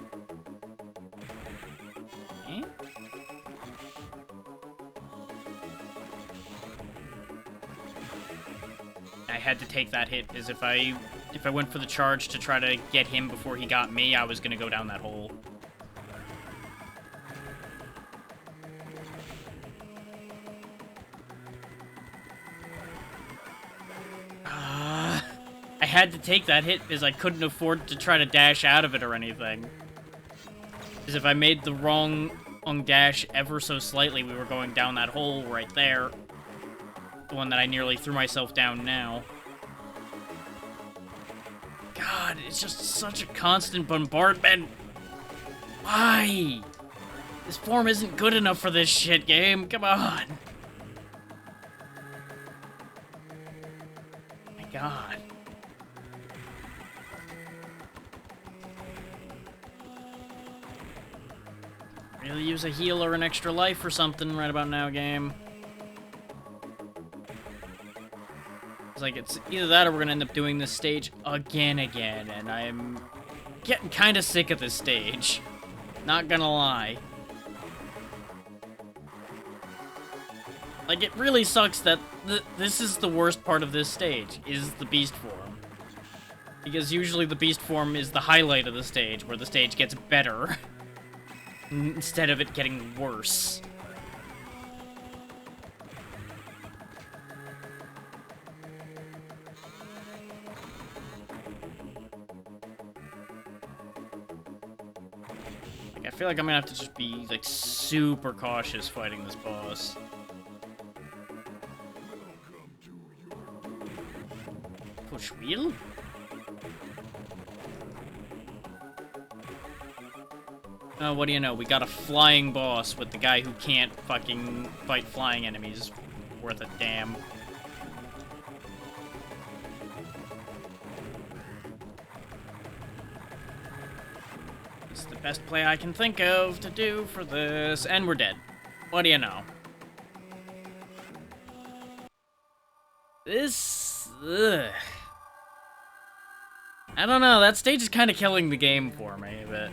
Eh? I had to take that hit, as if I went for the charge to try to get him before he got me, I was gonna go down that hole. I had to take that hit because I couldn't afford to try to dash out of it or anything. Because if I made the wrong dash ever so slightly, we were going down that hole right there. The one that I nearly threw myself down now. God, it's just such a constant bombardment. Why? This form isn't good enough for this shit game. Come on. My God. Really use a heal or an extra life or something right about now, game. It's like, it's either that or we're gonna end up doing this stage again, and I'm getting kind of sick of this stage. Not gonna lie. Like, it really sucks that this is the worst part of this stage, is the beast form. Because usually the beast form is the highlight of the stage, where the stage gets better. Instead of it getting worse. Like, I feel like I'm gonna have to just be, like, super cautious fighting this boss. Push wheel? Oh, what do you know? We got a flying boss with the guy who can't fucking fight flying enemies. Worth a damn. It's the best play I can think of to do for this. And we're dead. What do you know? This... Ugh. I don't know, that stage is kind of killing the game for me, but...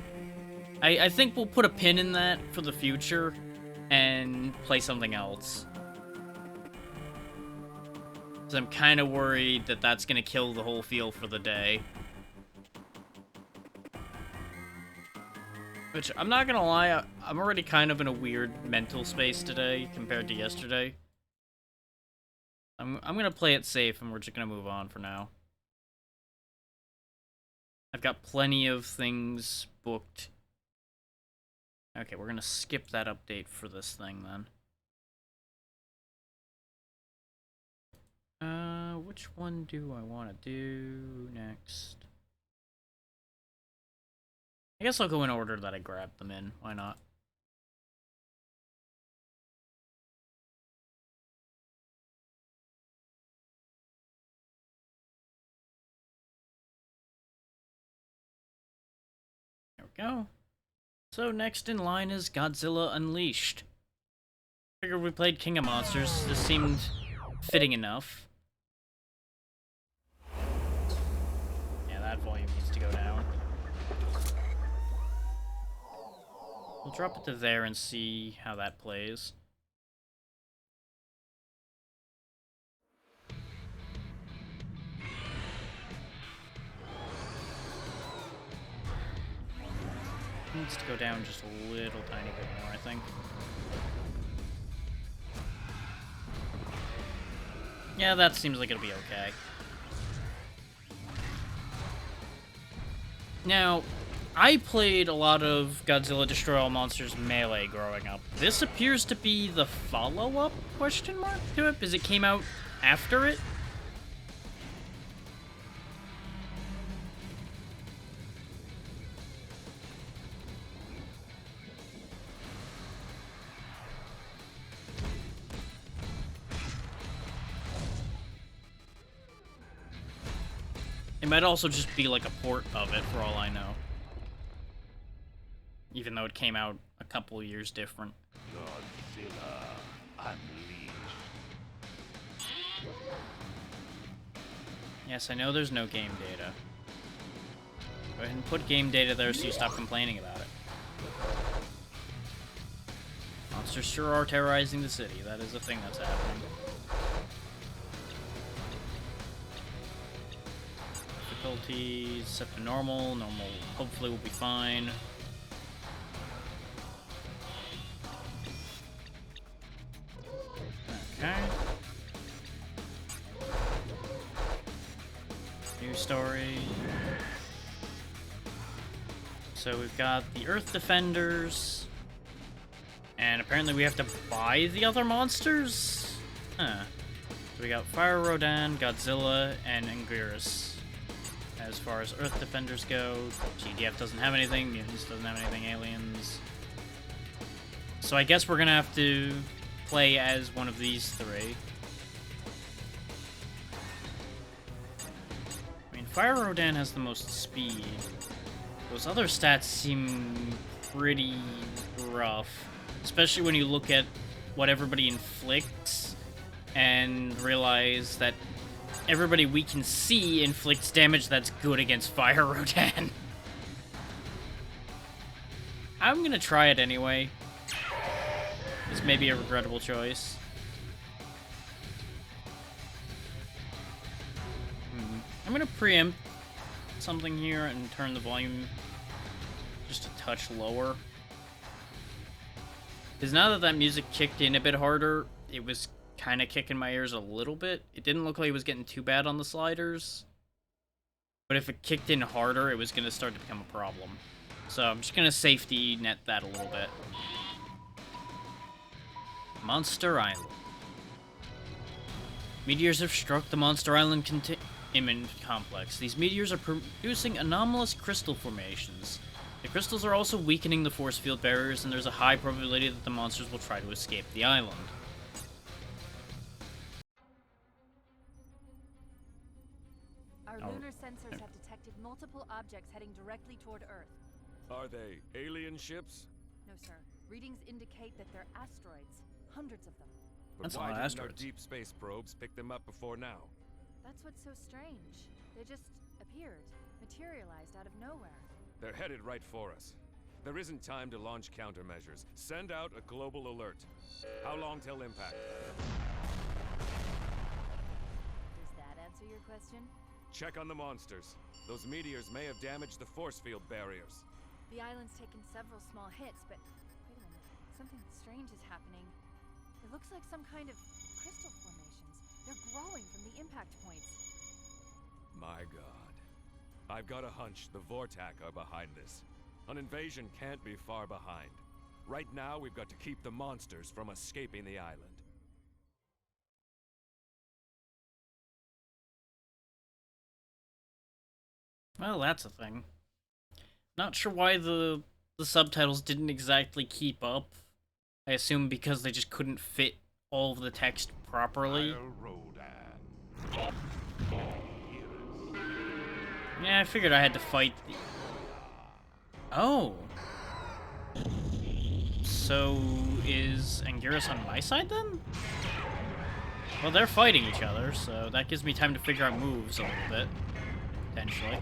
I think we'll put a pin in that for the future and play something else. Because I'm kind of worried that that's going to kill the whole feel for the day. Which, I'm not going to lie, I'm already kind of in a weird mental space today compared to yesterday. I'm going to play it safe and we're just going to move on for now. I've got plenty of things booked. Okay, we're gonna skip that update for this thing, then. Which one do I want to do next? I guess I'll go in order that I grabbed them in. Why not? There we go. So next in line is Godzilla Unleashed. Figured we played King of Monsters. This seemed fitting enough. Yeah, that volume needs to go down. We'll drop it to there and see how that plays. Needs to go down just a little tiny bit more, I think. Yeah, that seems like it'll be okay. Now, I played a lot of Godzilla Destroy All Monsters Melee growing up. This appears to be the follow-up, question mark, to it, because it came out after it. It might also just be like a port of it, for all I know. Even though it came out a couple years different. Godzilla Unleashed. Yes, I know there's no game data. Go ahead and put game data there so you stop complaining about it. Monsters sure are terrorizing the city. That is a thing that's happening. Difficulties set to normal. Normal hopefully will be fine. Okay. New story. So we've got the Earth Defenders. And apparently we have to buy the other monsters? Huh. So we got Fire Rodan, Godzilla, and Anguirus. As far as Earth Defenders go, GDF doesn't have anything, Mutants doesn't have anything, Aliens. So I guess we're gonna have to play as one of these three. I mean, Fire Rodan has the most speed. Those other stats seem pretty rough. Especially when you look at what everybody inflicts and realize that everybody we can see inflicts damage that's good against Fire Rodan. I'm gonna try it anyway. This may be a regrettable choice. I'm gonna preempt something here and turn the volume just a touch lower. Because now that that music kicked in a bit harder, it was kind of kicking my ears a little bit. It didn't look like it was getting too bad on the sliders. But if it kicked in harder, it was going to start to become a problem. So I'm just going to safety net that a little bit. Monster Island. Meteors have struck the Monster Island containment complex. These meteors are producing anomalous crystal formations. The crystals are also weakening the force field barriers, and there's a high probability that the monsters will try to escape the island. Our lunar sensors have detected multiple objects heading directly toward Earth. Are they alien ships? No, sir. Readings indicate that they're asteroids. Hundreds of them. But That's a why lot of didn't our asteroids. deep space probes pick them up before now? That's what's so strange. They just appeared, materialized out of nowhere. They're headed right for us. There isn't time to launch countermeasures. Send out a global alert. How long till impact? Does that answer your question? Check on the monsters. Those meteors may have damaged the force field barriers. The island's taken several small hits, but wait a minute. Something strange is happening. It looks like some kind of crystal formations. They're growing from the impact points. My God. I've got a hunch the Vortak are behind this. An invasion can't be far behind. Right now, we've got to keep the monsters from escaping the island. Well, that's a thing. Not sure why the subtitles didn't exactly keep up. I assume because they just couldn't fit all of the text properly. Yeah, I figured I had to fight the... Oh. So, is Anguirus on my side, then? Well, they're fighting each other, so that gives me time to figure out moves a little bit. Potentially.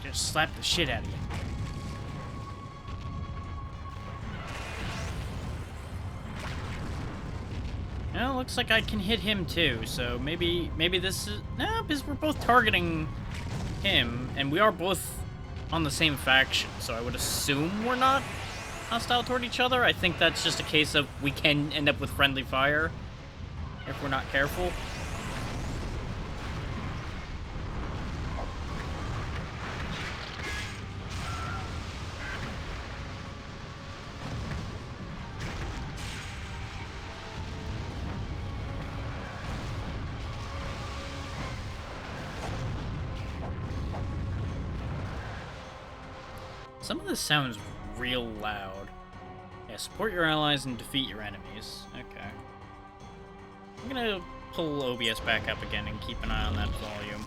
Just slap the shit out of you. Well, looks like I can hit him too, so maybe this is... No, because we're both targeting him, and we are both on the same faction, so I would assume we're not hostile toward each other. I think that's just a case of we can end up with friendly fire if we're not careful. Some of this sounds real loud. Yeah, support your allies and defeat your enemies. Okay. I'm gonna pull OBS back up again and keep an eye on that volume.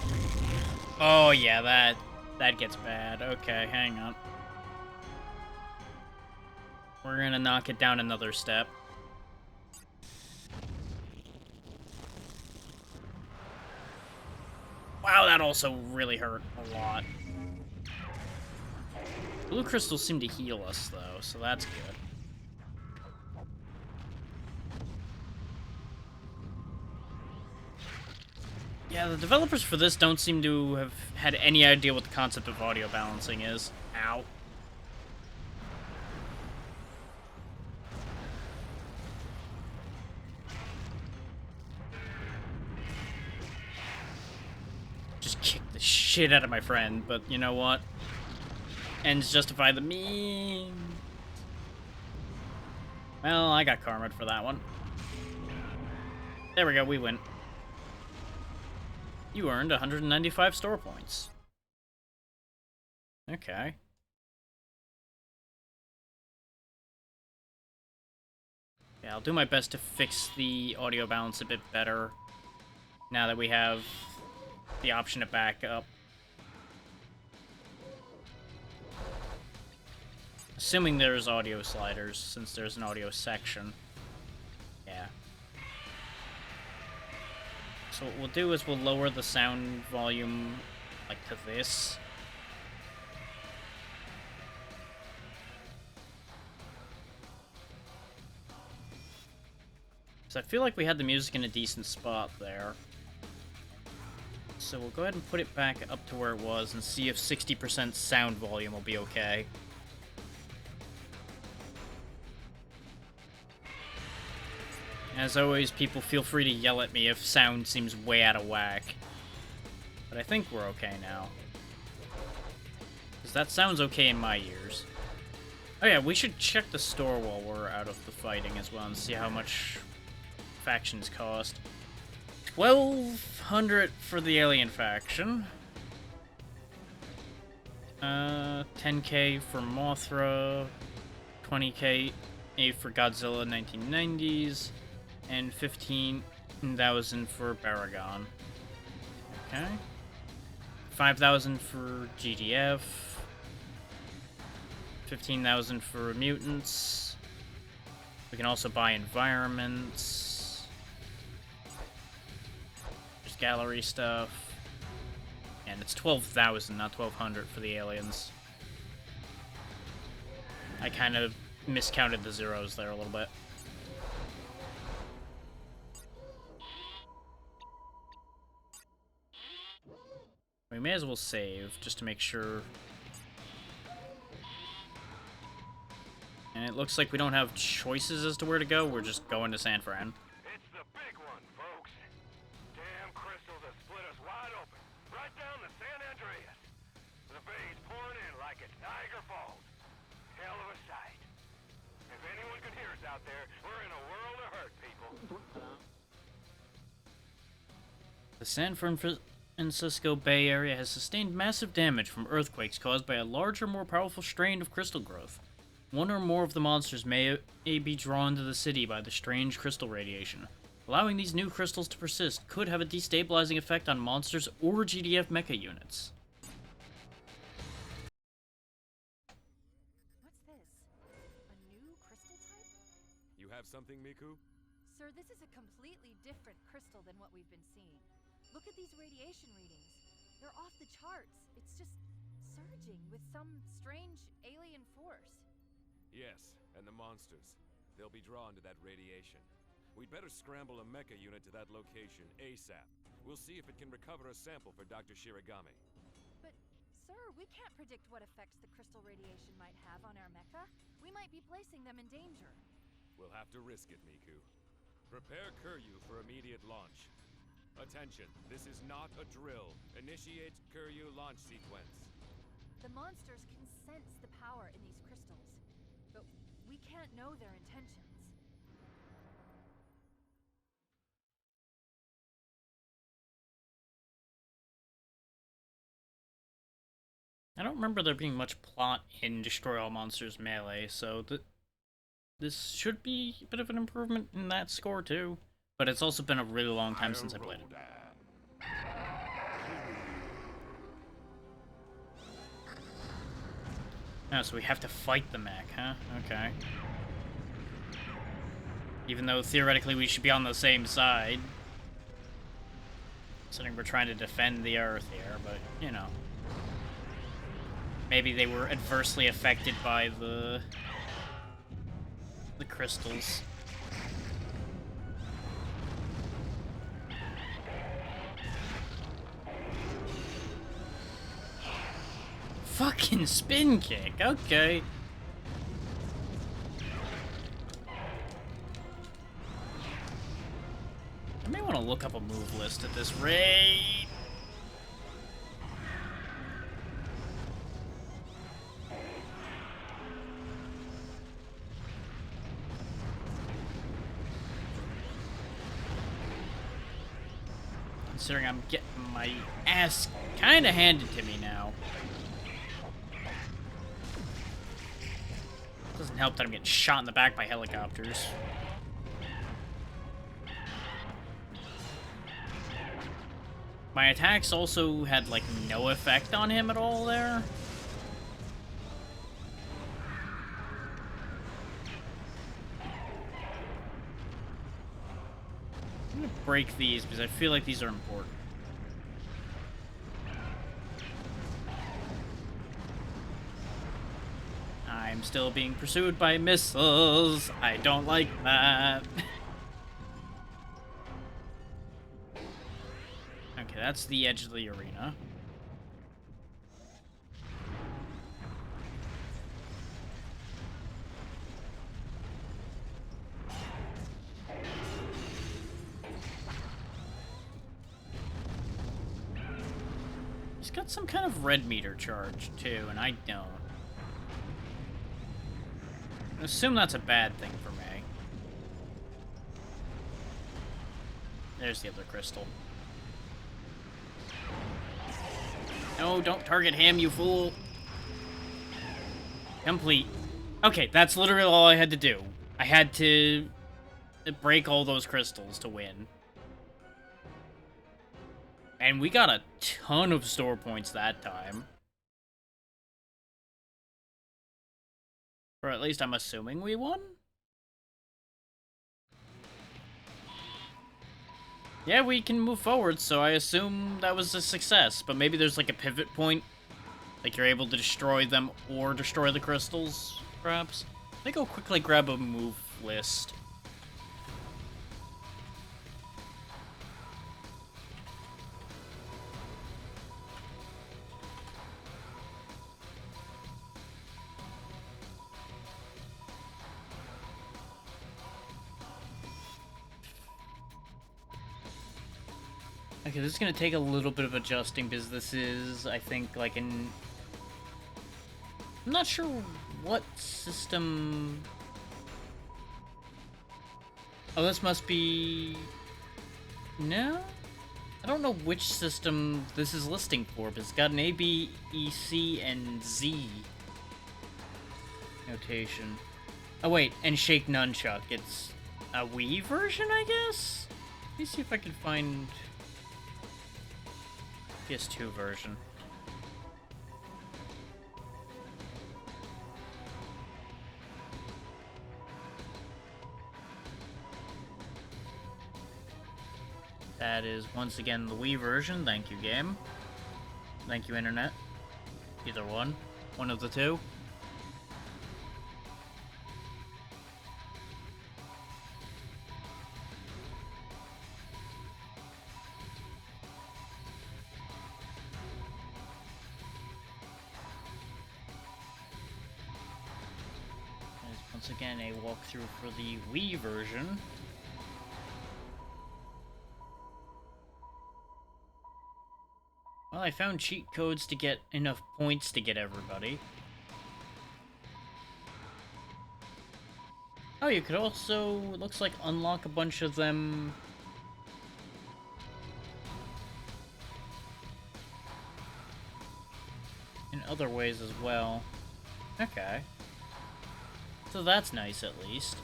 Oh yeah, that gets bad. Okay, hang on. We're gonna knock it down another step. Wow, that also really hurt a lot. Blue crystals seem to heal us, though, so that's good. Yeah, the developers for this don't seem to have had any idea what the concept of audio balancing is. Ow. Just kicked the shit out of my friend, but you know what? Ends justify the means. Well, I got karma for that one. There we go, we win. You earned 195 store points. Okay. Yeah, I'll do my best to fix the audio balance a bit better now that we have the option to back up. Assuming there's audio sliders, since there's an audio section. Yeah. So what we'll do is we'll lower the sound volume, like, to this. So I feel like we had the music in a decent spot there. So we'll go ahead and put it back up to where it was and see if 60% sound volume will be okay. As always, people feel free to yell at me if sound seems way out of whack. But I think we're okay now. Because that sounds okay in my ears. Oh yeah, we should check the store while we're out of the fighting as well and see how much factions cost. 1,200 for the alien faction. 10k for Mothra. 20k for Godzilla 1990s. And 15,000 for Baragon. Okay. 5,000 for GDF. 15,000 for mutants. We can also buy environments. There's gallery stuff. And it's 12,000, not 1,200 for the aliens. I kind of miscounted the zeros there a little bit. We may as well save, just to make sure. And it looks like we don't have choices as to where to go, we're just going to San Fran. It's the big one, folks. Damn crystals have split us wide open, right down to San Andreas. The bay's pouring in like it's Niagara Falls. Hell of a sight. If anyone can hear us out there, we're in a world of hurt, people. The San Francisco Bay Area has sustained massive damage from earthquakes caused by a larger, more powerful strain of crystal growth. One or more of the monsters may be drawn to the city by the strange crystal radiation. Allowing these new crystals to persist could have a destabilizing effect on monsters or GDF mecha units. What's this? A new crystal type? You have something, Miku? Sir, this is a completely different crystal than what we've been seeing. Look at these radiation readings. They're off the charts. It's just surging with some strange alien force. Yes, and the monsters. They'll be drawn to that radiation. We'd better scramble a mecha unit to that location ASAP. We'll see if it can recover a sample for Dr. Shiragami. But, sir, we can't predict what effects the crystal radiation might have on our mecha. We might be placing them in danger. We'll have to risk it, Miku. Prepare Kuryu for immediate launch. Attention, this is not a drill. Initiate Kuryu launch sequence. The monsters can sense the power in these crystals, but we can't know their intentions. I don't remember there being much plot in Destroy All Monsters Melee, so this should be a bit of an improvement in that score too. But it's also been a really long time since I played it. Oh, so we have to fight the mech, huh? Okay. Even though theoretically we should be on the same side. Considering we're trying to defend the Earth here, but, you know. Maybe they were adversely affected by the crystals. Fucking spin kick, okay. I may want to look up a move list at this rate. Considering I'm getting my ass kind of handed to me now. Doesn't help that I'm getting shot in the back by helicopters. My attacks also had, like, no effect on him at all there. I'm gonna break these because I feel like these are important. I'm still being pursued by missiles. I don't like that. Okay, that's the edge of the arena. He's got some kind of red meter charge, too, and I don't. I assume that's a bad thing for me. There's the other crystal. No, don't target him, you fool. Complete. Okay, that's literally all I had to do. I had to break all those crystals to win. And we got a ton of store points that time. Or at least I'm assuming we won? Yeah, we can move forward, so I assume that was a success. But maybe there's like a pivot point. Like you're able to destroy them or destroy the crystals, perhaps? I think I'll quickly grab a move list. Okay, this is gonna take a little bit of adjusting because this is, I think, like I'm not sure what system... Oh, this must be... No? I don't know which system this is listing for, but it's got an A, B, E, C, and Z notation. Oh wait, and Shake Nunchuck. It's a Wii version, I guess? Let me see if I can find... PS2 version. That is once again the Wii version. Thank you, game. Thank you, internet. Either one. One of the two. Once again, a walkthrough for the Wii version. Well, I found cheat codes to get enough points to get everybody. Oh, you could also, it looks like, unlock a bunch of them. in other ways as well. Okay. So that's nice, at least.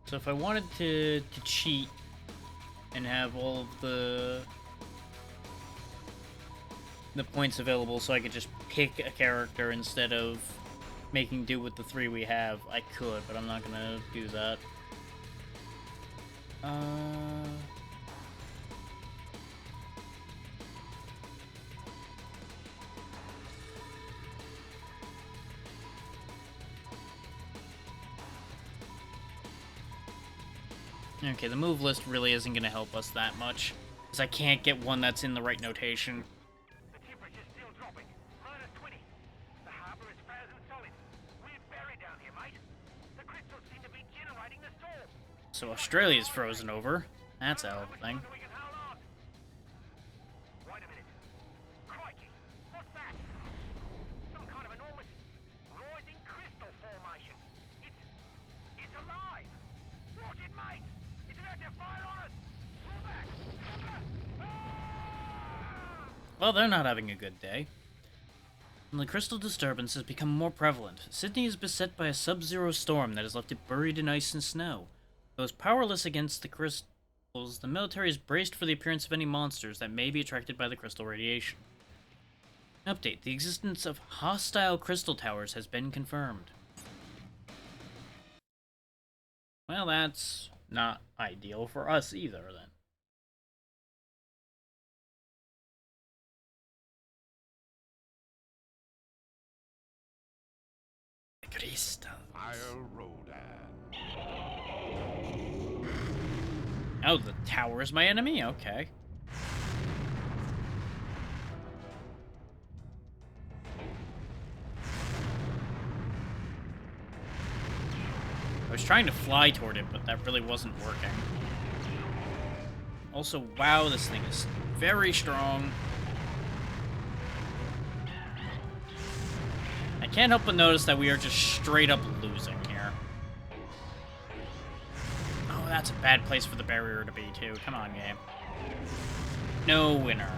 So if I wanted to cheat and have all of the points available so I could just pick a character instead of making do with the 3 we have, I could, but I'm not gonna do that. Okay, the move list really isn't gonna help us that much, because I can't get one that's in the right notation. The temperature's still dropping. -20. The harbor is frozen solid. We're buried down here, mate. The crystals seem to be generating the storm. So Australia's frozen over. That's a hell of a thing. We can hold on. Wait a minute. Crikey. What's that? Some kind of enormous rising crystal formation. It's alive. Watch it, mate. It's about to fire on us. Pull back. Well, they're not having a good day. And the crystal disturbance has become more prevalent. Sydney is beset by a sub-zero storm that has left it buried in ice and snow. Though powerless against the crystals, the military is braced for the appearance of any monsters that may be attracted by the crystal radiation. Update: the existence of hostile crystal towers has been confirmed. Well, that's not ideal for us either, then. Crystal. Oh, the tower is my enemy? Okay. I was trying to fly toward it, but that really wasn't working. Also, wow, this thing is very strong. I can't help but notice that we are just straight up losing here. Oh, that's a bad place for the barrier to be, too. Come on, game. No winner.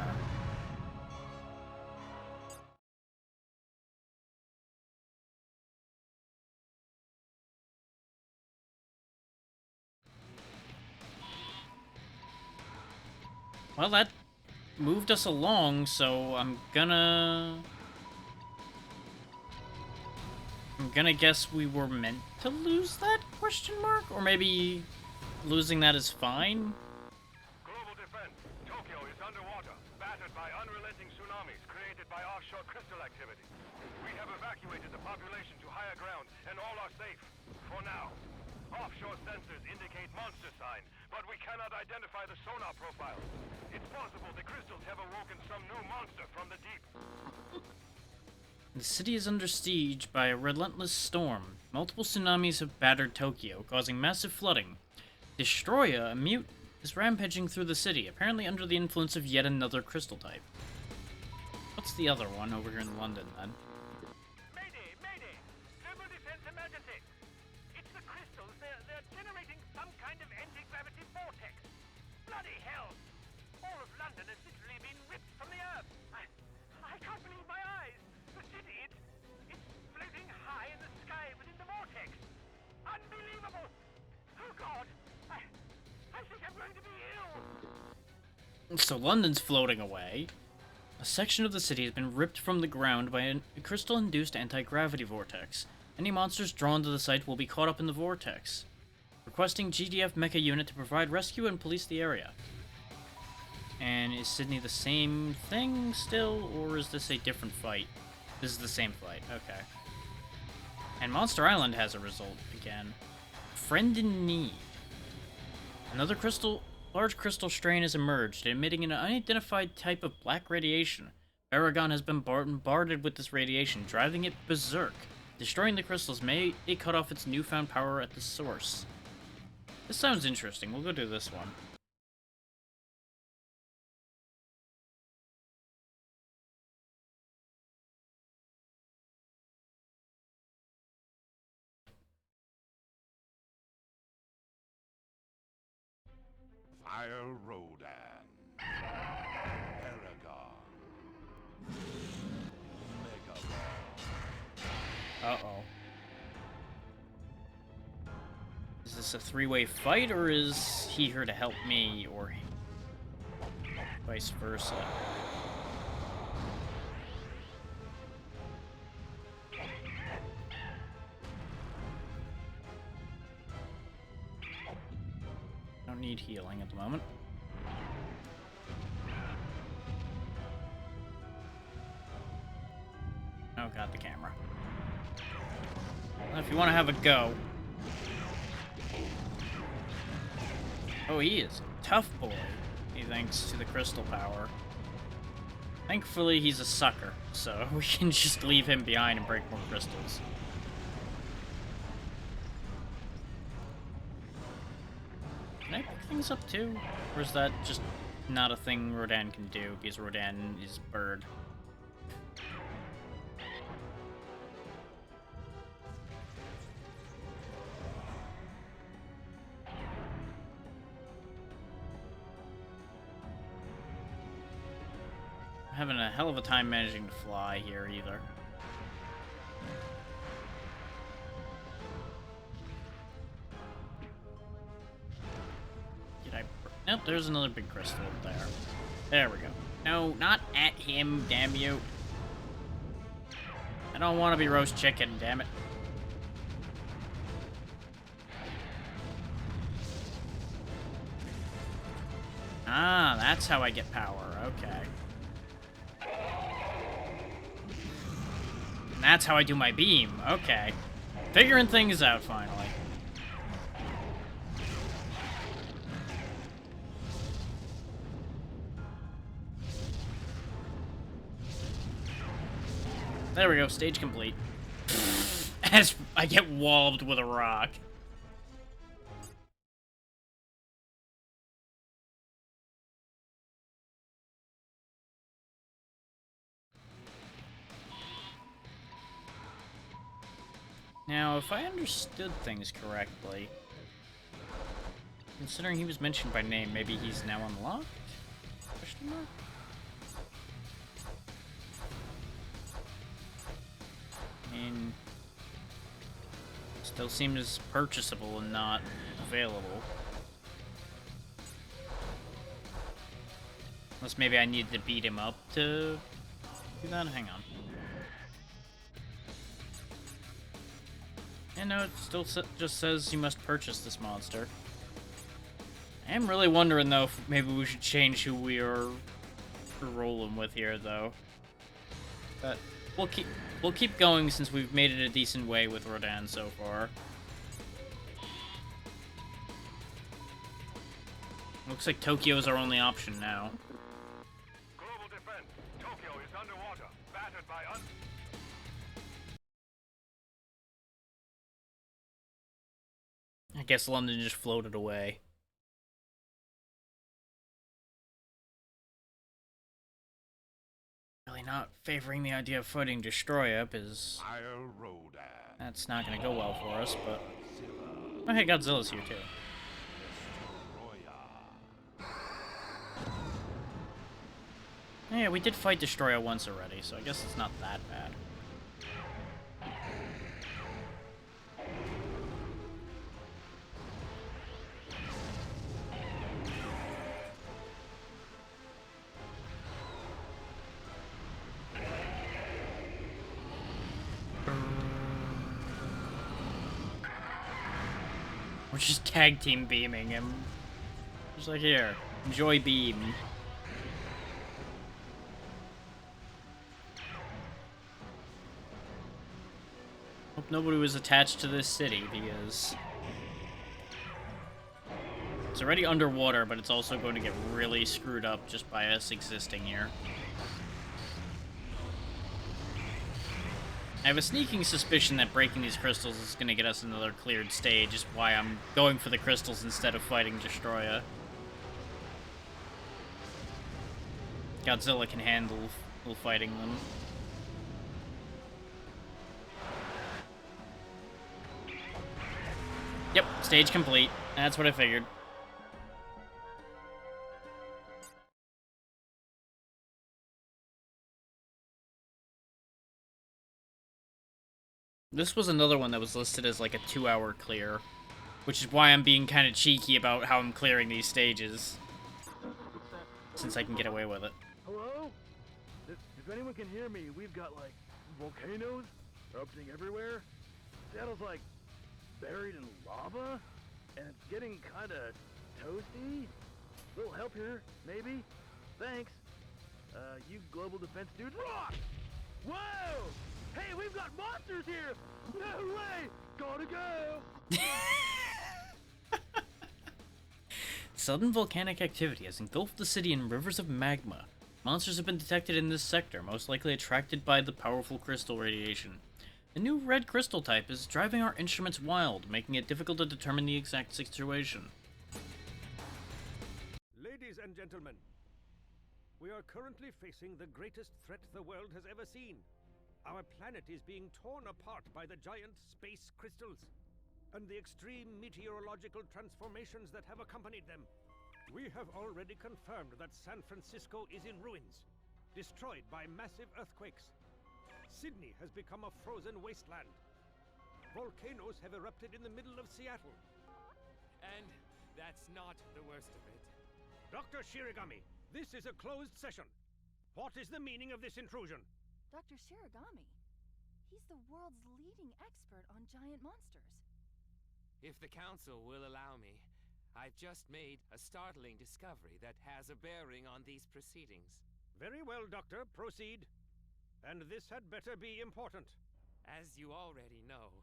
Well, that moved us along, so I'm gonna guess we were meant to lose that, question mark? Or maybe losing that is fine? Global defense. Tokyo is underwater, battered by unrelenting tsunamis created by offshore crystal activity. We have evacuated the population to higher ground, and all are safe. For now. Offshore sensors indicate monster sign, but we cannot identify the sonar profile. It's possible the crystals have awoken some new monster from the deep. The city is under siege by a relentless storm. Multiple tsunamis have battered Tokyo, causing massive flooding. Destroya, a mute, is rampaging through the city, apparently under the influence of yet another crystal type. What's the other one over here in London, then? Mayday! Mayday! Global defense emergency! It's the crystals. They're generating some kind of anti-gravity vortex. Bloody hell! All of London has literally been ripped from the earth. I can't believe my eyes. The city, it's floating high in the sky within the vortex. Unbelievable! Oh God! I think I'm going to be ill. So London's floating away. A section of the city has been ripped from the ground by a crystal-induced anti-gravity vortex. Any monsters drawn to the site will be caught up in the vortex. Requesting GDF mecha unit to provide rescue and police the area. And is Sydney the same thing still, or is this a different fight? This is the same fight, okay. And Monster Island has a result again. Friend in need. Another large crystal strain has emerged, emitting an unidentified type of black radiation. Baragon has been bombarded with this radiation, driving it berserk. Destroying the crystals may cut off its newfound power at the source. This sounds interesting. We'll go do this one. Sire Rodan. Paragon. Mega Ball. Uh-oh. Is this a three-way fight, or is he here to help me, or vice versa? Don't need healing at the moment. Oh god, the camera. Well, if you want to have a go. Oh, he is a tough boy, thanks to the crystal power. Thankfully, he's a sucker, so we can just leave him behind and break more crystals. Can I pick things up too? Or is that just not a thing Rodan can do, because Rodan is bird? I'm having a hell of a time managing to fly here, either. Did I... Nope, there's another big crystal up there. There we go. No, not at him, damn you. I don't want to be roast chicken, damn it. Ah, that's how I get power, okay. And that's how I do my beam, okay. Figuring things out, finally. There we go, stage complete. As I get walloped with a rock. Now, if I understood things correctly, considering he was mentioned by name, maybe he's now unlocked? Question mark? I mean, still seems purchasable and not available. Unless maybe I need to beat him up to do that? Hang on. And no, it still just says you must purchase this monster. I am really wondering, though, if maybe we should change who we are rolling with here, though. But we'll keep going since we've made it a decent way with Rodan so far. Looks like Tokyo's our only option now. Global defense. Tokyo is underwater, battered by I guess London just floated away. Really not favoring the idea of fighting Destroya, because Sire Rodan. that's not going to go well for us, but... Oh, hey, Godzilla's here, too. Yeah, we did fight Destroya once already, so I guess it's not that bad. We're just tag team beaming him. Just like, here, enjoy beam. Hope nobody was attached to this city, because it's already underwater, but it's also going to get really screwed up just by us existing here. I have a sneaking suspicion that breaking these crystals is going to get us another cleared stage, is why I'm going for the crystals instead of fighting Destroya. Godzilla can handle fighting them. Yep, stage complete. That's what I figured. This was another one that was listed as like a 2-hour clear, which is why I'm being kind of cheeky about how I'm clearing these stages, since I can get away with it. Hello? If anyone can hear me, we've got, like, volcanoes erupting everywhere. Seattle's, like, buried in lava, and it's getting kind of toasty. Little help here, maybe? Thanks. You global defense dude. Rock! Whoa! Hey, we've got monsters here! No way! Gotta go! Sudden volcanic activity has engulfed the city in rivers of magma. Monsters have been detected in this sector, most likely attracted by the powerful crystal radiation. A new red crystal type is driving our instruments wild, making it difficult to determine the exact situation. Ladies and gentlemen, we are currently facing the greatest threat the world has ever seen. Our planet is being torn apart by the giant space crystals and the extreme meteorological transformations that have accompanied them. We have already confirmed that San Francisco is in ruins, destroyed by massive earthquakes. Sydney has become a frozen wasteland. Volcanoes have erupted in the middle of Seattle. And that's not the worst of it. Dr. Shirigami, this is a closed session. What is the meaning of this intrusion? Dr. Shiragami. He's the world's leading expert on giant monsters. If the Council will allow me, I've just made a startling discovery that has a bearing on these proceedings. Very well, Doctor. Proceed. And this had better be important. As you already know,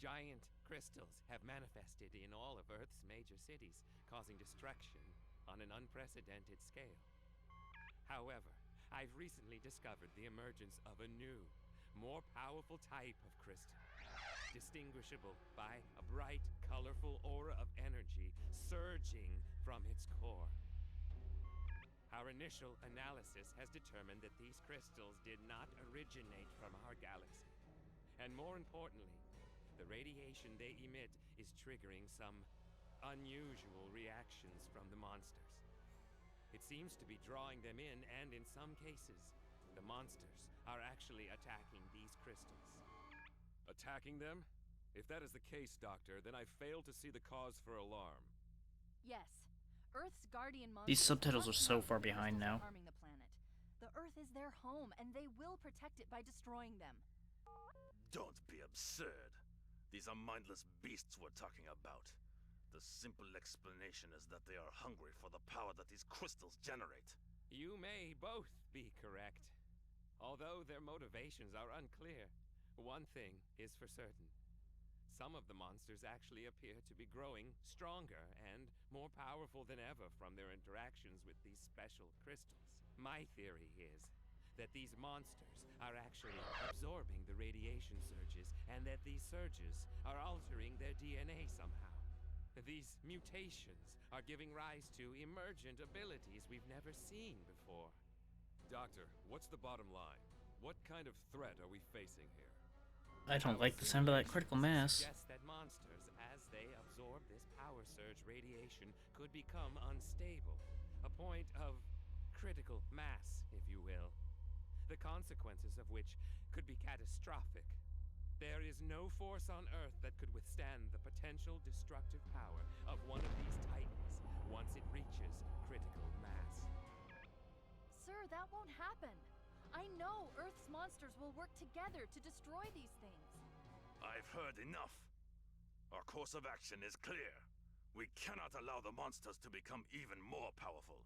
giant crystals have manifested in all of Earth's major cities, causing destruction on an unprecedented scale. However, I've recently discovered the emergence of a new, more powerful type of crystal, distinguishable by a bright, colorful aura of energy surging from its core. Our initial analysis has determined that these crystals did not originate from our galaxy. And more importantly, the radiation they emit is triggering some unusual reactions from the monsters. It seems to be drawing them in, and in some cases, the monsters are actually attacking these crystals. Attacking them? If that is the case, Doctor, then I fail to see the cause for alarm. Yes. Earth's guardian monsters. These subtitles are must so know far the behind crystals now. are harming the planet. The Earth is their home, and they will protect it by destroying them. Don't be absurd. These are mindless beasts we're talking about. The simple explanation is that they are hungry for the power that these crystals generate. You may both be correct. Although their motivations are unclear, one thing is for certain. Some of the monsters actually appear to be growing stronger and more powerful than ever from their interactions with these special crystals. My theory is that these monsters are actually absorbing the radiation surges, and that these surges are altering their DNA somehow. These mutations are giving rise to emergent abilities we've never seen before. Doctor, what's the bottom line? What kind of threat are we facing here? I don't like the sound of that critical mass. Suggests that monsters, as they absorb this power surge radiation, could become unstable. A point of critical mass, if you will. The consequences of which could be catastrophic. There is no force on Earth that could withstand the potential destructive power of one of these titans once it reaches critical mass. Sir, that won't happen. I know Earth's monsters will work together to destroy these things. I've heard enough. Our course of action is clear. We cannot allow the monsters to become even more powerful.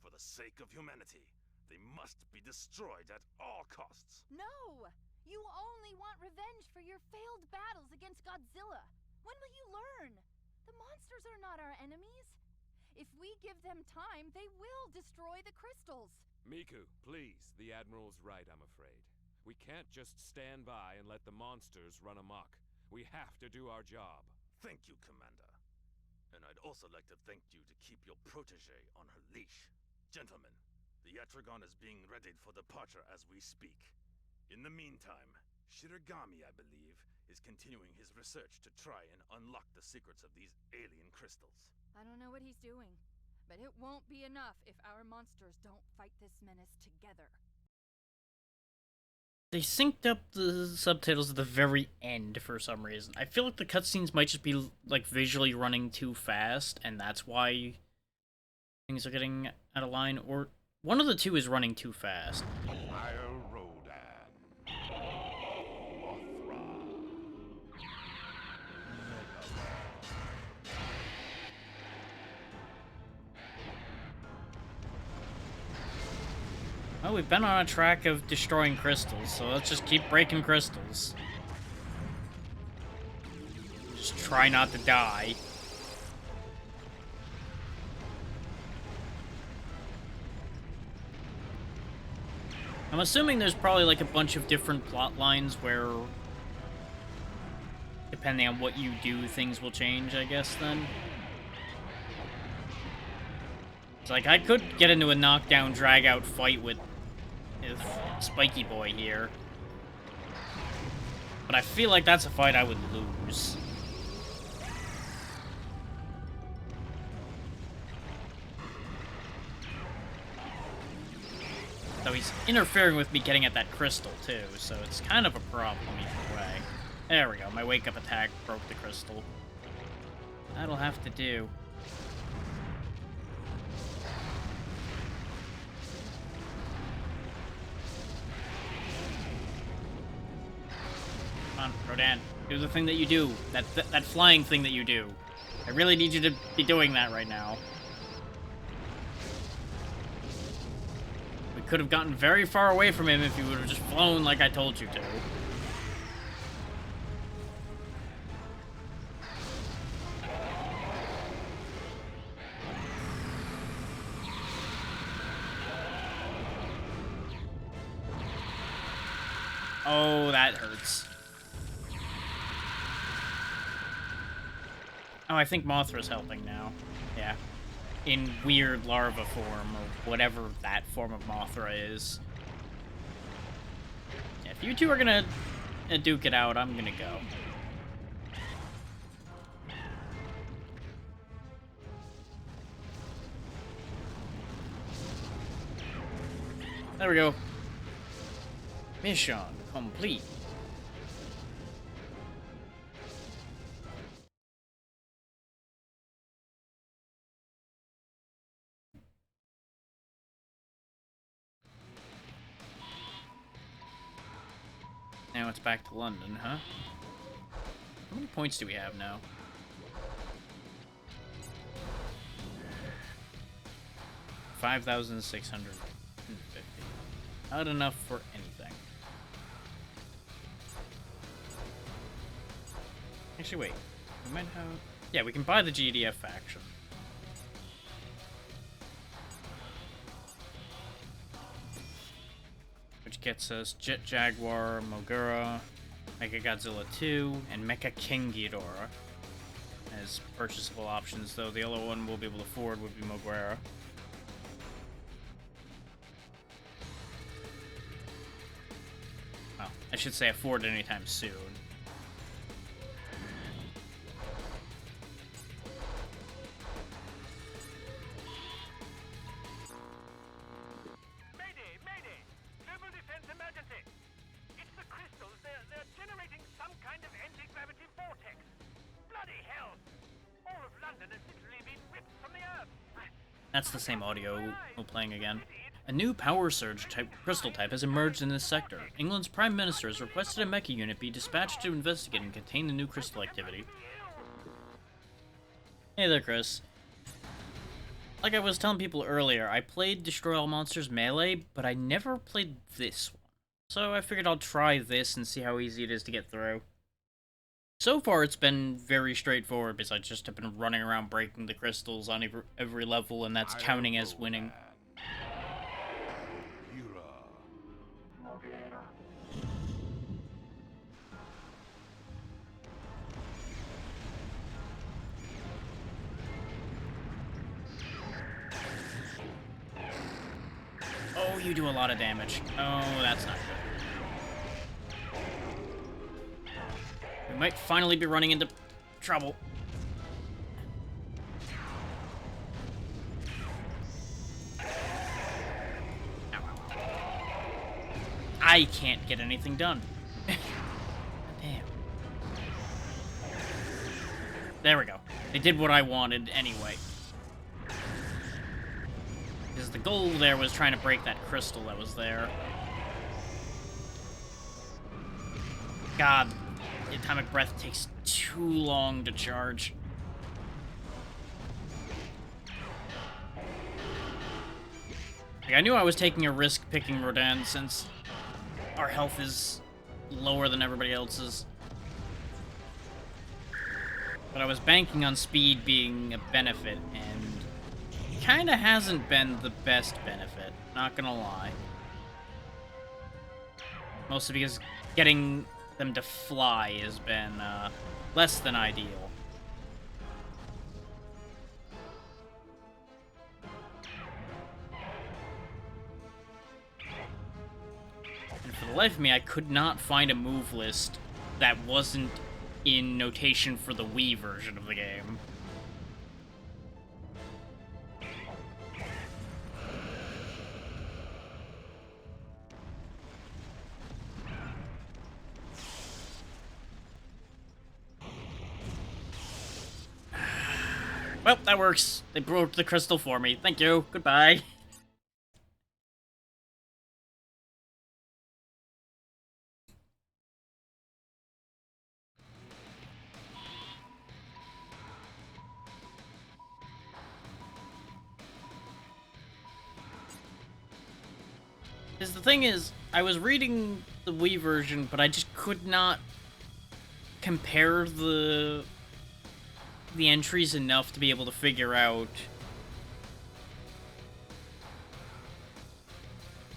For the sake of humanity, they must be destroyed at all costs. No! You only want revenge for your failed battles against Godzilla. When will you learn? The monsters are not our enemies. If we give them time, they will destroy the crystals. Miku, please. The Admiral's right, I'm afraid. We can't just stand by and let the monsters run amok. We have to do our job. Thank you, Commander. And I'd also like to thank you to keep your protege on her leash. Gentlemen, the Etrigon is being readied for departure as we speak. In the meantime, Shiragami, I believe, is continuing his research to try and unlock the secrets of these alien crystals. I don't know what he's doing, but it won't be enough if our monsters don't fight this menace together. They synced up the subtitles at the very end for some reason. I feel like the cutscenes might just be like visually running too fast, and that's why things are getting out of line, or one of the two is running too fast. Isle Rodan. Mothra. Well, we've been on a track of destroying crystals, so let's just keep breaking crystals. Just try not to die. I'm assuming there's probably like a bunch of different plot lines where, depending on what you do, things will change, I guess, then. It's like, I could get into a knockdown, drag-out fight with Spiky Boy here. But I feel like that's a fight I would lose. So he's interfering with me getting at that crystal, too, so it's kind of a problem either way. There we go, my wake-up attack broke the crystal. That'll have to do. Come on, Rodan, do the thing that you do. That flying thing that you do. I really need you to be doing that right now. We could have gotten very far away from him if you would have just flown like I told you to. Oh, that hurts. Oh, I think Mothra's helping now. Yeah. In weird larva form, or whatever that form of Mothra is. Yeah, if you two are gonna duke it out, I'm gonna go. There we go. Mission complete. Now it's back to London, huh? How many points do we have now? 5,650. Not enough for anything. Actually, wait. We might have... Yeah, we can buy the GDF faction. Which gets us Jet Jaguar, Mogura, Mecha Godzilla 2, and Mecha King Ghidorah as purchasable options, though the other one we'll be able to afford would be Mogura. Well, I should say afford anytime soon. That's the same audio we're playing again. A new power surge type crystal type has emerged in this sector. England's Prime Minister has requested a mecha unit be dispatched to investigate and contain the new crystal activity. Hey there, Chris. Like I was telling people earlier, I played Destroy All Monsters Melee, but I never played this one. So I figured I'll try this and see how easy it is to get through. So far, it's been very straightforward because I just have been running around breaking the crystals on every level, and that's counting as winning. Oh, you do a lot of damage. Oh, that's not good. We might finally be running into trouble. I can't get anything done. Damn. There we go. They did what I wanted anyway. Because the goal there was trying to break that crystal that was there. God, the atomic breath takes too long to charge. Like, I knew I was taking a risk picking Rodan since our health is lower than everybody else's. But I was banking on speed being a benefit, and it kinda hasn't been the best benefit, not gonna lie. Mostly because getting them to fly has been less than ideal. And for the life of me, I could not find a move list that wasn't in notation for the Wii version of the game. Well, that works. They broke the crystal for me. Thank you. Goodbye. Because the thing is, I was reading the Wii version, but I just could not compare the entries enough to be able to figure out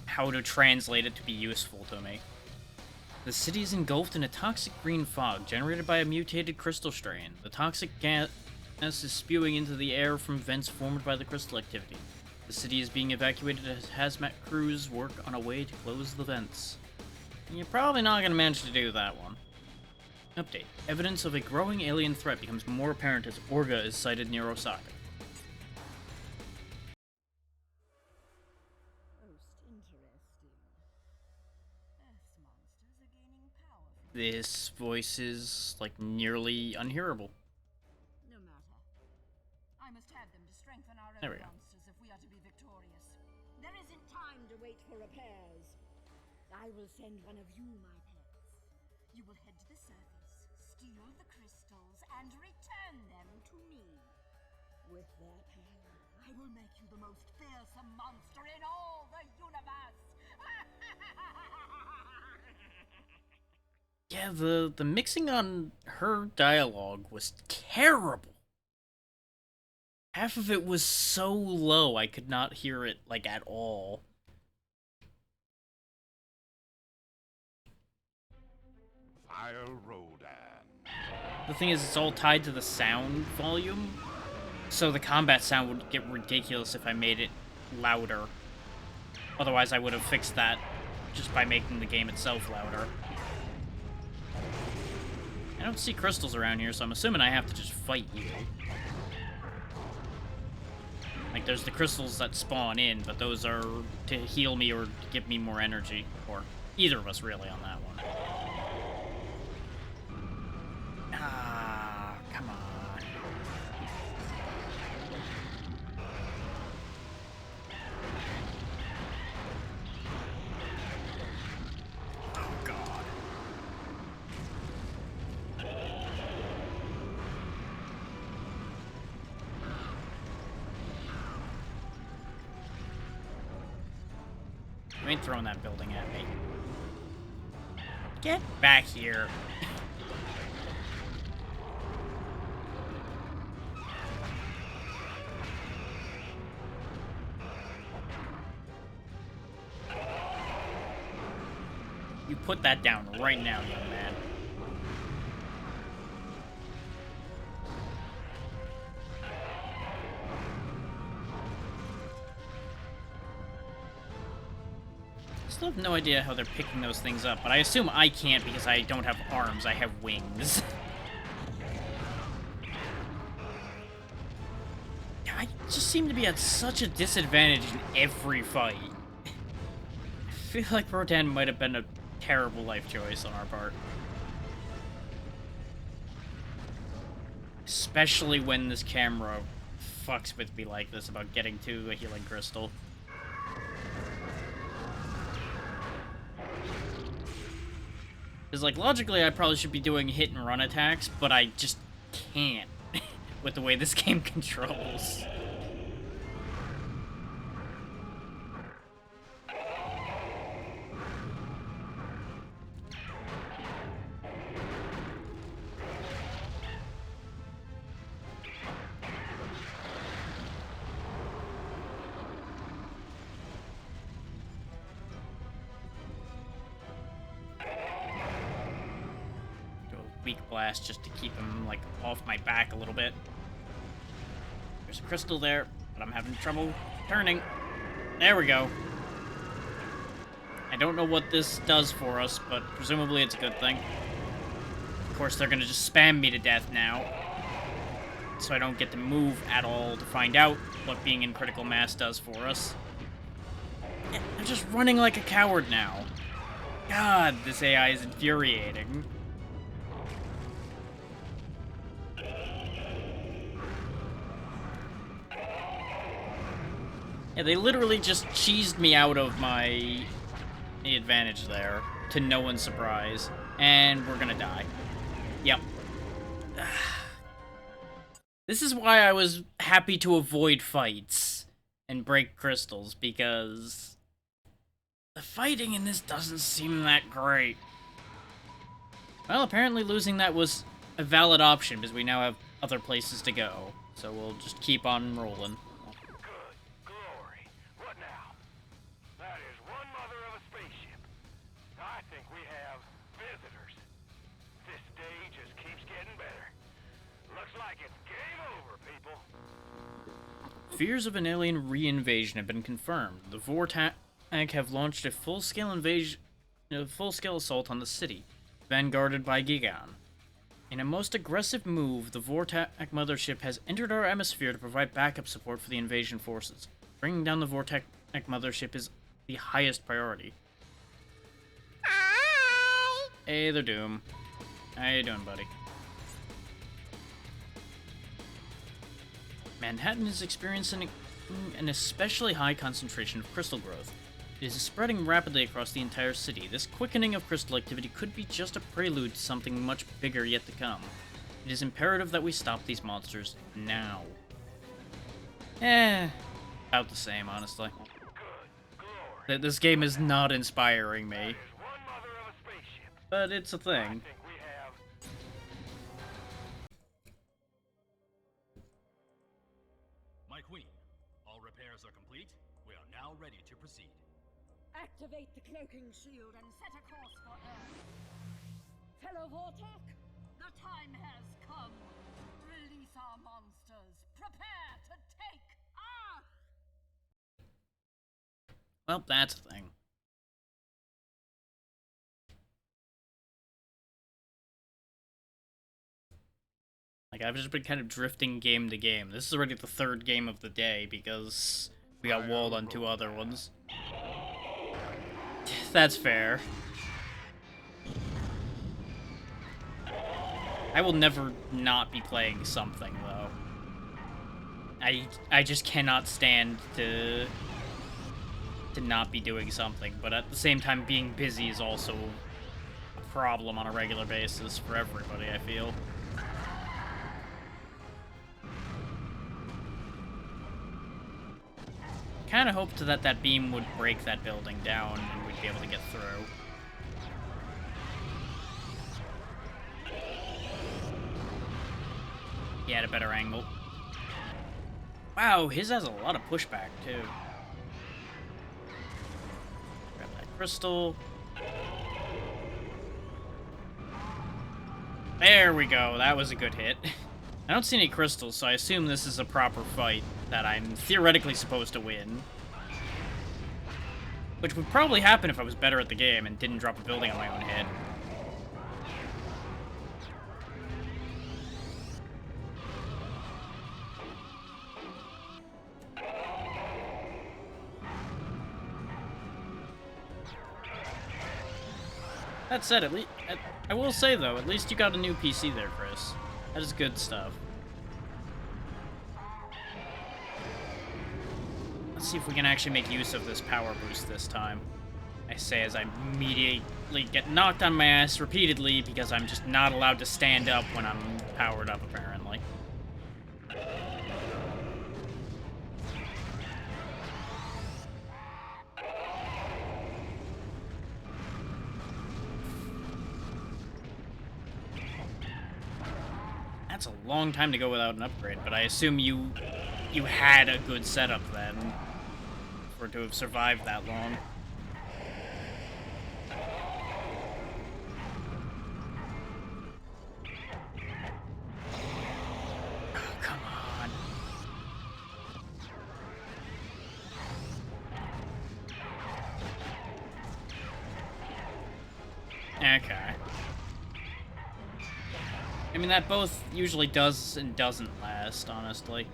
how to translate it to be useful to me. The city is engulfed in a toxic green fog generated by a mutated crystal strain. The toxic gas is spewing into the air from vents formed by the crystal activity. The city is being evacuated as hazmat crews work on a way to close the vents. You're probably not going to manage to do that one. Update. Evidence of a growing alien threat becomes more apparent as Orga is sighted near Osaka. Most interesting. Earth's monsters are gaining power. This voice is, like, nearly unhearable. No matter. I must have them to strengthen our There we own go. monsters if we are to be victorious. There isn't time to wait for repairs. I will send one of you, my pets. You will head to the surface, steal the crystals, and return them to me. With their power, I will make you the most fearsome monster in all the universe! Yeah, the mixing on her dialogue was terrible. Half of it was so low I could not hear it, like, at all. Fire Rodan. The thing is, it's all tied to the sound volume, so the combat sound would get ridiculous if I made it louder. Otherwise, I would have fixed that just by making the game itself louder. I don't see crystals around here, so I'm assuming I have to just fight you. Like, there's the crystals that spawn in, but those are to heal me or give me more energy. Or either of us, really, on that one. Ah, come on. Oh, God. You ain't throwing that building at me. Get back here. You put that down right now, young man. Still have no idea how they're picking those things up, but I assume I can't because I don't have arms, I have wings. I just seem to be at such a disadvantage in every fight. feel like Rodan might have been a terrible life choice on our part. Especially when this camera fucks with me like this about getting to a healing crystal. Because, like, logically I probably should be doing hit and run attacks, but I just can't with the way this game controls. Weak blast just to keep him, like, off my back a little bit. There's a crystal there, but I'm having trouble turning. There we go. I don't know what this does for us, but presumably it's a good thing. Of course, they're gonna just spam me to death now, so I don't get to move at all to find out what being in critical mass does for us. Yeah, I'm just running like a coward now. God, this AI is infuriating. Yeah, they literally just cheesed me out of my advantage there, to no one's surprise. And we're gonna die. Yep. This is why I was happy to avoid fights and break crystals, because the fighting in this doesn't seem that great. Well, apparently losing that was a valid option, because we now have other places to go. So we'll just keep on rolling. Fears of an alien re-invasion have been confirmed. The Vortak have launched a full-scale assault on the city, vanguarded by Gigan. In a most aggressive move, the Vortak mothership has entered our atmosphere to provide backup support for the invasion forces. Bringing down the Vortak mothership is the highest priority. Hey there, Doom. How you doing, buddy? Manhattan is experiencing an especially high concentration of crystal growth. It is spreading rapidly across the entire city. This quickening of crystal activity could be just a prelude to something much bigger yet to come. It is imperative that we stop these monsters now. About the same, honestly. This game is not inspiring me. But it's a thing. Activate the cloaking shield and set a course for Earth. Fellow Vortak, the time has come. Release our monsters. Prepare to take Earth! Well, that's a thing. Like, I've just been kind of drifting game to game. This is already the third game of the day because we got walled on 2 other ones. That's fair. I will never not be playing something, though. I just cannot stand to not be doing something, but at the same time, being busy is also a problem on a regular basis for everybody, I feel. Kind of hoped that that beam would break that building down and we'd be able to get through. He had a better angle. Wow, his has a lot of pushback, too. Grab that crystal. There we go, that was a good hit. I don't see any crystals, so I assume this is a proper fight that I'm theoretically supposed to win. Which would probably happen if I was better at the game and didn't drop a building on my own head. That said, at least I will say though, at least you got a new PC there, Chris. That is good stuff. Let's see if we can actually make use of this power boost this time. I say as I immediately get knocked on my ass repeatedly because I'm just not allowed to stand up when I'm powered up, apparently. That's a long time to go without an upgrade, but I assume you had a good setup then for it to have survived that long. Oh, come on. Okay. I mean, that both usually does and doesn't last, honestly.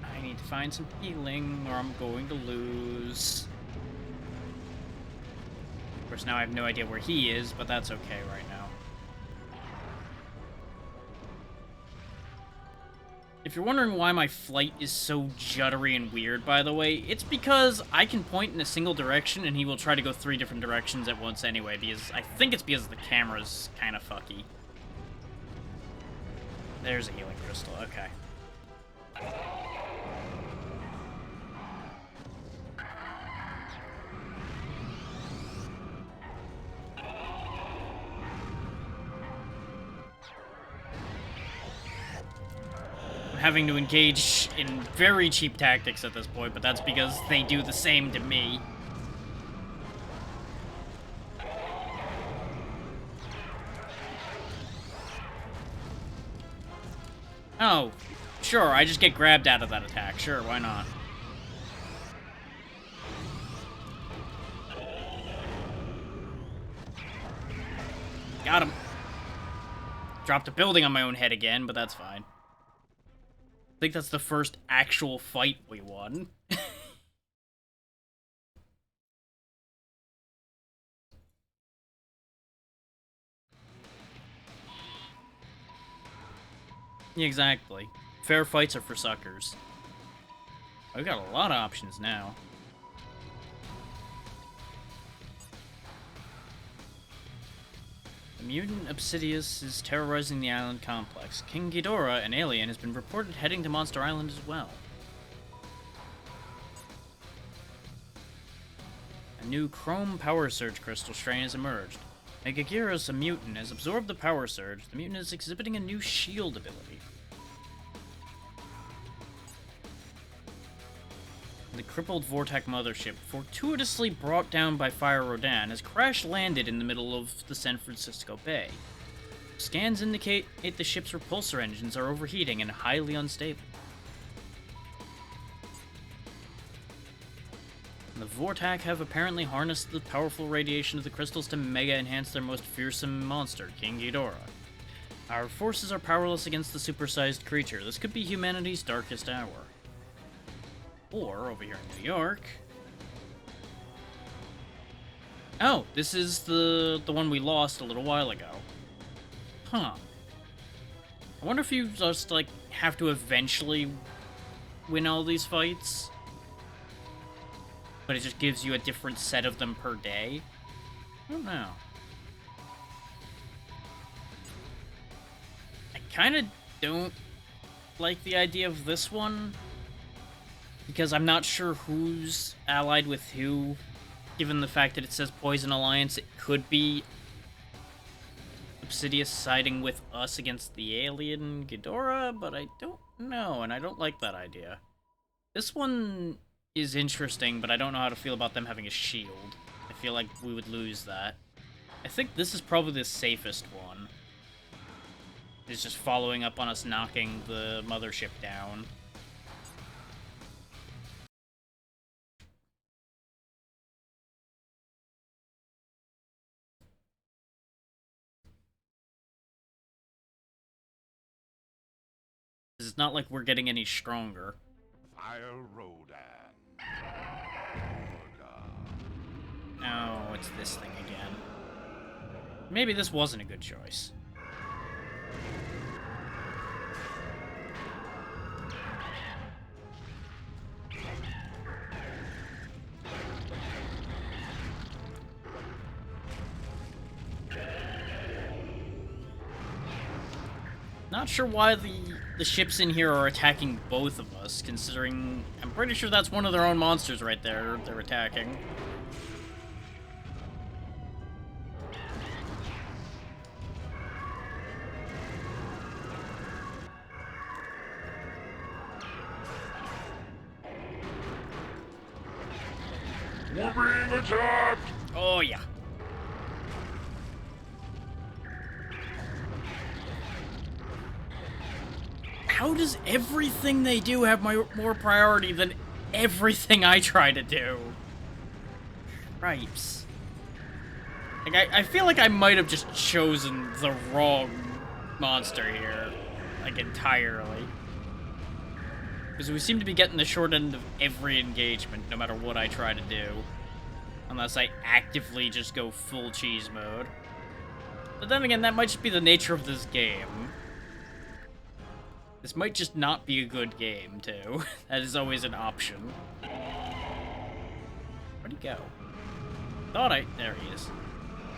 I need to find some healing, or I'm going to lose. Of course, now I have no idea where he is, but that's okay right now. If you're wondering why my flight is so juddery and weird, by the way, it's because I can point in a single direction and he will try to go 3 different directions at once anyway, because I think it's because the camera's kind of fucky. There's a healing crystal, okay. Having to engage in very cheap tactics at this point, but that's because they do the same to me. Oh, sure, I just get grabbed out of that attack. Sure, why not? Got him. Dropped a building on my own head again, but that's fine. I think that's the first actual fight we won. Exactly. Fair fights are for suckers. We've got a lot of options now. The mutant Obsidius is terrorizing the island complex. King Ghidorah, an alien, has been reported heading to Monster Island as well. A new Chrome Power Surge crystal strain has emerged. Megaguirus, a mutant, has absorbed the Power Surge. The mutant is exhibiting a new shield ability. The crippled Vortak mothership, fortuitously brought down by Fire Rodan, has crash-landed in the middle of the San Francisco Bay. Scans indicate the ship's repulsor engines are overheating and highly unstable. The Vortak have apparently harnessed the powerful radiation of the crystals to mega-enhance their most fearsome monster, King Ghidorah. Our forces are powerless against the supersized creature. This could be humanity's darkest hour. Or, over here in New York... Oh, this is the one we lost a little while ago. Huh. I wonder if you just, like, have to eventually win all these fights? But it just gives you a different set of them per day? I don't know. I kind of don't like the idea of this one, because I'm not sure who's allied with who. Given the fact that it says Poison Alliance, it could be Obsidius siding with us against the alien Ghidorah, but I don't know, and I don't like that idea. This one is interesting, but I don't know how to feel about them having a shield. I feel like we would lose that. I think this is probably the safest one. It's just following up on us knocking the mothership down. It's not like we're getting any stronger. Fire Rodan. Oh, it's this thing again. Maybe this wasn't a good choice. Not sure why the ships in here are attacking both of us, considering I'm pretty sure that's one of their own monsters right there they're attacking. We're being attacked! Oh yeah. How does everything they do have more priority than everything I try to do? Cripes. Like, I feel like I might have just chosen the wrong monster here. Like, entirely. Because we seem to be getting the short end of every engagement, no matter what I try to do. Unless I actively just go full cheese mode. But then again, that might just be the nature of this game. This might just not be a good game, too. That is always an option. Where'd he go? There he is.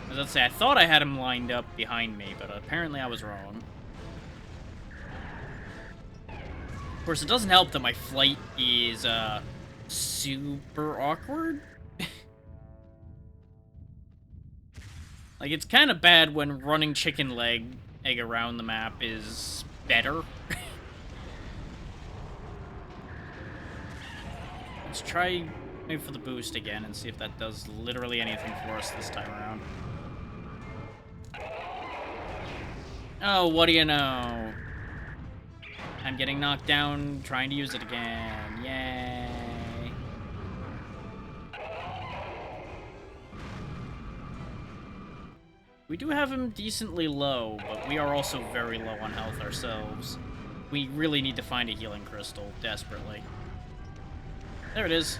I was about to say, I thought I had him lined up behind me, but apparently I was wrong. Of course, it doesn't help that my flight is, super awkward. Like, it's kind of bad when running chicken egg around the map is better. Let's try maybe for the boost again and see if that does literally anything for us this time around. Oh, what do you know? I'm getting knocked down trying to use it again. Yay. We do have him decently low, but we are also very low on health ourselves. We really need to find a healing crystal, desperately. There it is.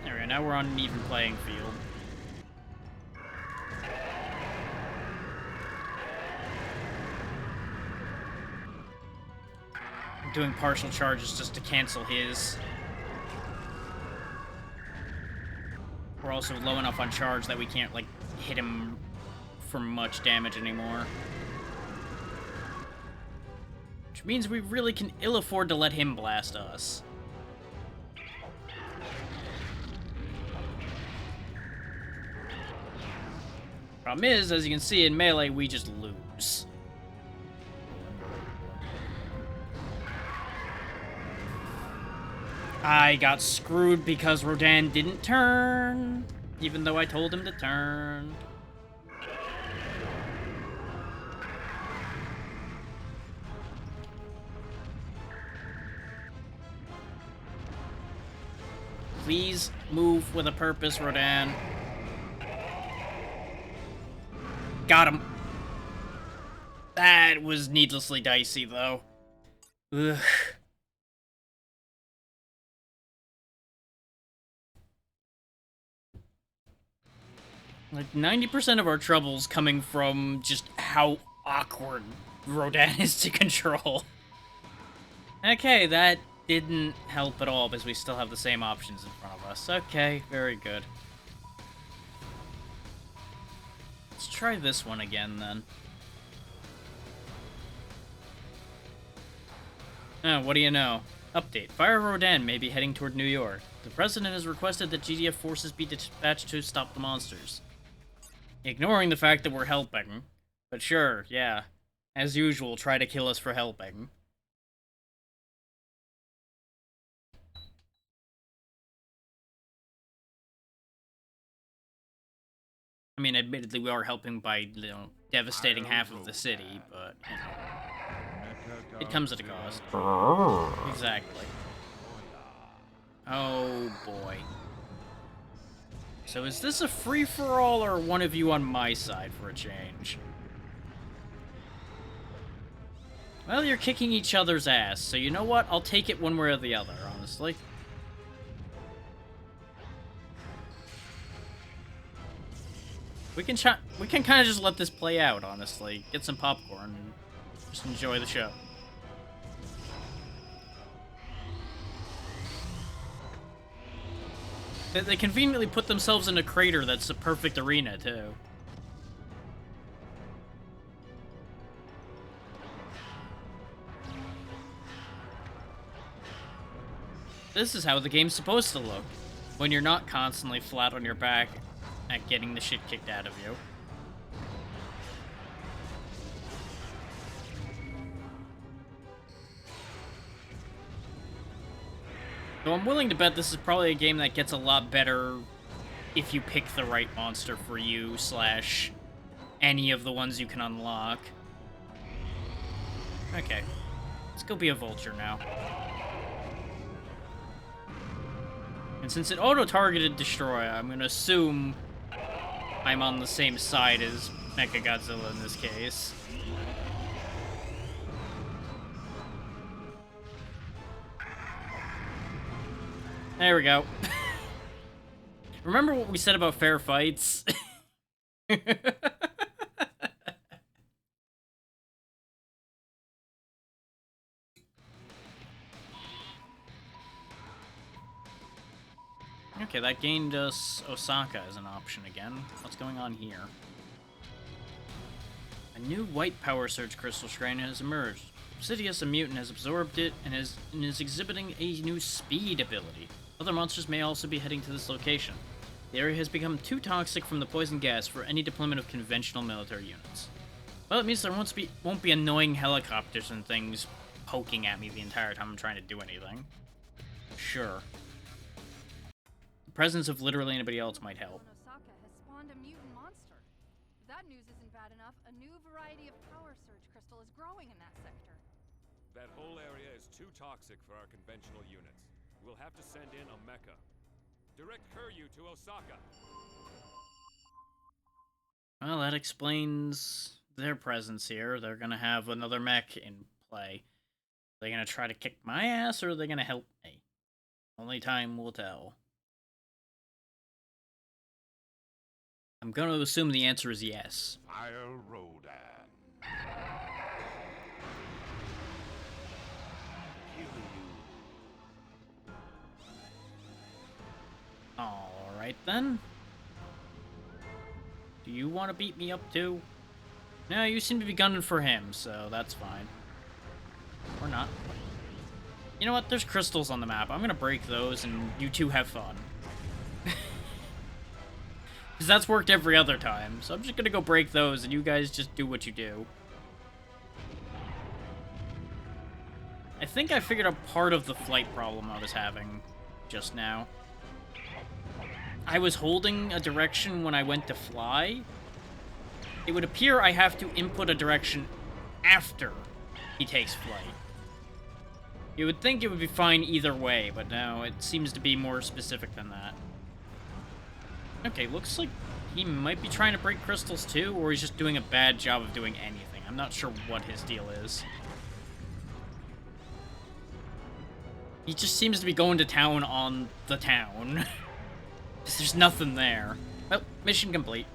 There we go, now we're on an even playing field. I'm doing partial charges just to cancel his. We're also low enough on charge that we can't, like, hit him for much damage anymore. Which means we really can ill afford to let him blast us. Problem is, as you can see in Melee, we just lose. I got screwed because Rodan didn't turn, even though I told him to turn. Please move with a purpose, Rodan. Got him. That was needlessly dicey, though. Ugh. Like, 90% of our trouble's coming from just how awkward Rodan is to control. Okay, that didn't help at all because we still have the same options in front of us. Okay, very good. Let's try this one again, then. Oh, what do you know? Update. Fire Rodan may be heading toward New York. The President has requested that GDF forces be dispatched to stop the monsters. Ignoring the fact that we're helping. But sure, yeah. As usual, try to kill us for helping. I mean, admittedly, we are helping by, you know, devastating half of the city, but, you know, it comes at a cost. Exactly. Oh, boy. So is this a free-for-all, or one of you on my side for a change? Well, you're kicking each other's ass, so you know what? I'll take it one way or the other, honestly. We can kind of just let this play out, honestly. Get some popcorn and just enjoy the show. They conveniently put themselves in a crater that's the perfect arena, too. This is how the game's supposed to look, when you're not constantly flat on your back at getting the shit kicked out of you. So I'm willing to bet this is probably a game that gets a lot better if you pick the right monster for you, / any of the ones you can unlock. Okay, let's go be a vulture now. And since it auto-targeted Destroy, I'm gonna assume I'm on the same side as Mechagodzilla in this case. There we go. Remember what we said about fair fights? Okay, that gained us Osaka as an option again. What's going on here? A new white power surge crystal shrine has emerged. Sidious, a mutant, has absorbed it and is exhibiting a new speed ability. Other monsters may also be heading to this location. The area has become too toxic from the poison gas for any deployment of conventional military units. Well, it means there won't be annoying helicopters and things poking at me the entire time I'm trying to do anything. Sure. The presence of literally anybody else might help. Osaka has spawned a mutant monster. If that news isn't bad enough, a new variety of power surge crystal is growing in that sector. That whole area is too toxic for our conventional units. We'll have to send in a mecha. Direct Kuryu to Osaka. Well, that explains their presence here. They're gonna have another mech in play. Are they gonna try to kick my ass, or are they gonna help me? Only time will tell. I'm gonna assume the answer is yes. Fire Rodan. Alright then. Do you want to beat me up too? No, you seem to be gunning for him, so that's fine. Or not. You know what? There's crystals on the map. I'm gonna break those and you two have fun. Because that's worked every other time. So I'm just gonna go break those and you guys just do what you do. I think I figured out part of the flight problem I was having just now. I was holding a direction when I went to fly. It would appear I have to input a direction after he takes flight. You would think it would be fine either way, but no, it seems to be more specific than that. Okay, looks like he might be trying to break crystals too, or he's just doing a bad job of doing anything. I'm not sure what his deal is. He just seems to be going to town on the town. There's nothing there. Well, mission complete.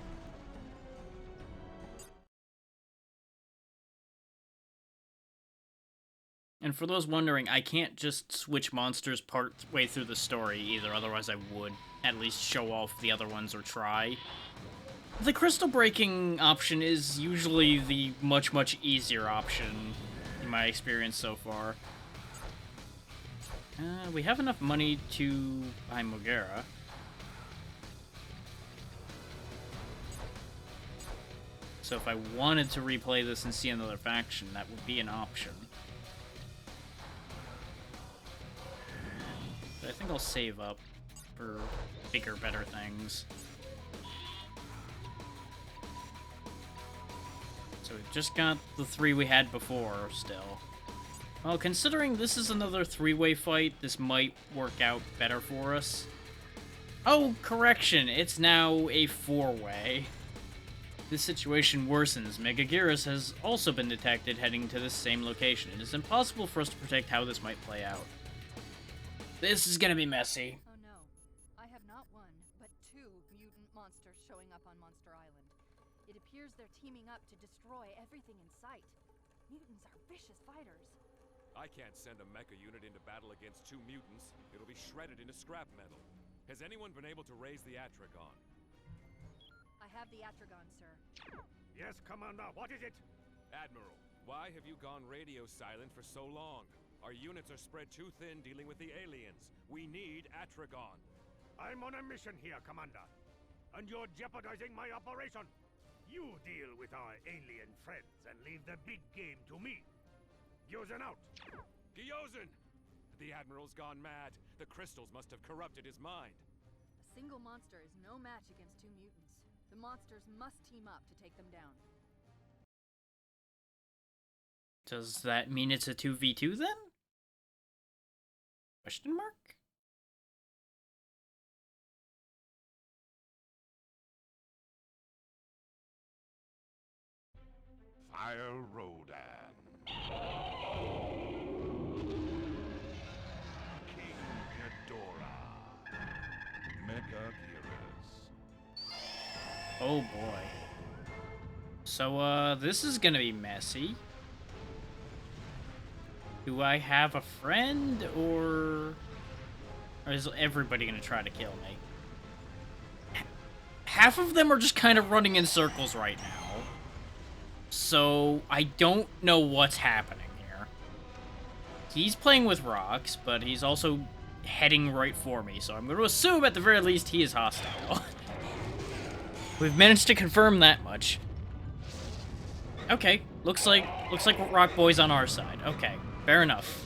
And for those wondering, I can't just switch monsters part way through the story either, otherwise I would at least show off the other ones or try. The crystal breaking option is usually the much easier option in my experience so far. We have enough money to buy Mogera. So if I wanted to replay this and see another faction, that would be an option. But I think I'll save up for bigger, better things. So we've just got the 3 we had before, still. Well, considering this is another 3-way fight, this might work out better for us. Oh, correction, it's now a 4-way. This situation worsens. Megaguirus has also been detected heading to this same location. It is impossible for us to predict how this might play out. This is gonna be messy. Oh no. I have not one, but two mutant monsters showing up on Monster Island. It appears they're teaming up to destroy everything in sight. Mutants are vicious fighters. I can't send a mecha unit into battle against two mutants. It'll be shredded into scrap metal. Has anyone been able to raise the Atragon? I have the Atragon, sir. Yes, Commander, what is it? Admiral, why have you gone radio silent for so long? Our units are spread too thin dealing with the aliens. We need Atragon. I'm on a mission here, Commander. And you're jeopardizing my operation. You deal with our alien friends and leave the big game to me. Gyozan out. Gyozan! The Admiral's gone mad. The crystals must have corrupted his mind. A single monster is no match against two mutants. The monsters must team up to take them down. Does that mean it's a 2v2 then? Question mark? Fire Rodan. King Ghidorah. Megaguirus. Oh boy. So, this is gonna be messy. Do I have a friend, or is everybody gonna try to kill me? Half of them are just kind of running in circles right now. So, I don't know what's happening here. He's playing with rocks, but he's also heading right for me, so I'm going to assume at the very least he is hostile. We've managed to confirm that much. Okay, looks like Rock Boy's on our side. Okay, fair enough.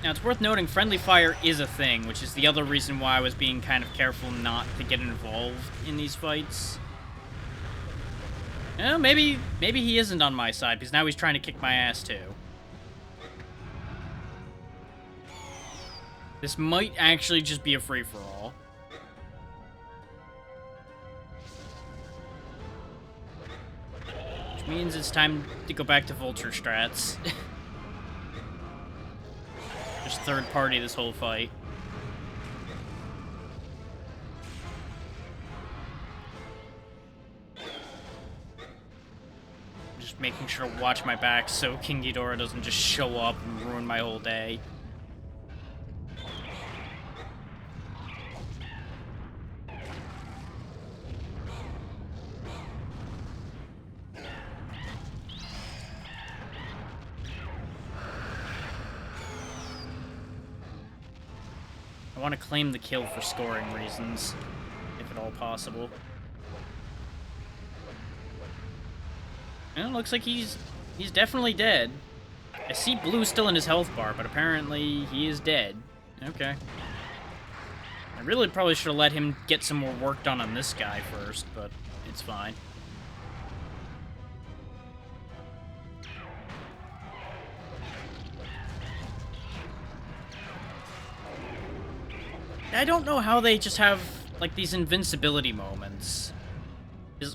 Now, it's worth noting friendly fire is a thing, which is the other reason why I was being kind of careful not to get involved in these fights. Maybe he isn't on my side, because now he's trying to kick my ass, too. This might actually just be a free-for-all. Which means it's time to go back to Vulture strats. Just third party this whole fight. Just making sure to watch my back so King Ghidorah doesn't just show up and ruin my whole day. I want to claim the kill for scoring reasons, if at all possible. Well, it looks like he's definitely dead. I see blue still in his health bar, but apparently he is dead. Okay. I really probably should have let him get some more work done on this guy first, but it's fine. I don't know how they just have, like, these invincibility moments. They're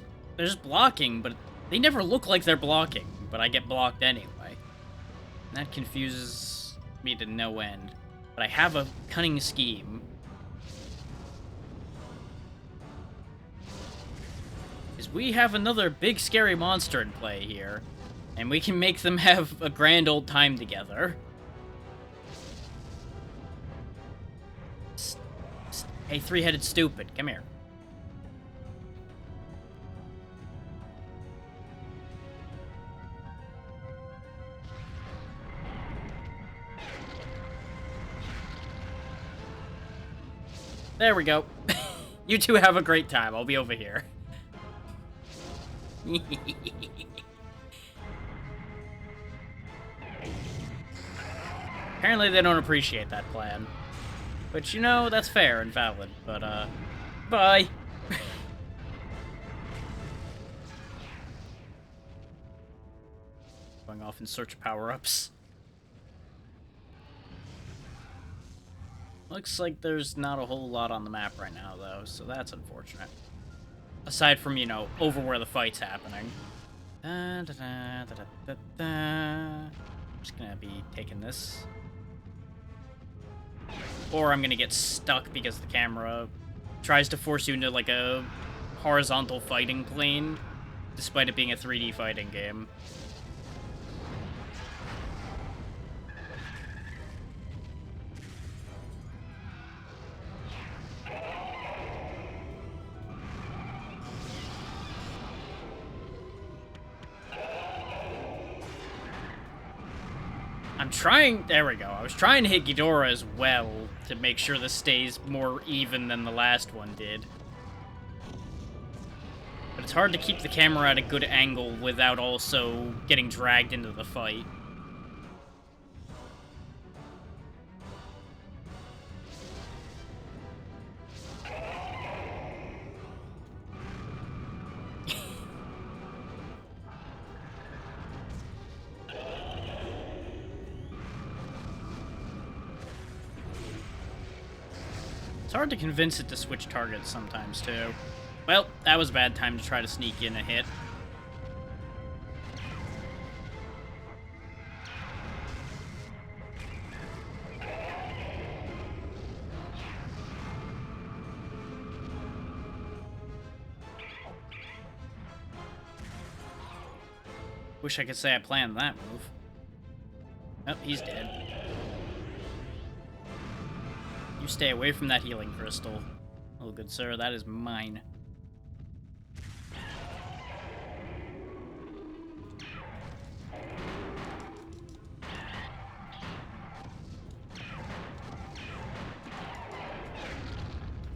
just blocking, but they never look like they're blocking, but I get blocked anyway. And that confuses me to no end. But I have a cunning scheme. Is we have another big scary monster in play here, and we can make them have a grand old time together. Hey, three-headed stupid, come here. There we go. You two have a great time. I'll be over here. Apparently they don't appreciate that plan. But, you know, that's fair and valid. But, bye. Going off in search of power-ups. Looks like there's not a whole lot on the map right now, though, so that's unfortunate. Aside from, you know, over where the fight's happening. I'm just gonna be taking this. Or I'm gonna get stuck because the camera tries to force you into, like, a horizontal fighting plane, despite it being a 3D fighting game. There we go. I was trying to hit Ghidorah as well to make sure this stays more even than the last one did. But it's hard to keep the camera at a good angle without also getting dragged into the fight. It's hard to convince it to switch targets sometimes, too. Well, that was a bad time to try to sneak in a hit. Wish I could say I planned that move. Oh, he's dead. You stay away from that healing crystal. Oh, good sir, that is mine.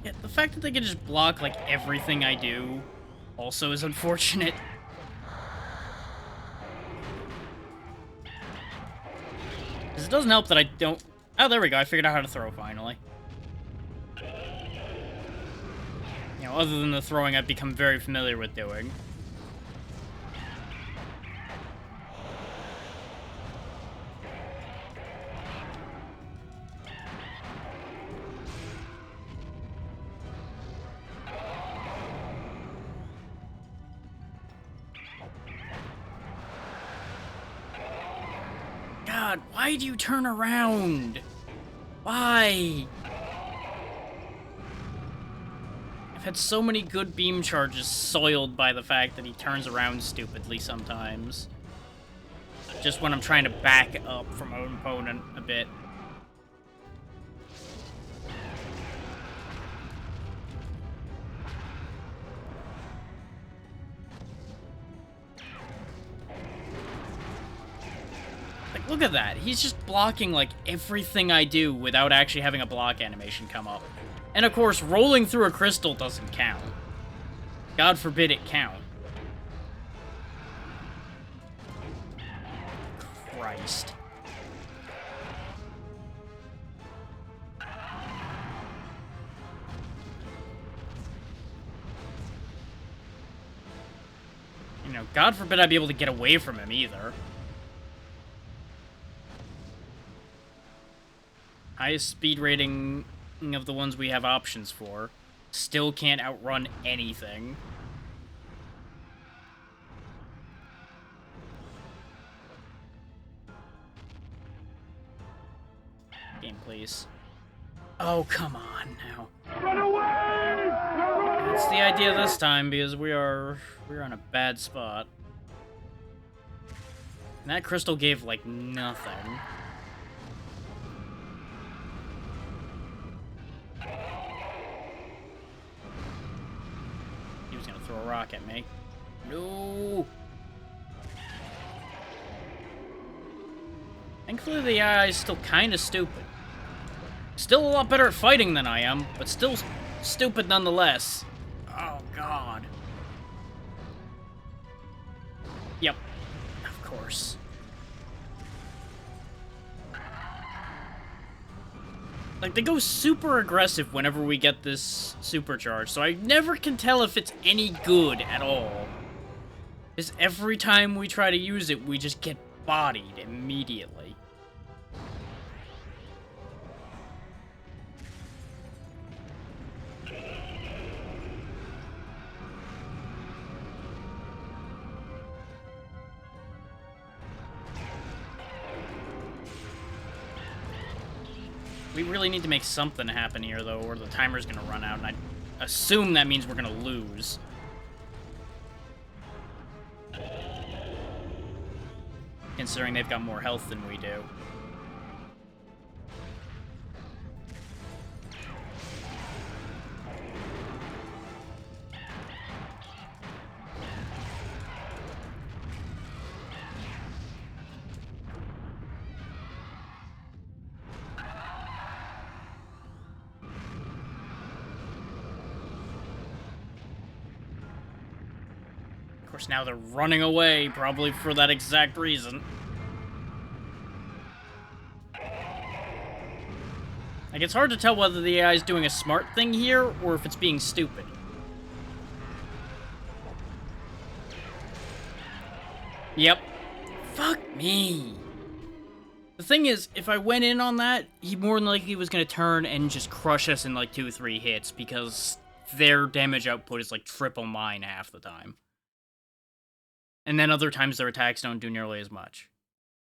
Yeah, the fact that they can just block, like, everything I do also is unfortunate. Because it doesn't help that I don't... Oh, there we go. I figured out how to throw, finally. You know, other than the throwing I've become very familiar with doing. God, why do you turn around? Why? I've had so many good beam charges soiled by the fact that he turns around stupidly sometimes. Just when I'm trying to back up from my opponent a bit. Like, look at that. He's just blocking, like, everything I do without actually having a block animation come up. And, of course, rolling through a crystal doesn't count. God forbid it count. Christ. You know, God forbid I'd be able to get away from him either. Highest speed rating of the ones we have options for. Still can't outrun anything. Game, please. Oh, come on now. Run away! That's the idea this time, because we're on a bad spot. And that crystal gave, like, nothing. He was gonna throw a rock at me. No! Thankfully, the AI is still kinda stupid. Still a lot better at fighting than I am, but still stupid nonetheless. Oh, God. Yep. Of course. Like, they go super aggressive whenever we get this supercharge, so I never can tell if it's any good at all. Because every time we try to use it, we just get bodied immediately. We really need to make something happen here, though, or the timer's gonna run out, and I assume that means we're gonna lose. Considering they've got more health than we do. Of course, now they're running away, probably for that exact reason. Like, it's hard to tell whether the AI is doing a smart thing here, or if it's being stupid. Yep. Fuck me. The thing is, if I went in on that, he more than likely was going to turn and just crush us in like 2-3 hits, because their damage output is like triple mine half the time. And then other times their attacks don't do nearly as much.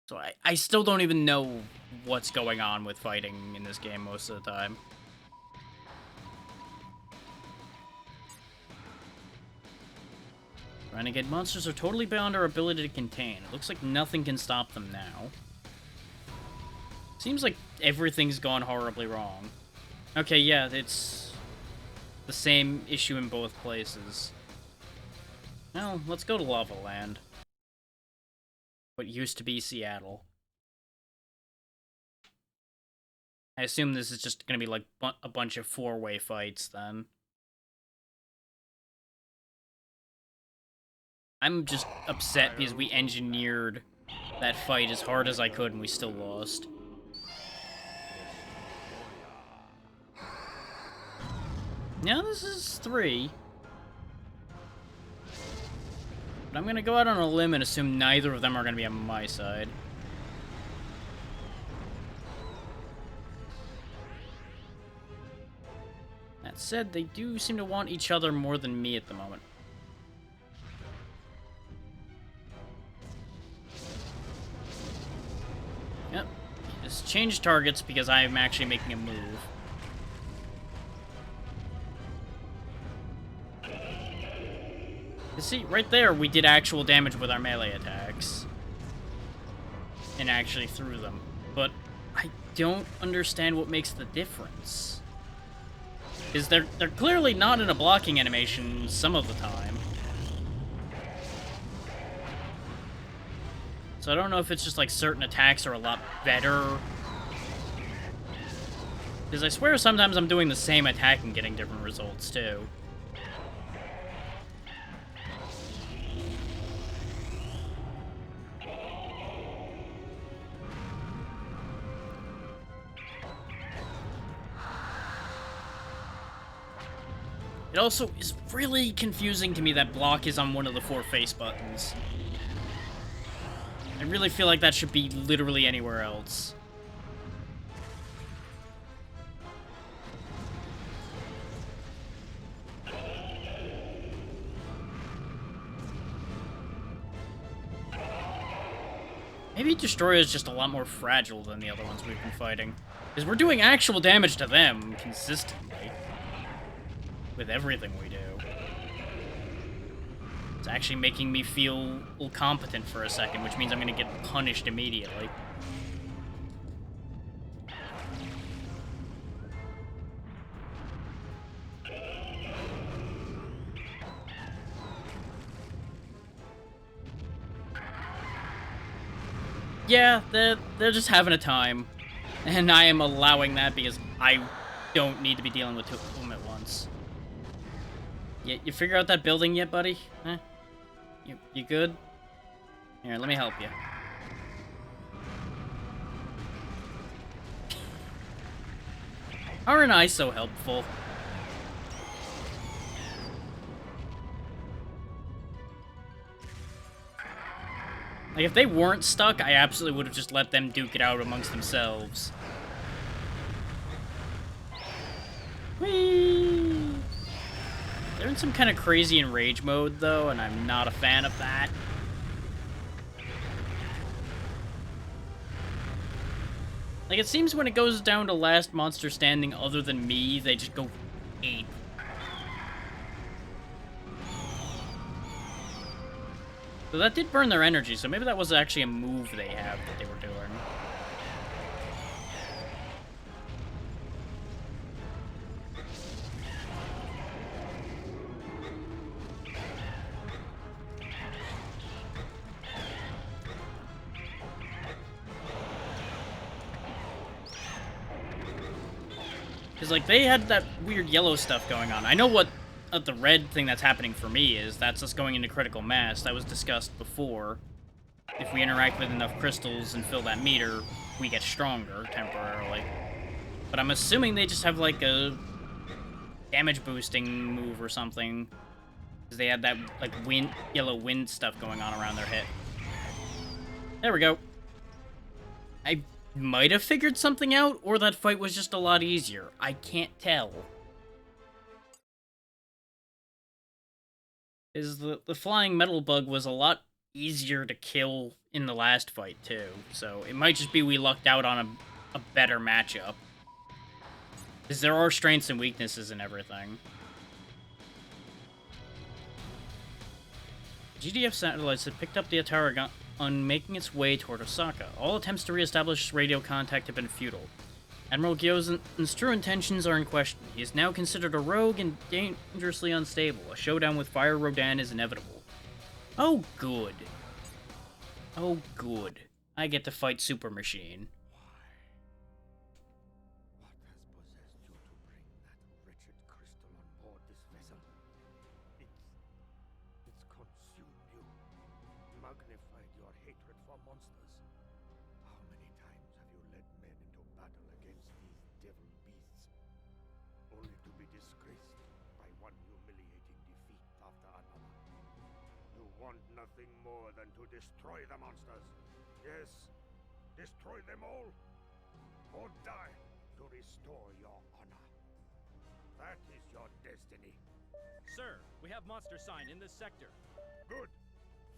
So I still don't even know what's going on with fighting in this game most of the time. Renegade monsters are totally beyond our ability to contain. It looks like nothing can stop them now. Seems like everything's gone horribly wrong. Okay, yeah, it's the same issue in both places. Well, let's go to Lava Land. What used to be Seattle. I assume this is just gonna be like a bunch of 4-way fights then. I'm just upset because we engineered that fight as hard as I could and we still lost. Now this is 3. But I'm gonna go out on a limb and assume neither of them are gonna be on my side. That said, they do seem to want each other more than me at the moment. Yep. Just change targets because I'm actually making a move. You see, right there, we did actual damage with our melee attacks. And actually threw them. But I don't understand what makes the difference. Because they're clearly not in a blocking animation some of the time. So I don't know if it's just like certain attacks are a lot better. Because I swear sometimes I'm doing the same attack and getting different results too. It also is really confusing to me that block is on one of the 4 face buttons. I really feel like that should be literally anywhere else. Maybe Destroyer is just a lot more fragile than the other ones we've been fighting. Because we're doing actual damage to them consistently. With everything we do. It's actually making me feel competent for a second, which means I'm gonna get punished immediately. Yeah, they're just having a time. And I am allowing that because I don't need to be dealing with 2 of them at once. You figure out that building yet, buddy? Huh? You good? Here, let me help you. Aren't I so helpful? Like, if they weren't stuck, I absolutely would have just let them duke it out amongst themselves. Whee! They're in some kind of crazy enrage mode, though, and I'm not a fan of that. Like, it seems when it goes down to last monster standing other than me, they just go ape. So that did burn their energy, so maybe that was actually a move they have that they were doing. Because, like, they had that weird yellow stuff going on. I know what the red thing that's happening for me is. That's us going into critical mass. That was discussed before. If we interact with enough crystals and fill that meter, we get stronger temporarily. But I'm assuming they just have, like, a damage boosting move or something. Because they had that, like, yellow wind stuff going on around their hit. There we go. I might have figured something out, or that fight was just a lot easier. I can't tell. Is the flying metal bug was a lot easier to kill in the last fight, too. So it might just be we lucked out on a better matchup. Because there are strengths and weaknesses and everything. GDF satellites had picked up the Atara gun on making its way toward Osaka. All attempts to re-establish radio contact have been futile. Admiral Gyozen's true intentions are in question. He is now considered a rogue and dangerously unstable. A showdown with Fire Rodan is inevitable. Oh, good. Oh, good. I get to fight Super Machine. What has possessed you to bring that wretched crystal on board this vessel? It's consumed you, magnified your hatred for monsters. How many times have you led men into battle against these devil beasts, only to be disgraced by one humiliating defeat after another? You want nothing more than to destroy the monsters. Yes, destroy them all, or die to restore your honor. That is your destiny. Sir, we have monster sign in this sector. Good.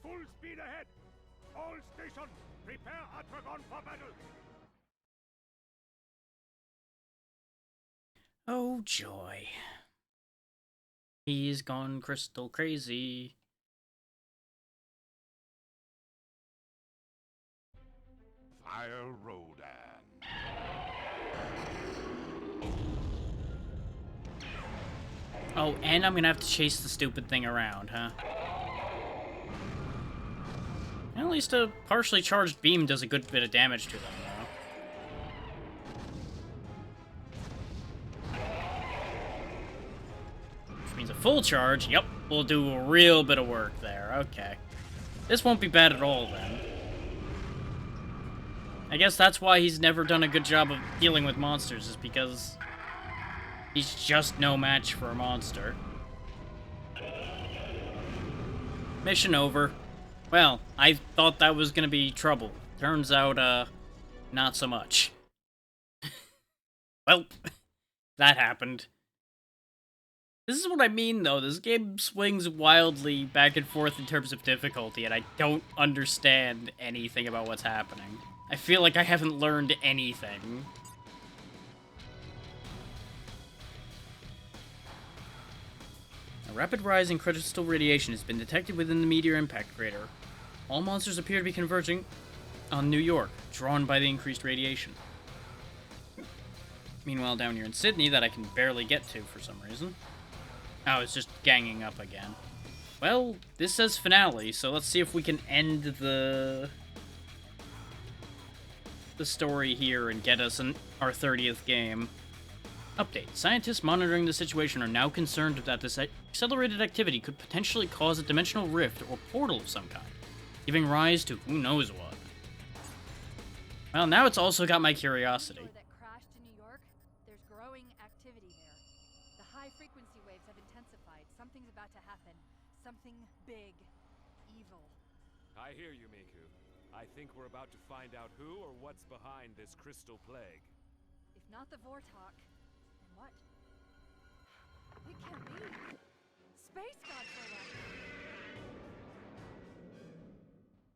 Full speed ahead. All stations, prepare Atragon for battle. Oh, joy. He's gone crystal crazy. Fire Rodan. Oh, and I'm gonna have to chase the stupid thing around, huh? At least a partially charged beam does a good bit of damage to them, though. Which means a full charge, yep, will do a real bit of work there, okay. This won't be bad at all, then. I guess that's why he's never done a good job of dealing with monsters, is because he's just no match for a monster. Mission over. Well, I thought that was gonna be trouble. Turns out, not so much. Well, that happened. This is what I mean, though. This game swings wildly back and forth in terms of difficulty, and I don't understand anything about what's happening. I feel like I haven't learned anything. A rapid rise in crystal radiation has been detected within the meteor impact crater. All monsters appear to be converging on New York, drawn by the increased radiation. Meanwhile, down here in Sydney, that I can barely get to for some reason. Oh, it's just ganging up again. Well, this says finale, so let's see if we can end the story here and get us our 30th game. Update. Scientists monitoring the situation are now concerned that this accelerated activity could potentially cause a dimensional rift or portal of some kind, giving rise to who knows what. Well, now it's also got my curiosity. That crashed in New York, there's growing activity there. The high frequency waves have intensified. Something's about to happen. Something big. Evil. I hear you, Miku. I think we're about to find out who or what's behind this crystal plague. If not the Vortok, then what? It can't be. Space Godzilla!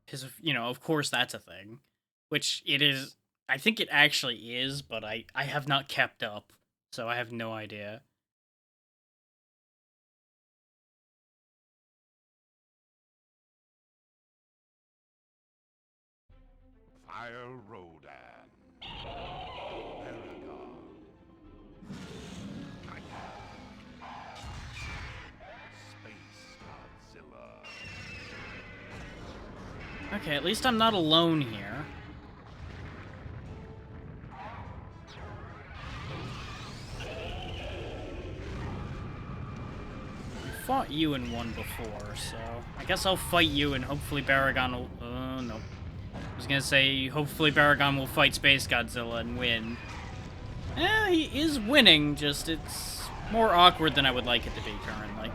Because, of course that's a thing. Which it is. I think it actually is, but I have not kept up, so I have no idea. Fire Rodan. Paragon. Titan. Space Godzilla. Okay, at least I'm not alone here. Fought you in one before, so I guess I'll fight you and hopefully Baragon will... no. I was gonna say, hopefully Baragon will fight Space Godzilla and win. He is winning, just it's more awkward than I would like it to be currently.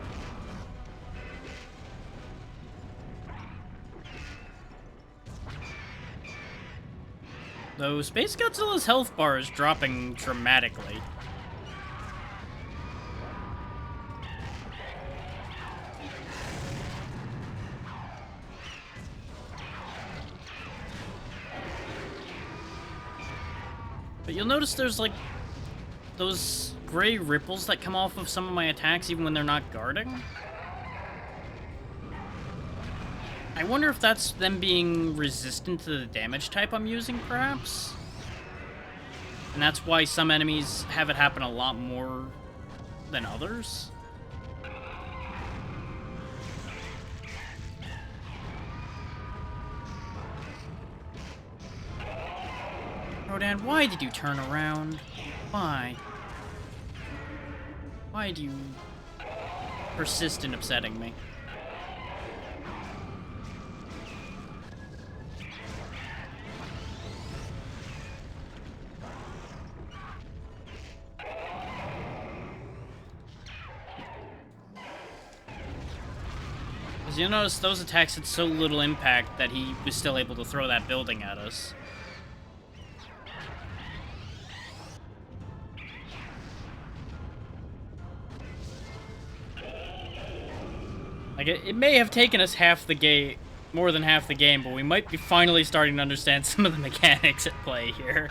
Though Space Godzilla's health bar is dropping dramatically. But you'll notice there's, like, those gray ripples that come off of some of my attacks even when they're not guarding. I wonder if that's them being resistant to the damage type I'm using, perhaps? And that's why some enemies have it happen a lot more than others? Rodan, why did you turn around? Why? Why do you persist in upsetting me? As you'll notice, those attacks had so little impact that he was still able to throw that building at us. Like, it may have taken us more than half the game, but we might be finally starting to understand some of the mechanics at play here.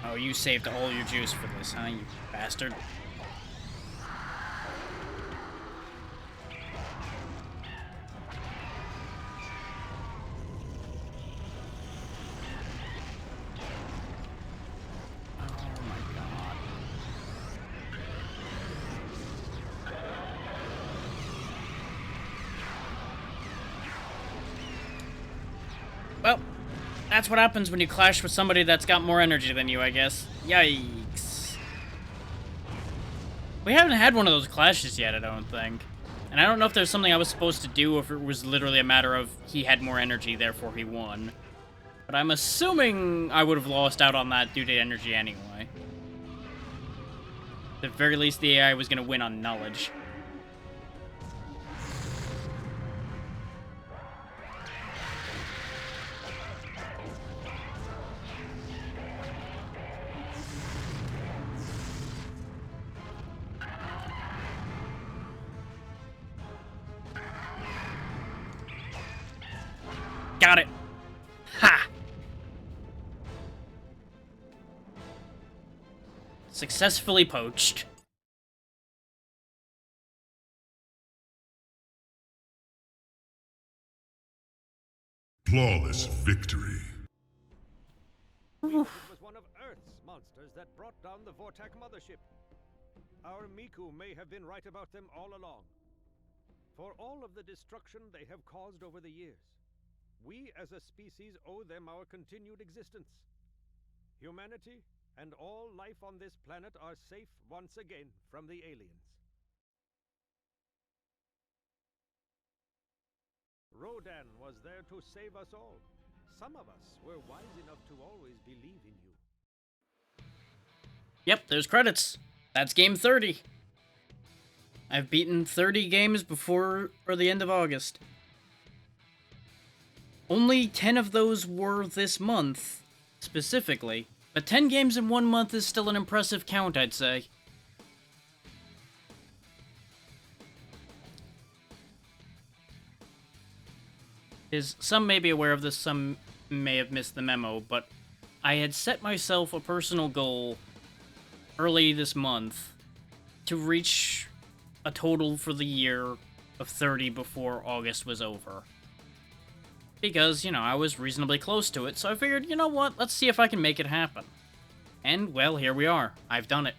Oh, you saved all your juice for this, huh, you bastard? Well, that's what happens when you clash with somebody that's got more energy than you, I guess. Yikes. We haven't had one of those clashes yet, I don't think. And I don't know if there's something I was supposed to do, or if it was literally a matter of he had more energy, therefore he won. But I'm assuming I would have lost out on that due to energy anyway. At the very least, the AI was going to win on knowledge. Got it. Ha! Successfully poached. Flawless victory. It was one of Earth's monsters that brought down the Vortak mothership. Our Miku may have been right about them all along. For all of the destruction they have caused over the years, we as a species owe them our continued existence. Humanity and all life on this planet are safe once again from the aliens. Rodan was there to save us all. Some of us were wise enough to always believe in you. Yep, there's credits. That's game 30. I've beaten 30 games before or the end of August. Only 10 of those were this month, specifically. But 10 games in 1 month is still an impressive count, I'd say. Some may be aware of this, some may have missed the memo, but I had set myself a personal goal early this month to reach a total for the year of 30 before August was over. Because, you know, I was reasonably close to it, so I figured, you know what, let's see if I can make it happen. And, well, here we are. I've done it.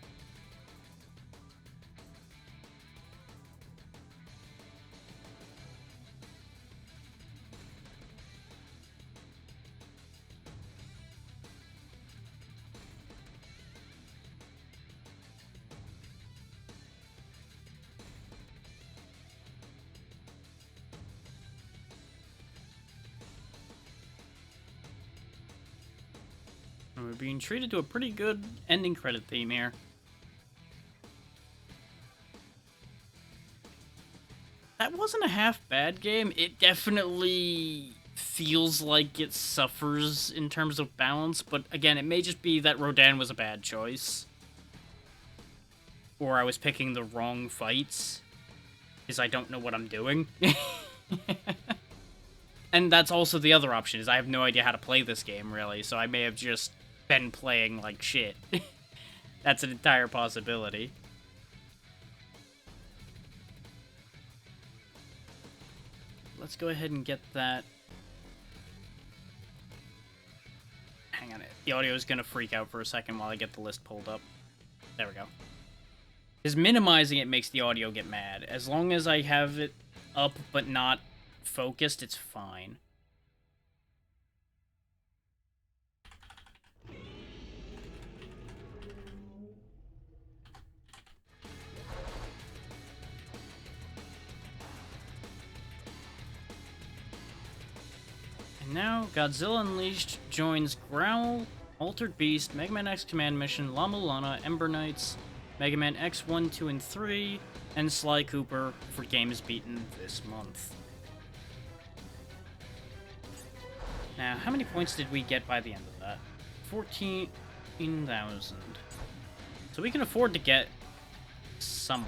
We're being treated to a pretty good ending credit theme here. That wasn't a half bad game. It definitely feels like it suffers in terms of balance, but again, it may just be that Rodan was a bad choice. Or I was picking the wrong fights, because I don't know what I'm doing. And that's also the other option, is I have no idea how to play this game, really, so I may have just been playing like shit. That's an entire possibility. Let's go ahead and get that. Hang on, the audio is gonna freak out for a second while I get the list pulled up. There we go. Because minimizing it makes the audio get mad. As long as I have it up but not focused, it's fine. And now, Godzilla Unleashed joins Growl, Altered Beast, Mega Man X Command Mission, La Mulana, Ember Knights, Mega Man X 1, 2, and 3, and Sly Cooper for games beaten this month. Now, how many points did we get by the end of that? 14,000. So we can afford to get someone.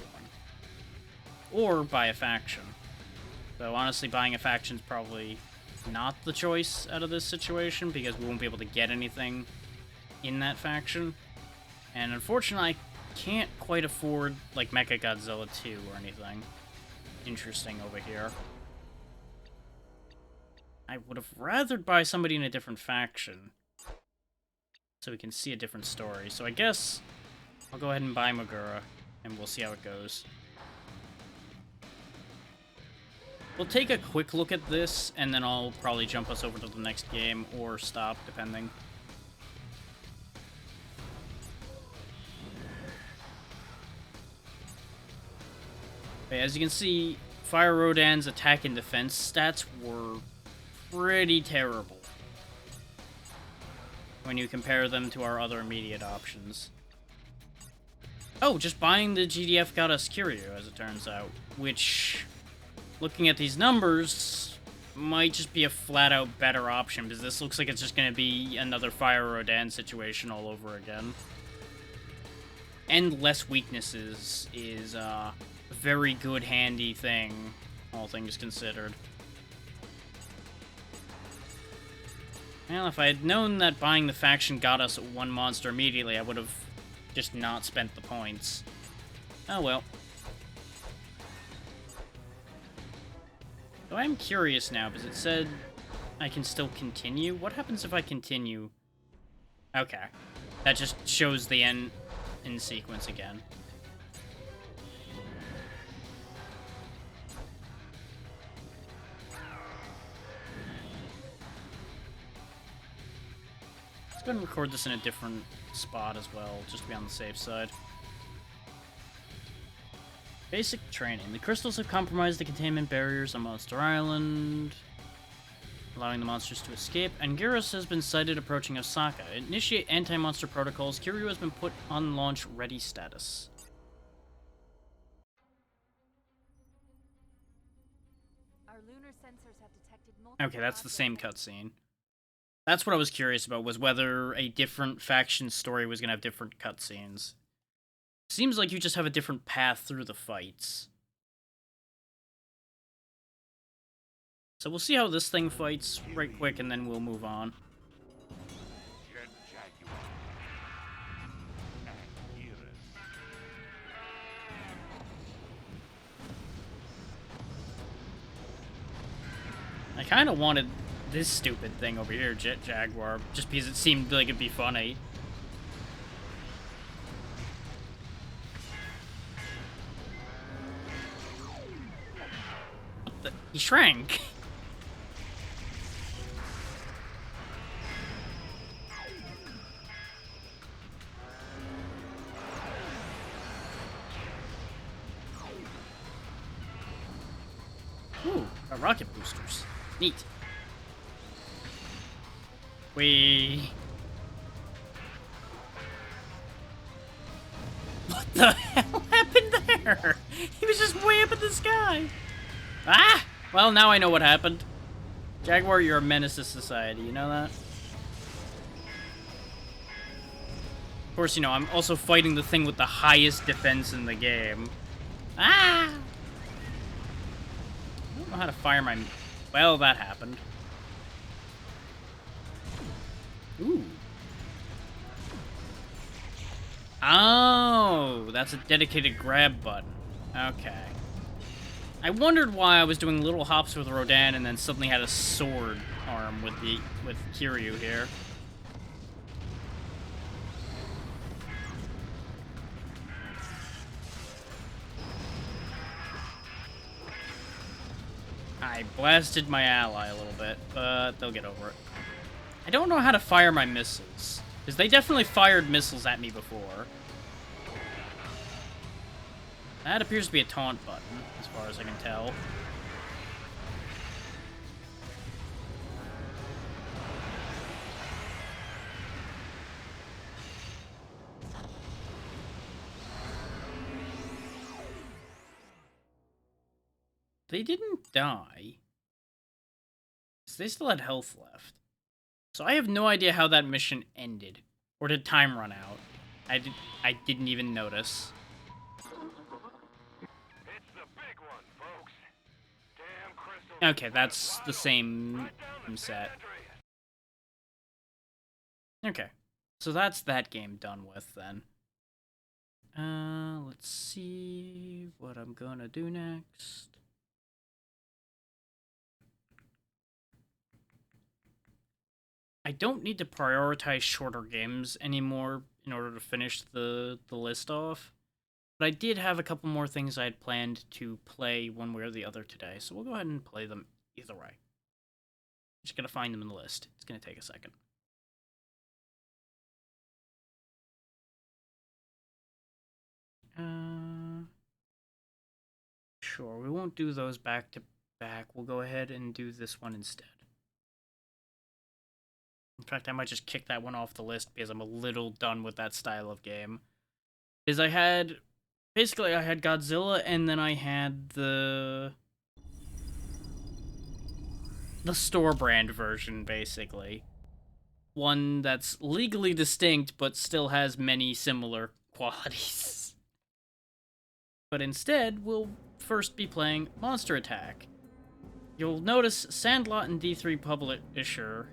Or buy a faction. So honestly, buying a faction is probably not the choice out of this situation, because we won't be able to get anything in that faction. And unfortunately, I can't quite afford, like, Mechagodzilla 2 or anything interesting over here. I would have rather buy somebody in a different faction, so we can see a different story. So I guess I'll go ahead and buy Magura, and we'll see how it goes. We'll take a quick look at this, and then I'll probably jump us over to the next game, or stop, depending. Okay, as you can see, Fire Rodan's attack and defense stats were pretty terrible when you compare them to our other immediate options. Oh, just buying the GDF got us Kiryu, as it turns out, which, looking at these numbers, might just be a flat-out better option, because this looks like it's just going to be another Fire Rodan situation all over again. And less weaknesses is a very good, handy thing, all things considered. Well, if I had known that buying the faction got us one monster immediately, I would have just not spent the points. Oh well. So I'm curious now, because it said I can still continue. What happens if I continue? Okay. That just shows the end in sequence again. Let's go ahead and record this in a different spot as well, just to be on the safe side. Basic training. The crystals have compromised the containment barriers on Monster Island, allowing the monsters to escape. Anguirus has been sighted approaching Osaka. Initiate anti-monster protocols. Kiryu has been put on launch ready status. lunar sensors have detected multiple Okay, that's the same objects. cutscene. That's what I was curious about, was whether a different faction story was going to have different cutscenes. Seems like you just have a different path through the fights. So we'll see how this thing fights right quick, and then we'll move on. Jet Jaguar. And Iris. I kind of wanted this stupid thing over here, Jet Jaguar, just because it seemed like it'd be funny. What the? He shrank. Ooh, got rocket boosters. Neat. Wee. What the hell happened there? He was just way up in the sky. Ah! Well, now I know what happened. Jaguar, you're a menace to society, you know that? Of course, you know, I'm also fighting the thing with the highest defense in the game. Ah! I don't know how to fire my... Well, that happened. Ooh. Oh, that's a dedicated grab button. Okay. I wondered why I was doing little hops with Rodan and then suddenly had a sword arm with Kiryu here. I blasted my ally a little bit, but they'll get over it. I don't know how to fire my missiles, because they definitely fired missiles at me before. That appears to be a taunt button, as far as I can tell. They didn't die. So they still had health left. So I have no idea how that mission ended. Or did time run out? I didn't even notice. It's the big one, folks. Damn crystals. Okay, that's the same Right down to set. San Andreas. Okay. So that's that game done with then. Let's see what I'm gonna do next. I don't need to prioritize shorter games anymore in order to finish the list off. But I did have a couple more things I had planned to play one way or the other today, so we'll go ahead and play them either way. Just gotta find them in the list. It's gonna take a second. Sure, we won't do those back to back. We'll go ahead and do this one instead. In fact, I might just kick that one off the list because I'm a little done with that style of game. Because I had Godzilla, and then I had the store brand version, basically. One that's legally distinct, but still has many similar qualities. But instead, we'll first be playing Monster Attack. You'll notice Sandlot and D3 Publisher,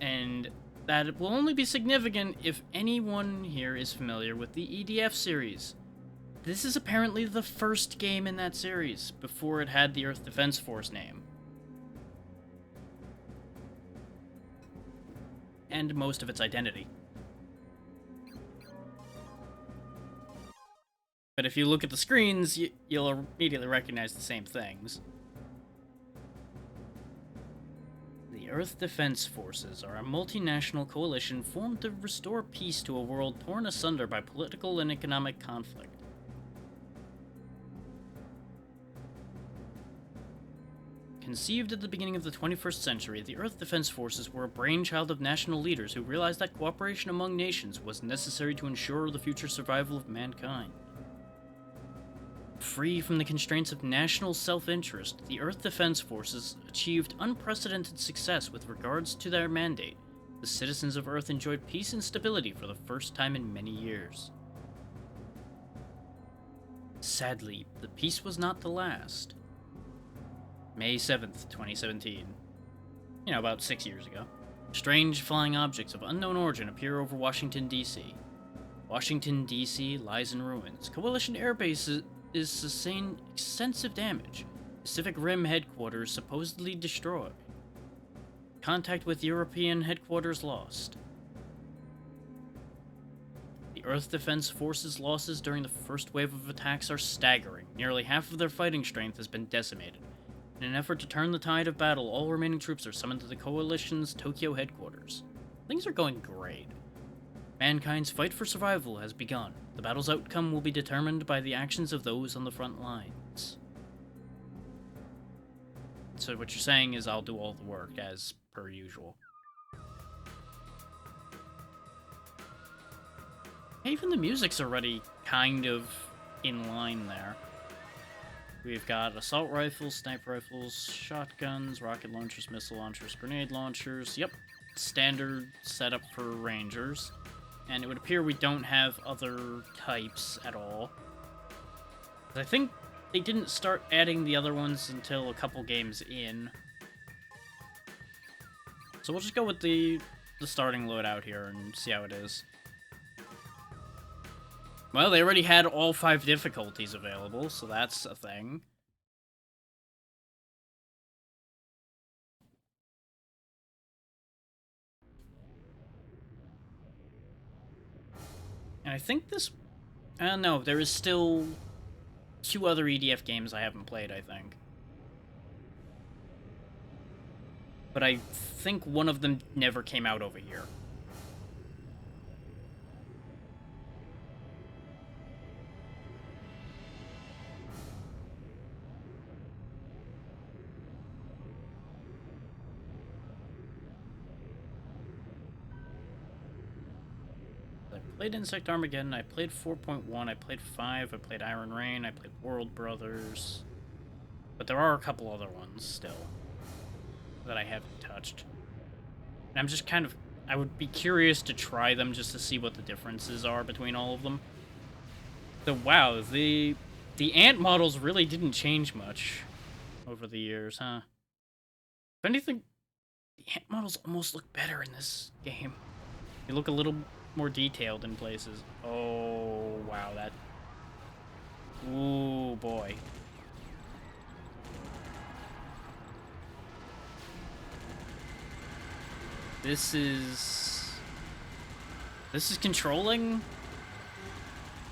and that it will only be significant if anyone here is familiar with the EDF series. This is apparently the first game in that series, before it had the Earth Defense Force name. And most of its identity. But if you look at the screens, you'll immediately recognize the same things. The Earth Defense Forces are a multinational coalition formed to restore peace to a world torn asunder by political and economic conflict. Conceived at the beginning of the 21st century, the Earth Defense Forces were a brainchild of national leaders who realized that cooperation among nations was necessary to ensure the future survival of mankind. free from the constraints of national self-interest, the Earth Defense Forces achieved unprecedented success with regards to their mandate. The citizens of Earth enjoyed peace and stability for the first time in many years. Sadly, the peace was not to last. May 7th, 2017. You know, about 6 years ago. Strange flying objects of unknown origin appear over Washington, D.C. Washington, D.C. lies in ruins. Coalition Airbase is sustained extensive damage. Pacific Rim headquarters supposedly destroyed. Contact with European headquarters lost. The Earth Defense Forces' losses during the first wave of attacks are staggering. Nearly half of their fighting strength has been decimated. In an effort to turn the tide of battle, all remaining troops are summoned to the Coalition's Tokyo headquarters. Things are going great. Mankind's fight for survival has begun. The battle's outcome will be determined by the actions of those on the front lines. So what you're saying is I'll do all the work, as per usual. Even the music's already kind of in line there. We've got assault rifles, sniper rifles, shotguns, rocket launchers, missile launchers, grenade launchers. Yep, standard setup for Rangers. And it would appear we don't have other types at all. I think they didn't start adding the other ones until a couple games in. So we'll just go with the starting loadout here and see how it is. Well, they already had all 5 difficulties available, so that's a thing. And I think this... no, there is still 2 other EDF games I haven't played, I think. But I think one of them never came out over here. I played Insect Armageddon, I played 4.1, I played 5, I played Iron Rain, I played World Brothers. But there are a couple other ones still that I haven't touched. And I'm just kind of... I would be curious to try them just to see what the differences are between all of them. So wow, the ant models really didn't change much over the years, huh? If anything, the ant models almost look better in this game. They look a little more detailed in places. Oh, wow, that... Ooh, boy. This is controlling?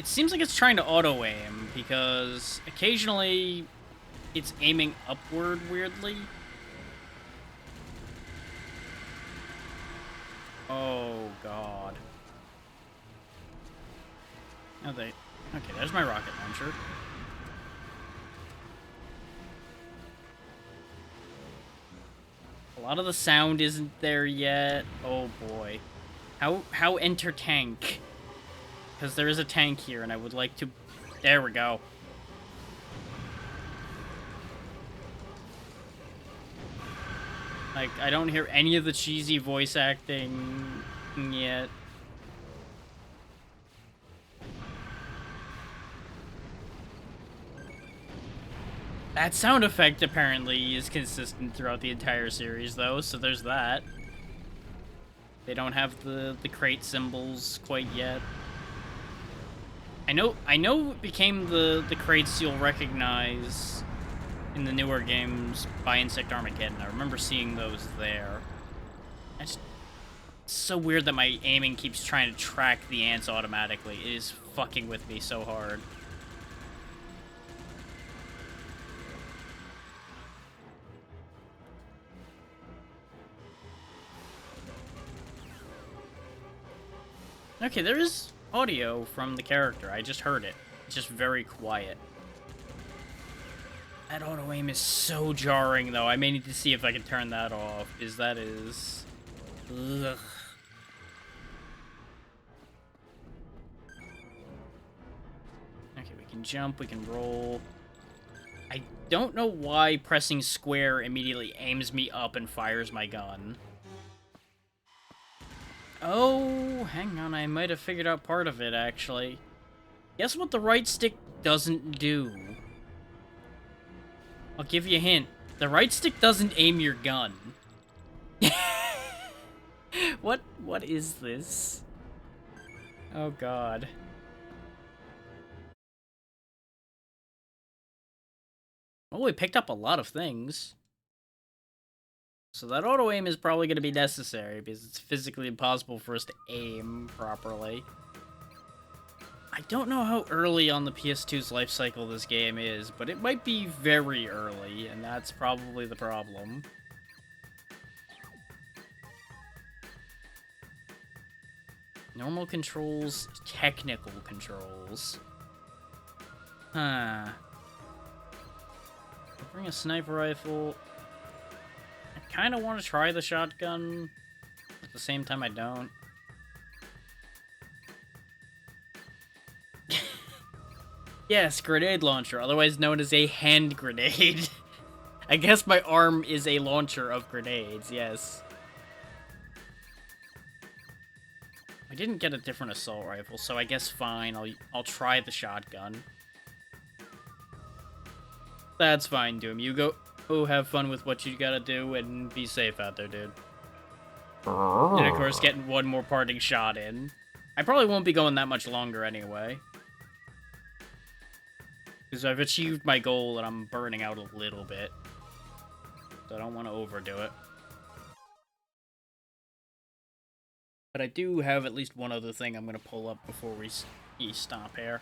It seems like it's trying to auto-aim, because occasionally it's aiming upward weirdly. Oh, God. Oh, okay, there's my rocket launcher. A lot of the sound isn't there yet. Oh boy. How enter tank? Because there is a tank here and I would like to... There we go. Like, I don't hear any of the cheesy voice acting yet. That sound effect apparently is consistent throughout the entire series, though, so there's that. They don't have the crate symbols quite yet. I know it became the crates you'll recognize in the newer games by Insect Armageddon. I remember seeing those there. It's so weird that my aiming keeps trying to track the ants automatically. It is fucking with me so hard. Okay, there is audio from the character. I just heard it. It's just very quiet. That auto-aim is so jarring, though. I may need to see if I can turn that off, because that is... Ugh. Okay, we can can jump, we can roll. I don't know why pressing square immediately aims me up and fires my gun. Oh, hang on, I might have figured out part of it, actually. Guess what the right stick doesn't do? I'll give you a hint. The right stick doesn't aim your gun. What is this? Oh god. Well, we picked up a lot of things. So that auto-aim is probably going to be necessary, because it's physically impossible for us to aim properly. I don't know how early on the PS2's life cycle this game is, but it might be very early, and that's probably the problem. Normal controls, technical controls. Huh. Bring a sniper rifle. I kind of want to try the shotgun. At the same time, I don't. Yes, grenade launcher, otherwise known as a hand grenade. I guess my arm is a launcher of grenades, yes. I didn't get a different assault rifle, so I guess fine, I'll try the shotgun. That's fine, Doom. You go have fun with what you gotta do and be safe out there, dude. And of course, getting one more parting shot in. I probably won't be going that much longer anyway. Because I've achieved my goal and I'm burning out a little bit. So I don't want to overdo it. But I do have at least one other thing I'm going to pull up before we stop here.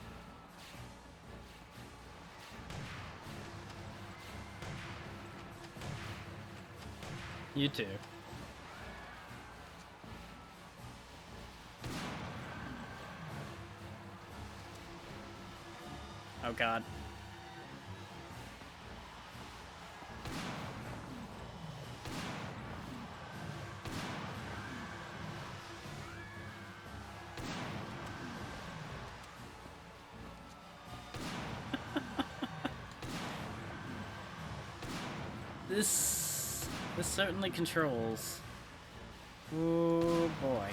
You too. Oh god. This certainly controls. Oh boy.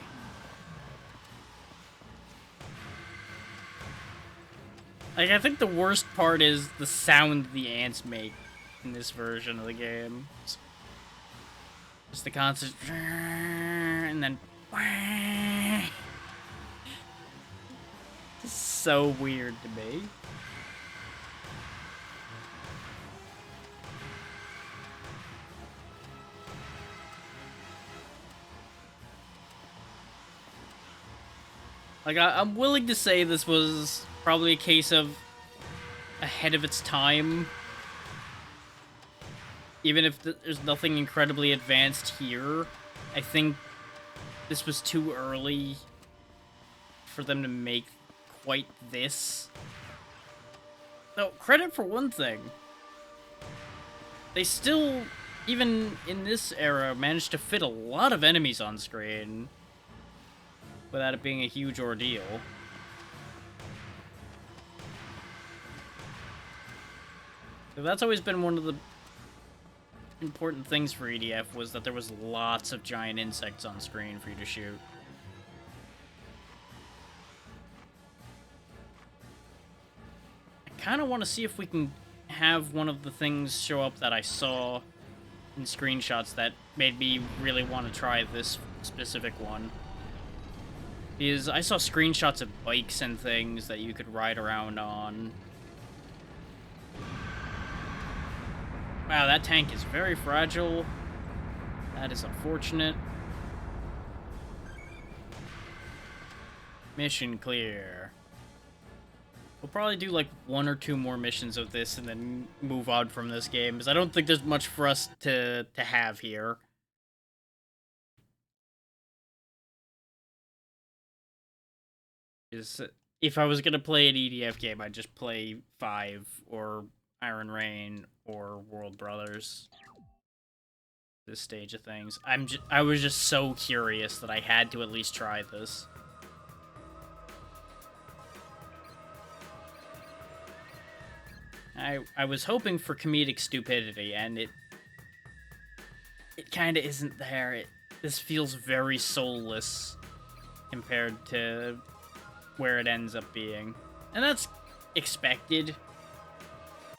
Like, I think the worst part is the sound the ants make in this version of the game. Just the constant and then it's so weird to me. Like, I'm willing to say this was probably a case of ahead of its time. Even if there's nothing incredibly advanced here, I think this was too early for them to make quite this. Though, credit for one thing. They still, even in this era, managed to fit a lot of enemies on screen without it being a huge ordeal. So that's always been one of the important things for EDF, was that there was lots of giant insects on screen for you to shoot. I kind of want to see if we can have one of the things show up that I saw in screenshots that made me really want to try this specific one. Because I saw screenshots of bikes and things that you could ride around on. Wow, that tank is very fragile. That is unfortunate. Mission clear. We'll probably do like 1 or 2 more missions of this and then move on from this game, because I don't think there's much for us to have here. If I was gonna play an EDF game, I'd just play 5 or Iron Rain or World Brothers. This stage of things. I was just so curious that I had to at least try this. I was hoping for comedic stupidity, and it kind of isn't there. This feels very soulless compared to where it ends up being. And that's expected.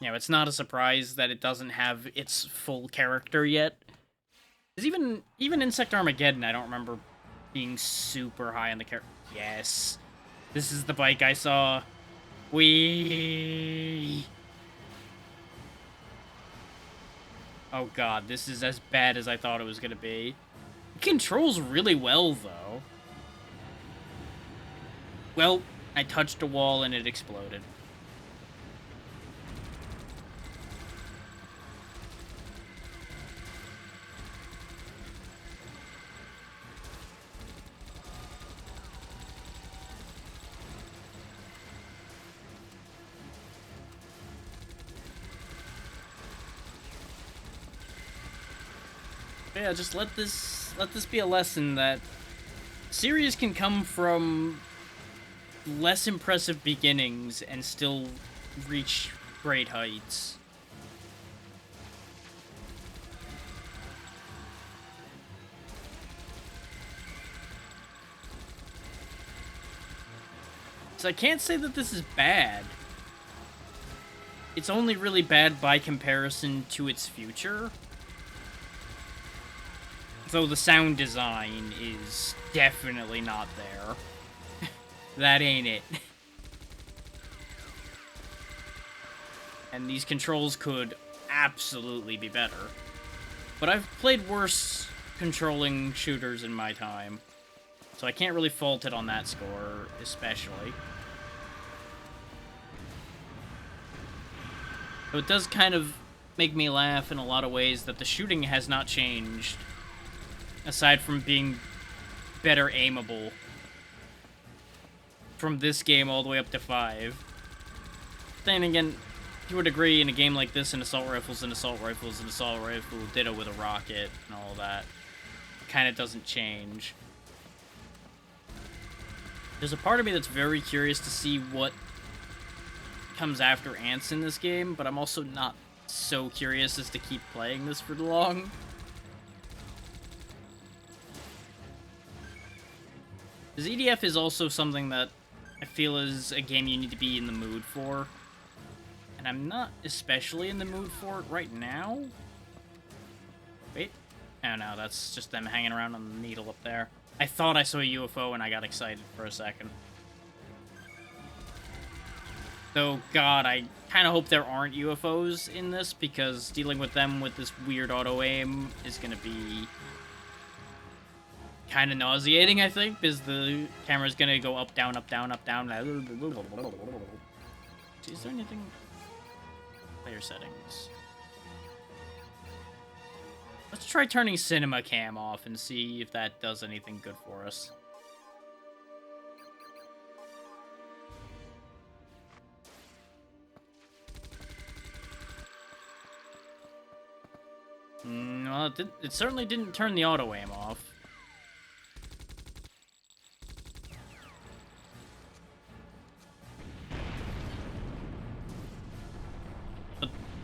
You know, it's not a surprise that it doesn't have its full character yet. Because even Insect Armageddon, I don't remember being super high on the character. Yes. This is the bike I saw. Whee! Oh god, this is as bad as I thought it was gonna be. It controls really well, though. Well, I touched a wall and it exploded. Yeah, just let this be a lesson that series can come from less impressive beginnings and still reach great heights. So I can't say that this is bad. It's only really bad by comparison to its future. Though the sound design is definitely not there. That ain't it. And these controls could absolutely be better. But I've played worse controlling shooters in my time, so I can't really fault it on that score, especially. So it does kind of make me laugh in a lot of ways that the shooting has not changed. Aside from being better aimable from this game all the way up to 5. Then again, you would agree in a game like this, an assault rifle's an assault rifle's an assault rifle, ditto with a rocket and all that. Kind of doesn't change. There's a part of me that's very curious to see what comes after ants in this game, but I'm also not so curious as to keep playing this for long. Because EDF is also something that I feel is a game you need to be in the mood for. And I'm not especially in the mood for it right now. Wait. Oh no, that's just them hanging around on the needle up there. I thought I saw a UFO and I got excited for a second. Though, God, I kind of hope there aren't UFOs in this, because dealing with them with this weird auto-aim is going to be kind of nauseating, I think, because the camera's gonna go up, down, up, down, up, down. Is there anything? Player settings. Let's try turning cinema cam off and see if that does anything good for us. Well, it certainly didn't turn the auto-aim off.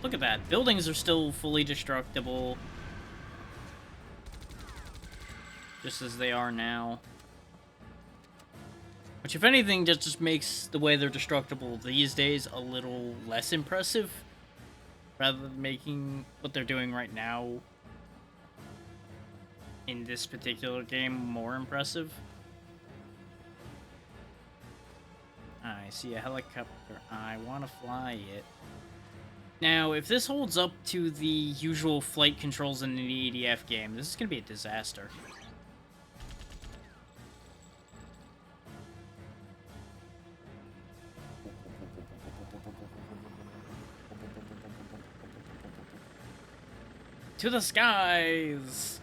Look at that. Buildings are still fully destructible. Just as they are now. Which, if anything, just makes the way they're destructible these days a little less impressive. Rather than making what they're doing right now in this particular game more impressive. I see a helicopter. I want to fly it. Now, if this holds up to the usual flight controls in an EDF game, this is going to be a disaster. To the skies!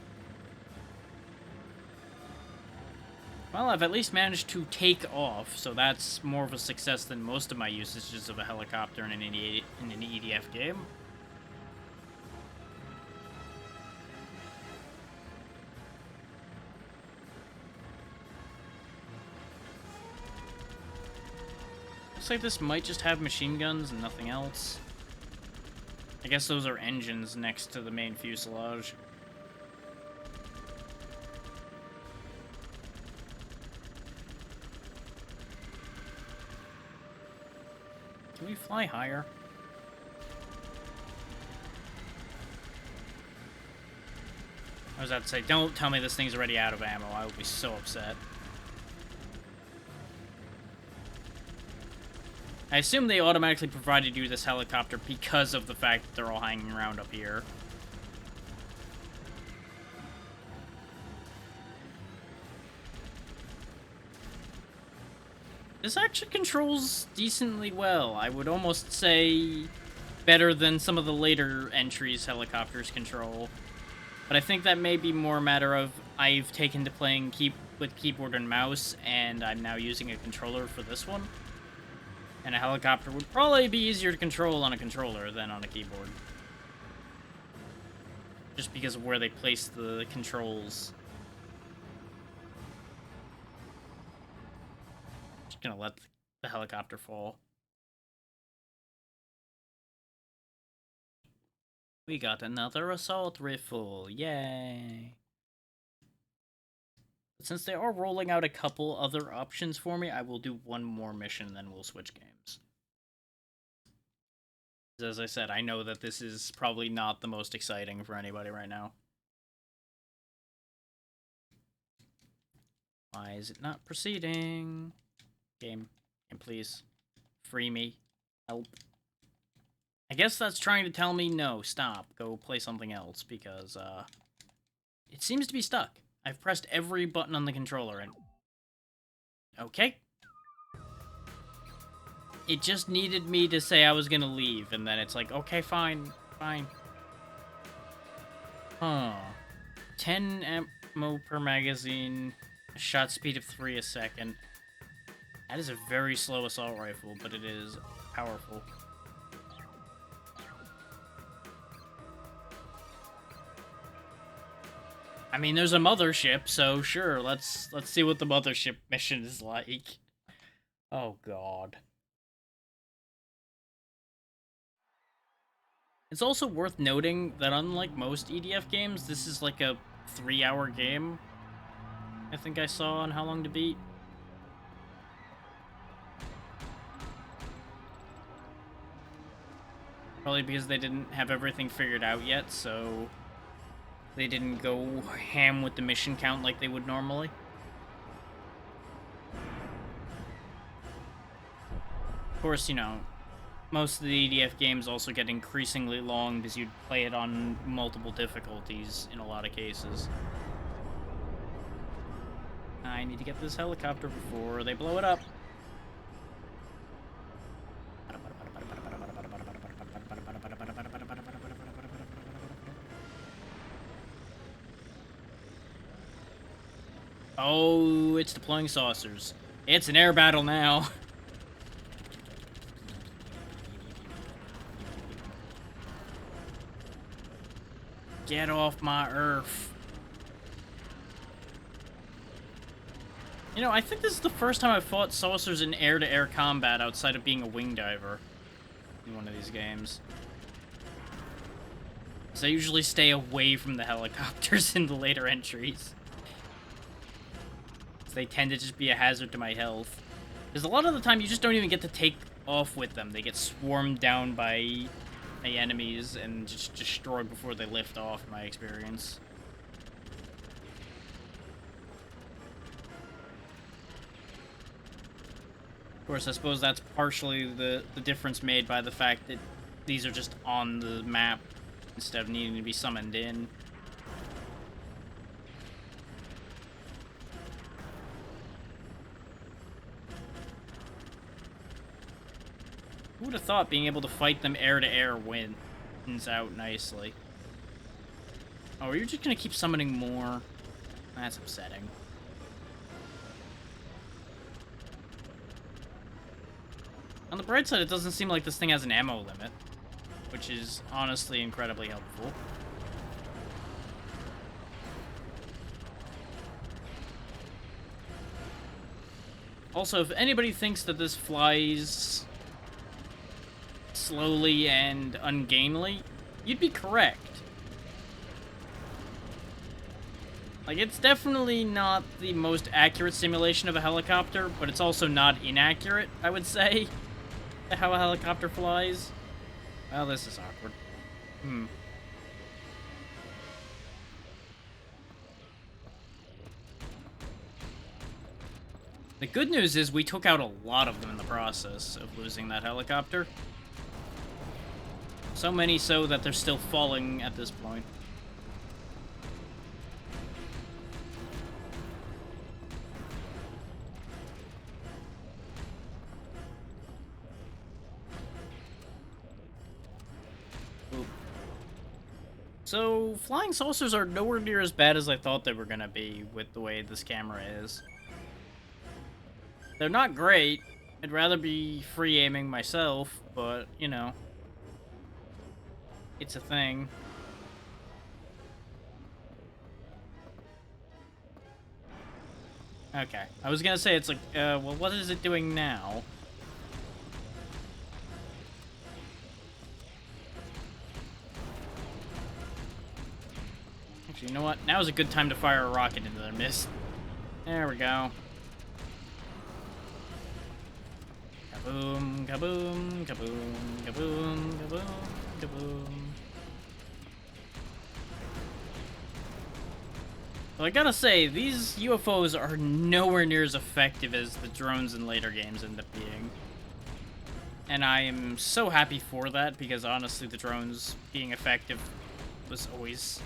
Well, I've at least managed to take off, so that's more of a success than most of my usages of a helicopter in an EDF game. Looks like this might just have machine guns and nothing else. I guess those are engines next to the main fuselage. Can we fly higher? I was about to say, don't tell me this thing's already out of ammo. I would be so upset. I assume they automatically provided you this helicopter because of the fact that they're all hanging around up here. This actually controls decently well. I would almost say better than some of the later entries helicopters control. But I think that may be more a matter of I've taken to playing with keyboard and mouse, and I'm now using a controller for this one. And a helicopter would probably be easier to control on a controller than on a keyboard. Just because of where they place the controls. Just gonna let the helicopter fall. We got another assault rifle, yay! But since they are rolling out a couple other options for me, I will do one more mission, then we'll switch games. As I said, I know that this is probably not the most exciting for anybody right now. Why is it not proceeding? Game, please. Free me. Help. I guess that's trying to tell me, no, stop. Go play something else, because, it seems to be stuck. I've pressed every button on the controller, and... Okay. It just needed me to say I was gonna leave, and then it's like, okay, fine, fine. Huh. 10 ammo per magazine, a shot speed of 3 a second. That is a very slow assault rifle, but it is powerful. I mean, there's a mothership, so sure, let's see what the mothership mission is like. Oh god. It's also worth noting that unlike most EDF games, this is like a 3-hour game. I think I saw on How Long to Beat. Probably because they didn't have everything figured out yet, so they didn't go ham with the mission count like they would normally. Of course, you know, most of the EDF games also get increasingly long because you'd play it on multiple difficulties in a lot of cases. I need to get this helicopter before they blow it up. Oh, it's deploying saucers. It's an air battle now. Get off my Earth. You know, I think this is the first time I've fought saucers in air-to-air combat outside of being a wing diver in one of these games. So I usually stay away from the helicopters in the later entries. They tend to just be a hazard to my health. Because a lot of the time, you just don't even get to take off with them. They get swarmed down by enemies and just destroyed before they lift off, in my experience. Of course, I suppose that's partially the difference made by the fact that these are just on the map instead of needing to be summoned in. Who would have thought being able to fight them air-to-air wins out nicely? Oh, you're just gonna keep summoning more? That's upsetting. On the bright side, it doesn't seem like this thing has an ammo limit, which is honestly incredibly helpful. Also, if anybody thinks that this flies slowly and ungainly, you'd be correct. Like, it's definitely not the most accurate simulation of a helicopter, but it's also not inaccurate, I would say, how a helicopter flies. Well, this is awkward. The good news is we took out a lot of them in the process of losing that helicopter. So many so that they're still falling at this point. So, flying saucers are nowhere near as bad as I thought they were gonna be with the way this camera is. They're not great. I'd rather be free aiming myself, but, you know, it's a thing. Okay, I was gonna say, it's like, well, what is it doing now? Actually, you know what? Now is a good time to fire a rocket into their mist. There we go. Kaboom, kaboom, kaboom, kaboom, kaboom, kaboom. Well, I gotta say, these UFOs are nowhere near as effective as the drones in later games end up being. And I am so happy for that, because honestly, the drones being effective was always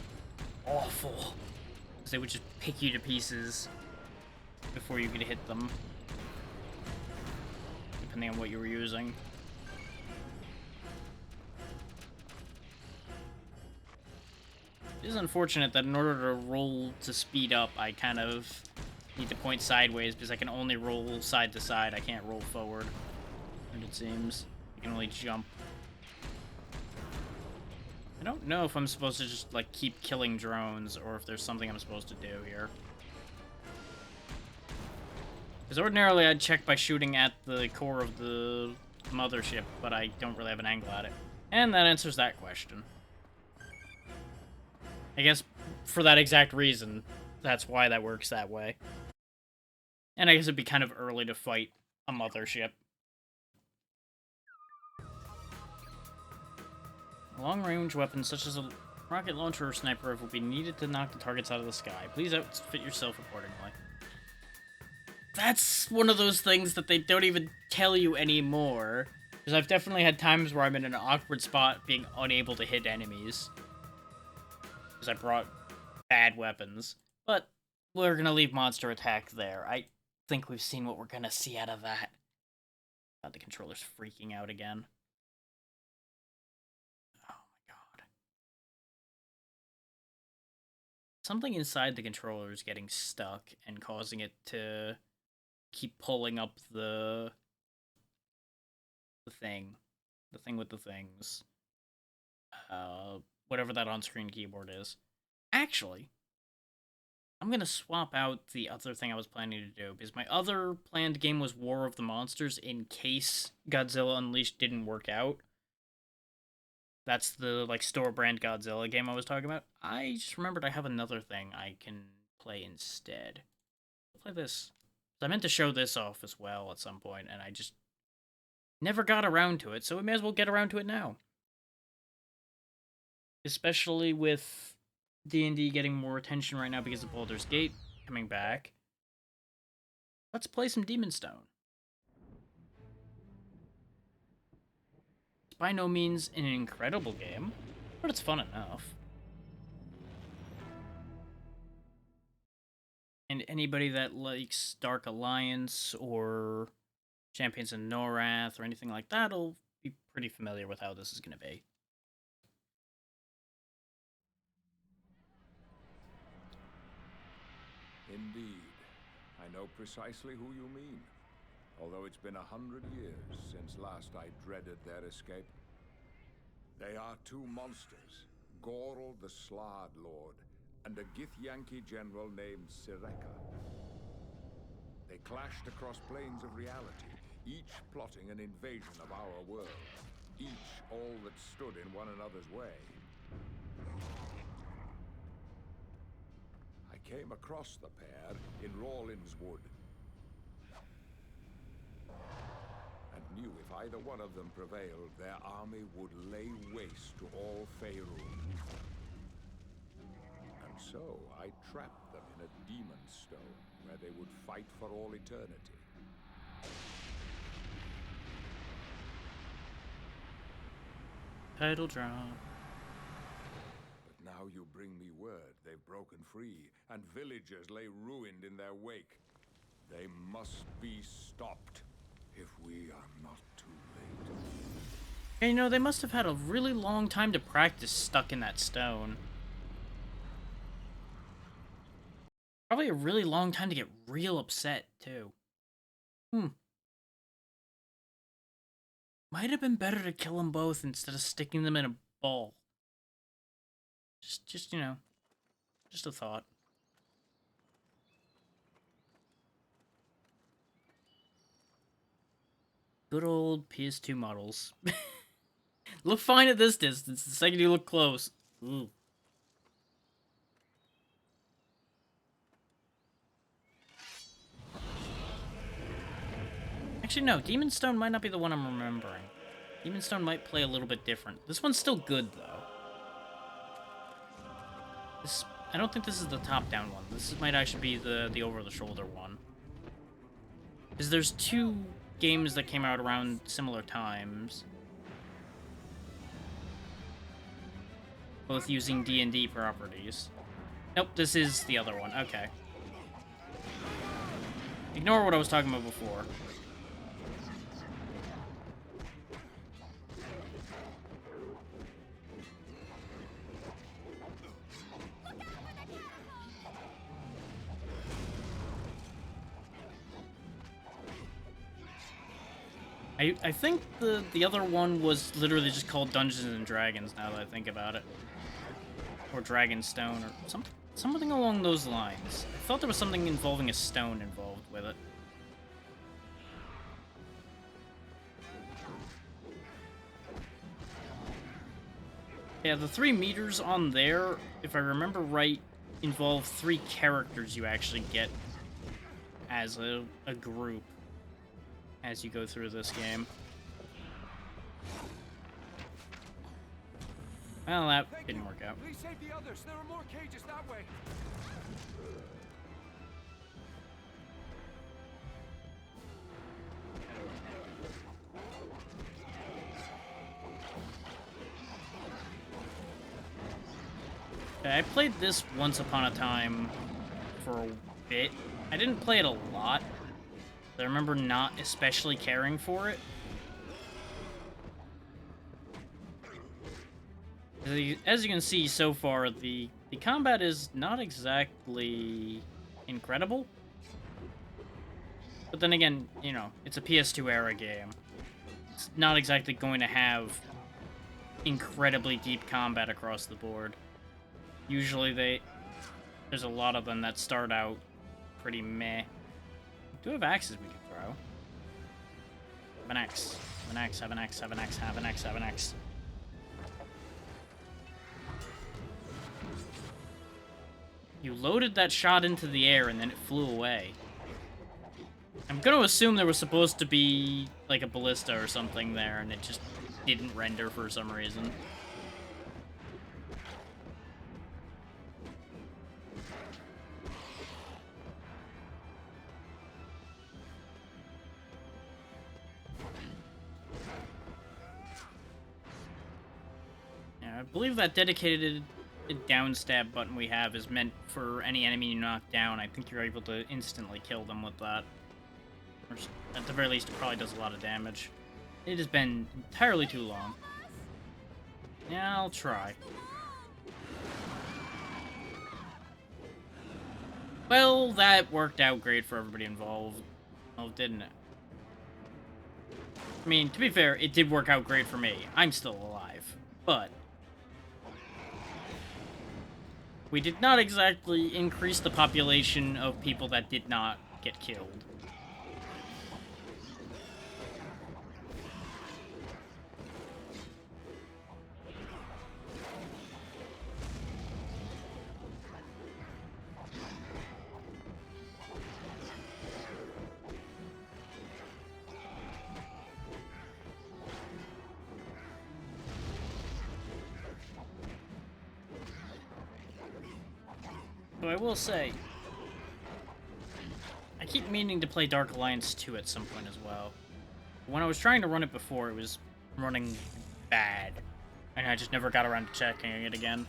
awful. Because they would just pick you to pieces before you could hit them, depending on what you were using. It is unfortunate that in order to roll to speed up, I kind of need to point sideways, because I can only roll side to side. I can't roll forward, and it seems. I can only jump. I don't know if I'm supposed to just, like, keep killing drones, or if there's something I'm supposed to do here. Because ordinarily I'd check by shooting at the core of the mothership, but I don't really have an angle at it. And that answers that question. I guess for that exact reason, that's why that works that way. And I guess it'd be kind of early to fight a mothership. Long-range weapons such as a rocket launcher or sniper rifle will be needed to knock the targets out of the sky. Please outfit yourself accordingly. That's one of those things that they don't even tell you anymore. Because I've definitely had times where I'm in an awkward spot being unable to hit enemies. Because I brought bad weapons. But we're gonna leave monster attack there. I think we've seen what we're gonna see out of that. God, the controller's freaking out again. Oh my god. Something inside the controller is getting stuck and causing it to keep pulling up the thing. The thing with the things. Whatever that on-screen keyboard is. Actually, I'm gonna swap out the other thing I was planning to do, because my other planned game was War of the Monsters in case Godzilla Unleashed didn't work out. That's the, like, store-brand Godzilla game I was talking about. I just remembered I have another thing I can play instead. I'll play this. I meant to show this off as well at some point, and I just never got around to it, so we may as well get around to it now. Especially with D&D getting more attention right now because of Baldur's Gate coming back. Let's play some Demon Stone. It's by no means an incredible game, but it's fun enough. And anybody that likes Dark Alliance or Champions of Norath or anything like that will be pretty familiar with how this is going to be. Indeed. I know precisely who you mean. Although it's been 100 years since last I dreaded their escape. They are two monsters, Gorl the Slard Lord, and a Githyanki general named Sireka. They clashed across planes of reality, each plotting an invasion of our world, each all that stood in one another's way. I came across the pair in Rawlins Wood, and knew if either one of them prevailed, their army would lay waste to all Faerun. And so I trapped them in a demon stone, where they would fight for all eternity. Title drop. But now you bring me word they've broken free, and villagers lay ruined in their wake. They must be stopped, if we are not too late. And you know, they must have had a really long time to practice stuck in that stone. Probably a really long time to get real upset, too. Might have been better to kill them both instead of sticking them in a ball. Just you know, just a thought. Good old PS2 models. Look fine at this distance, the second you look close. Ooh. Actually, no, Demon Stone might not be the one I'm remembering. Demon Stone might play a little bit different. This one's still good, though. I don't think this is the top-down one. This might actually be the over-the-shoulder one. Because there's two games that came out around similar times. Both using D&D properties. Nope, this is the other one. Okay. Ignore what I was talking about before. I think the other one was literally just called Dungeons and Dragons, now that I think about it. Or Dragonstone, or something along those lines. I thought there was something involving a stone involved with it. Yeah, the 3 meters on there, if I remember right, involve 3 characters you actually get as a group as you go through this game. Well, that didn't work out. Please save the others. There are more cages that way. Okay, I played this once upon a time for a bit. I didn't play it a lot. I remember not especially caring for it. As you can see so far, the combat is not exactly incredible. But then again, you know, it's a PS2 era game. It's not exactly going to have incredibly deep combat across the board. Usually there's a lot of them that start out pretty meh. We do have axes we can throw. Have an axe. Have an axe, have an axe, have an axe, have an axe, have an axe. You loaded that shot into the air and then it flew away. I'm gonna assume there was supposed to be like a ballista or something there and it just didn't render for some reason. I believe that dedicated down stab button we have is meant for any enemy you knock down. I think you're able to instantly kill them with that. Or at the very least, it probably does a lot of damage. It has been entirely too long. Yeah, I'll try. Well, that worked out great for everybody involved. Oh, didn't it? I mean, to be fair, it did work out great for me. I'm still alive. But we did not exactly increase the population of people that did not get killed. But I will say, I keep meaning to play Dark Alliance 2 at some point as well. When I was trying to run it before, it was running bad. And I just never got around to checking it again.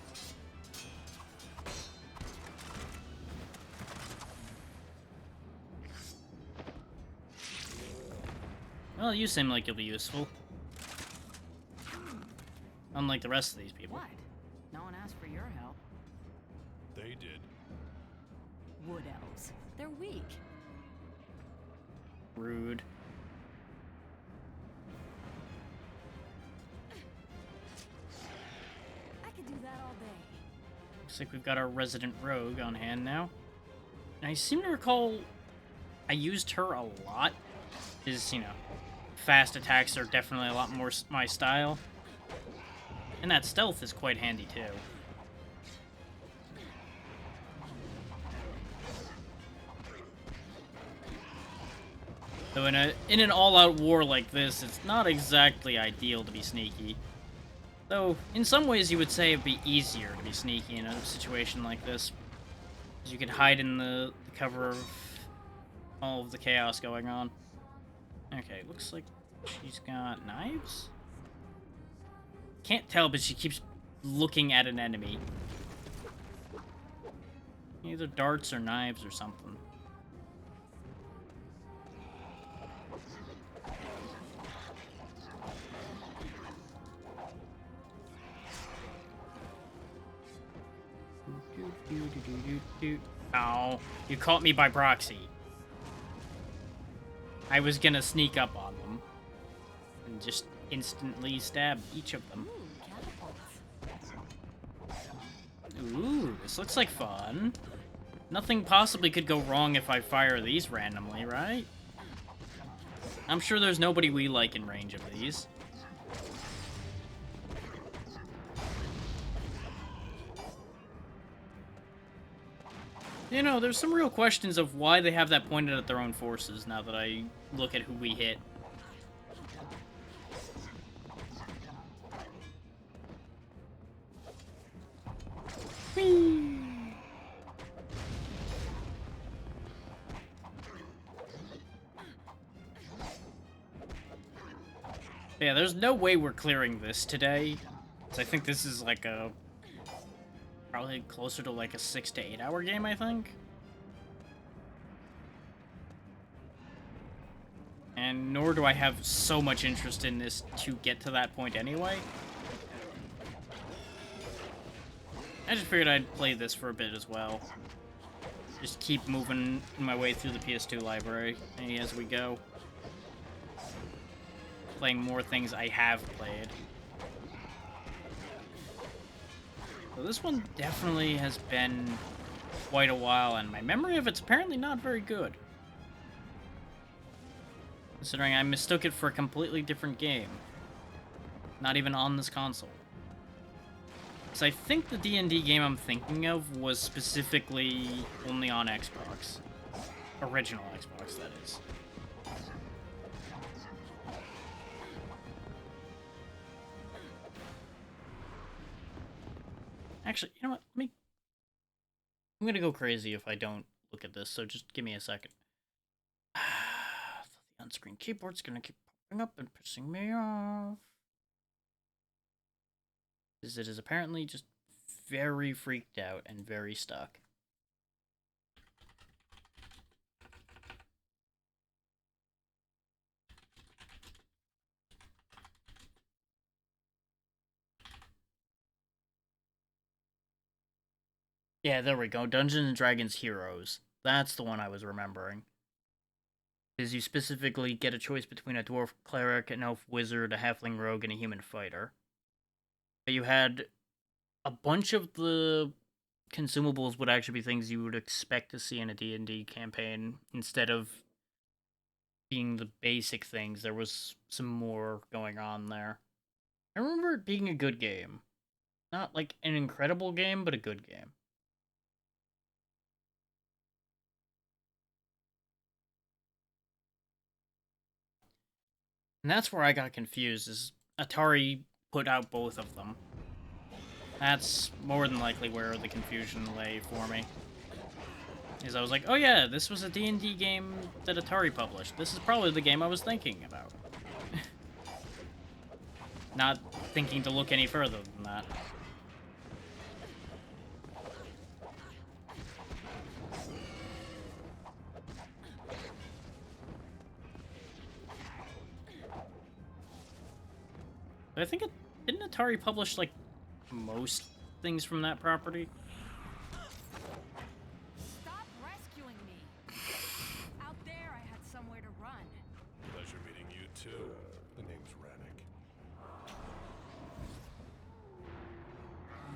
Well, you seem like you'll be useful. Unlike the rest of these people. What? No one asked for your help. They did. Wood elves. They're weak. Rude. I could do that all day. Looks like we've got our resident rogue on hand now. And I seem to recall I used her a lot. Is, you know, fast attacks are definitely a lot more my style. And that stealth is quite handy too. So in an all-out war like this, it's not exactly ideal to be sneaky. Though, in some ways you would say it'd be easier to be sneaky in a situation like this. Because you can hide in the cover of all of the chaos going on. Okay, looks like she's got knives? Can't tell, but she keeps looking at an enemy. Either darts or knives or something. Oh, you caught me by proxy. I was gonna sneak up on them and just instantly stab each of them. Ooh, this looks like fun. Nothing possibly could go wrong if I fire these randomly, right? I'm sure there's nobody we like in range of these. You know, there's some real questions of why they have that pointed at their own forces now that I look at who we hit. Whee! Yeah, there's no way we're clearing this today. 'Cause I think this is like a... probably closer to like a 6 to 8 hour game, I think. And nor do I have so much interest in this to get to that point anyway. I just figured I'd play this for a bit as well. Just keep moving my way through the PS2 library as we go. Playing more things I have played. So this one definitely has been quite a while, and my memory of it's apparently not very good. Considering I mistook it for a completely different game. Not even on this console. So I think the D&D game I'm thinking of was specifically only on Xbox. Original Xbox, that is. Actually, you know what? I'm gonna go crazy if I don't look at this, so just give me a second. The on-screen keyboard's gonna keep popping up and pissing me off. Because it is apparently just very freaked out and very stuck. Yeah, there we go. Dungeons & Dragons Heroes. That's the one I was remembering. Because you specifically get a choice between a dwarf cleric, an elf wizard, a halfling rogue, and a human fighter. But you had a bunch of the consumables would actually be things you would expect to see in a D&D campaign. Instead of being the basic things, there was some more going on there. I remember it being a good game. Not like an incredible game, but a good game. And that's where I got confused, is Atari put out both of them. That's more than likely where the confusion lay for me. Is I was like, oh yeah, this was a D&D game that Atari published. This is probably the game I was thinking about. Not thinking to look any further than that. I think didn't Atari publish, like, most things from that property? Stop rescuing me. Out there, I had somewhere to run. Pleasure meeting you too. The name's Rannick.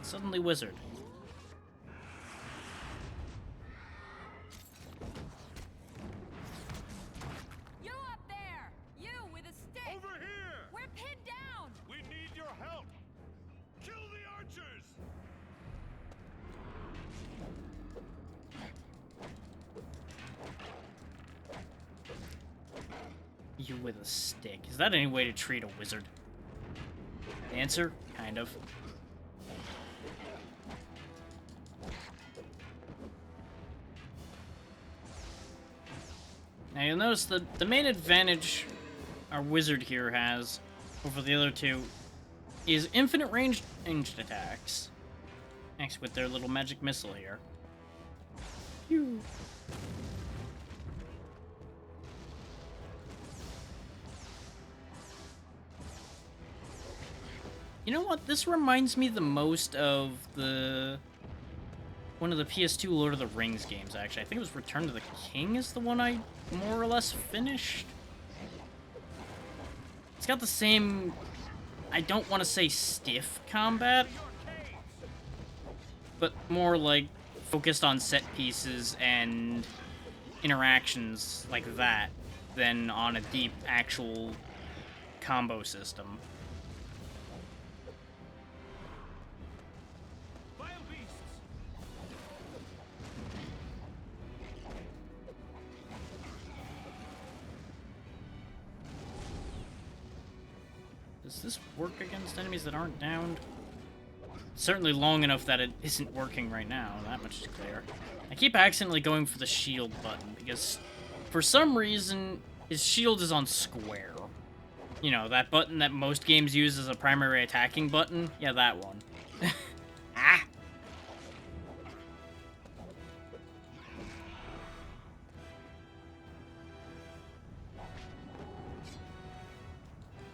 Suddenly wizard. You up there! You with a stick! Over here! We're pinned down! We need your help! Kill the archers! You with a stick. Is that any way to treat a wizard? Answer? Kind of. Now you'll notice that the main advantage our wizard here has over the other two is infinite ranged attacks. Next with their little magic missile here. Phew. You know what? This reminds me the most of one of the PS2 Lord of the Rings games, actually. I think it was Return to the King is the one I more or less finished. It's got the same, I don't want to say stiff combat, but more like focused on set pieces and interactions like that than on a deep actual combo system. Does this work against enemies that aren't downed? Certainly long enough that it isn't working right now, that much is clear. I keep accidentally going for the shield button, because for some reason, his shield is on square. You know, that button that most games use as a primary attacking button? Yeah, that one. Ah!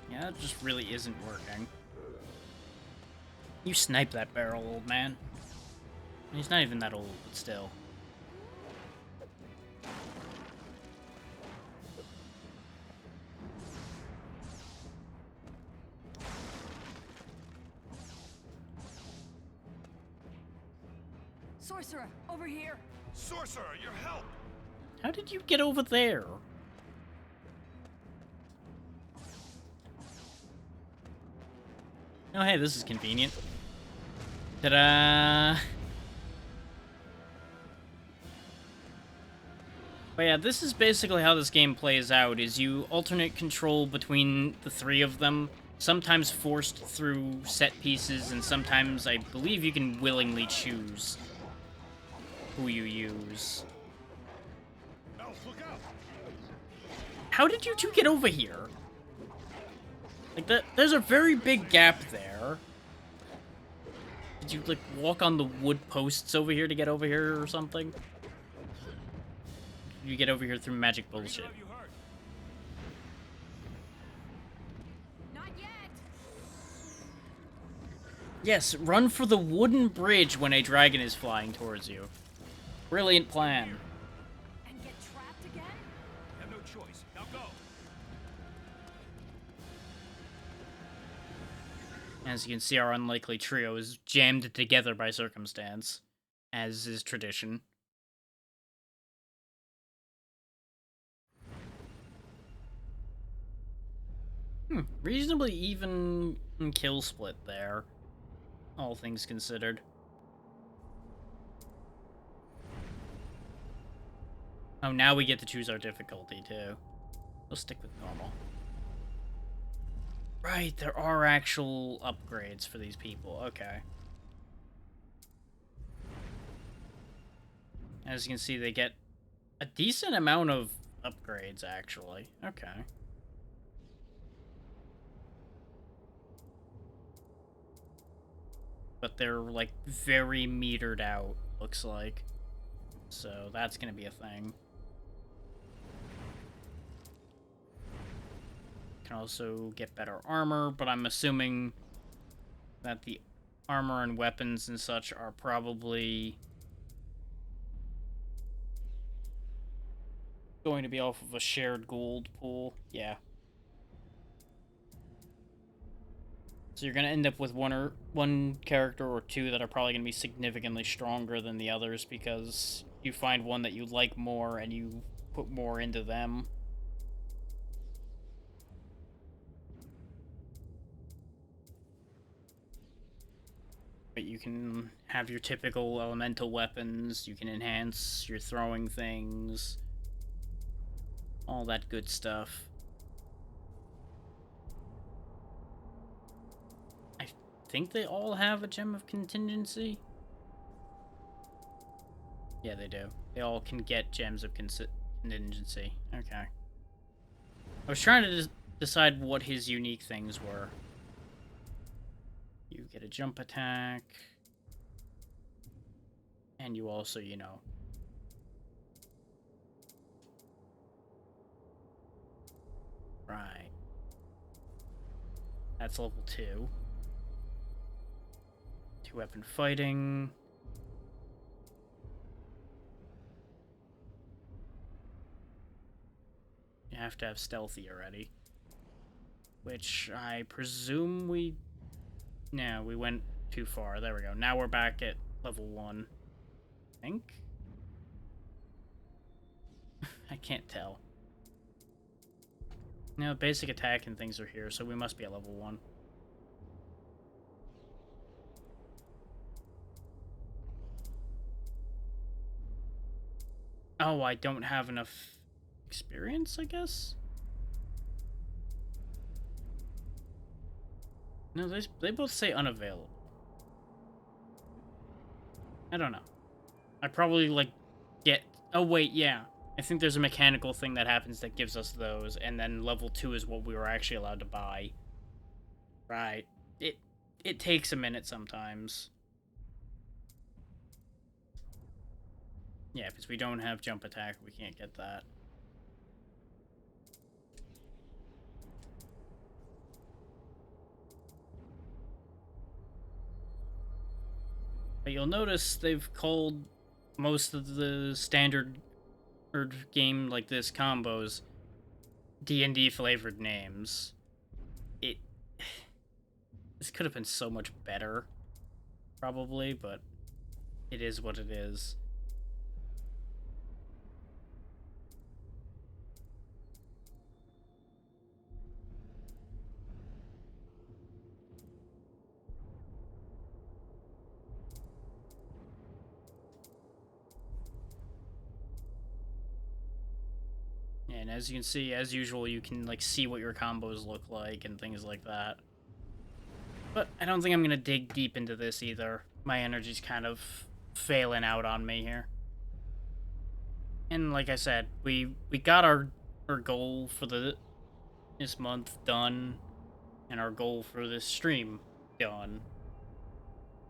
Yeah, that just really isn't working. You snipe that barrel, old man. He's not even that old, but still. Sorcerer, over here! Sorcerer, your help! How did you get over there? Oh, hey, this is convenient. Ta-da! But yeah, this is basically how this game plays out, is you alternate control between the three of them, sometimes forced through set pieces, and sometimes I believe you can willingly choose who you use. Elf, look out! How did you two get over here? Like, there's a very big gap there. Did you, like, walk on the wood posts over here to get over here or something? You get over here through magic bullshit. Not yet! Yes, run for the wooden bridge when a dragon is flying towards you. Brilliant plan. And get trapped again? Have no choice. Now go! As you can see, our unlikely trio is jammed together by circumstance, as is tradition. Reasonably even kill split there, all things considered. Oh, now we get to choose our difficulty, too. We'll stick with normal. Right, there are actual upgrades for these people. Okay. As you can see, they get a decent amount of upgrades, actually. Okay. But they're, like, very metered out, looks like. So that's gonna be a thing. Can also get better armor, but I'm assuming that the armor and weapons and such are probably going to be off of a shared gold pool. Yeah. So you're gonna end up with one character or two that are probably gonna be significantly stronger than the others because you find one that you like more and you put more into them. But you can have your typical elemental weapons, you can enhance your throwing things, all that good stuff. I think they all have a gem of contingency. Yeah, they do. They all can get gems of contingency. Okay. I was trying to decide what his unique things were. You get a jump attack. And you also, you know... Right. That's level 2. 2-weapon fighting. You have to have stealthy already. Which I presume we... No, we went too far. There we go. Now we're back at level 1. I think? I can't tell. No, basic attack and things are here, so we must be at level 1. Oh, I don't have enough experience, I guess? No, they both say unavailable. I don't know. I probably, like, get... Oh, wait, yeah. I think there's a mechanical thing that happens that gives us those, and then level 2 is what we were actually allowed to buy. Right. It takes a minute sometimes. Yeah, because we don't have jump attack, we can't get that. But you'll notice they've called most of the standard game like this combos D&D flavored names. This could have been so much better, probably, but it is what it is. And as you can see, as usual, you can, like, see what your combos look like and things like that. But I don't think I'm gonna dig deep into this either. My energy's kind of failing out on me here. And like I said, we got our goal for this month done, and our goal for this stream done.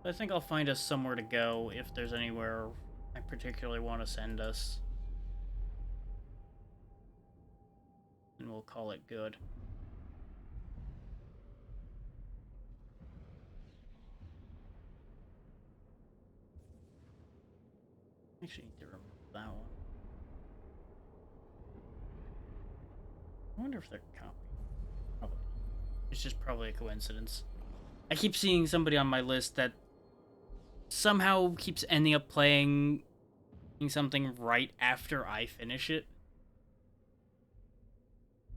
I think I'll find us somewhere to go if there's anywhere I particularly want to send us. And we'll call it good. Actually, need to remove that one. I wonder if they're copied. Probably. It's just probably a coincidence. I keep seeing somebody on my list that somehow keeps ending up playing something right after I finish it.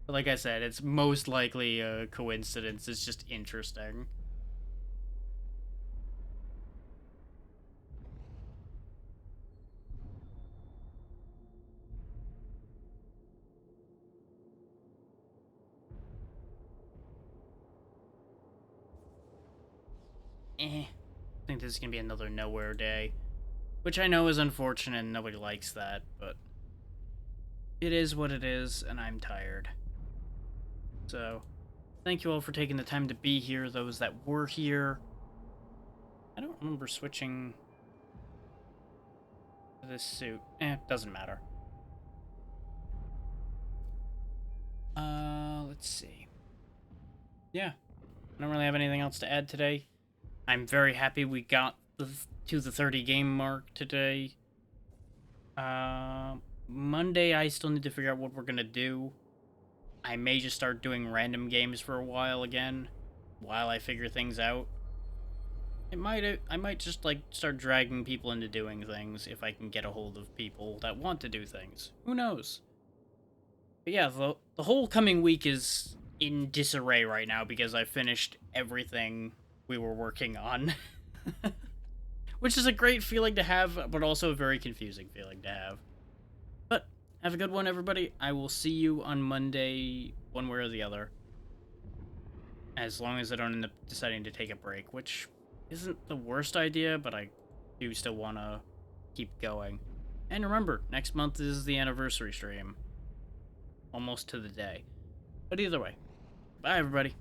But like I said, it's most likely a coincidence. It's just interesting. I think this is gonna be another nowhere day. Which I know is unfortunate and nobody likes that, but it is what it is, and I'm tired. So, thank you all for taking the time to be here, those that were here. I don't remember switching to this suit. Doesn't matter. Let's see. Yeah, I don't really have anything else to add today. I'm very happy we got to the 30 game mark today. Monday, I still need to figure out what we're gonna do. I may just start doing random games for a while again, while I figure things out. I might just, like, start dragging people into doing things if I can get a hold of people that want to do things. Who knows? But yeah, the whole coming week is in disarray right now because I finished everything we were working on. Which is a great feeling to have, but also a very confusing feeling to have. But, have a good one, everybody. I will see you on Monday, one way or the other. As long as I don't end up deciding to take a break, which isn't the worst idea, but I do still want to keep going. And remember, next month is the anniversary stream. Almost to the day. But either way, bye everybody.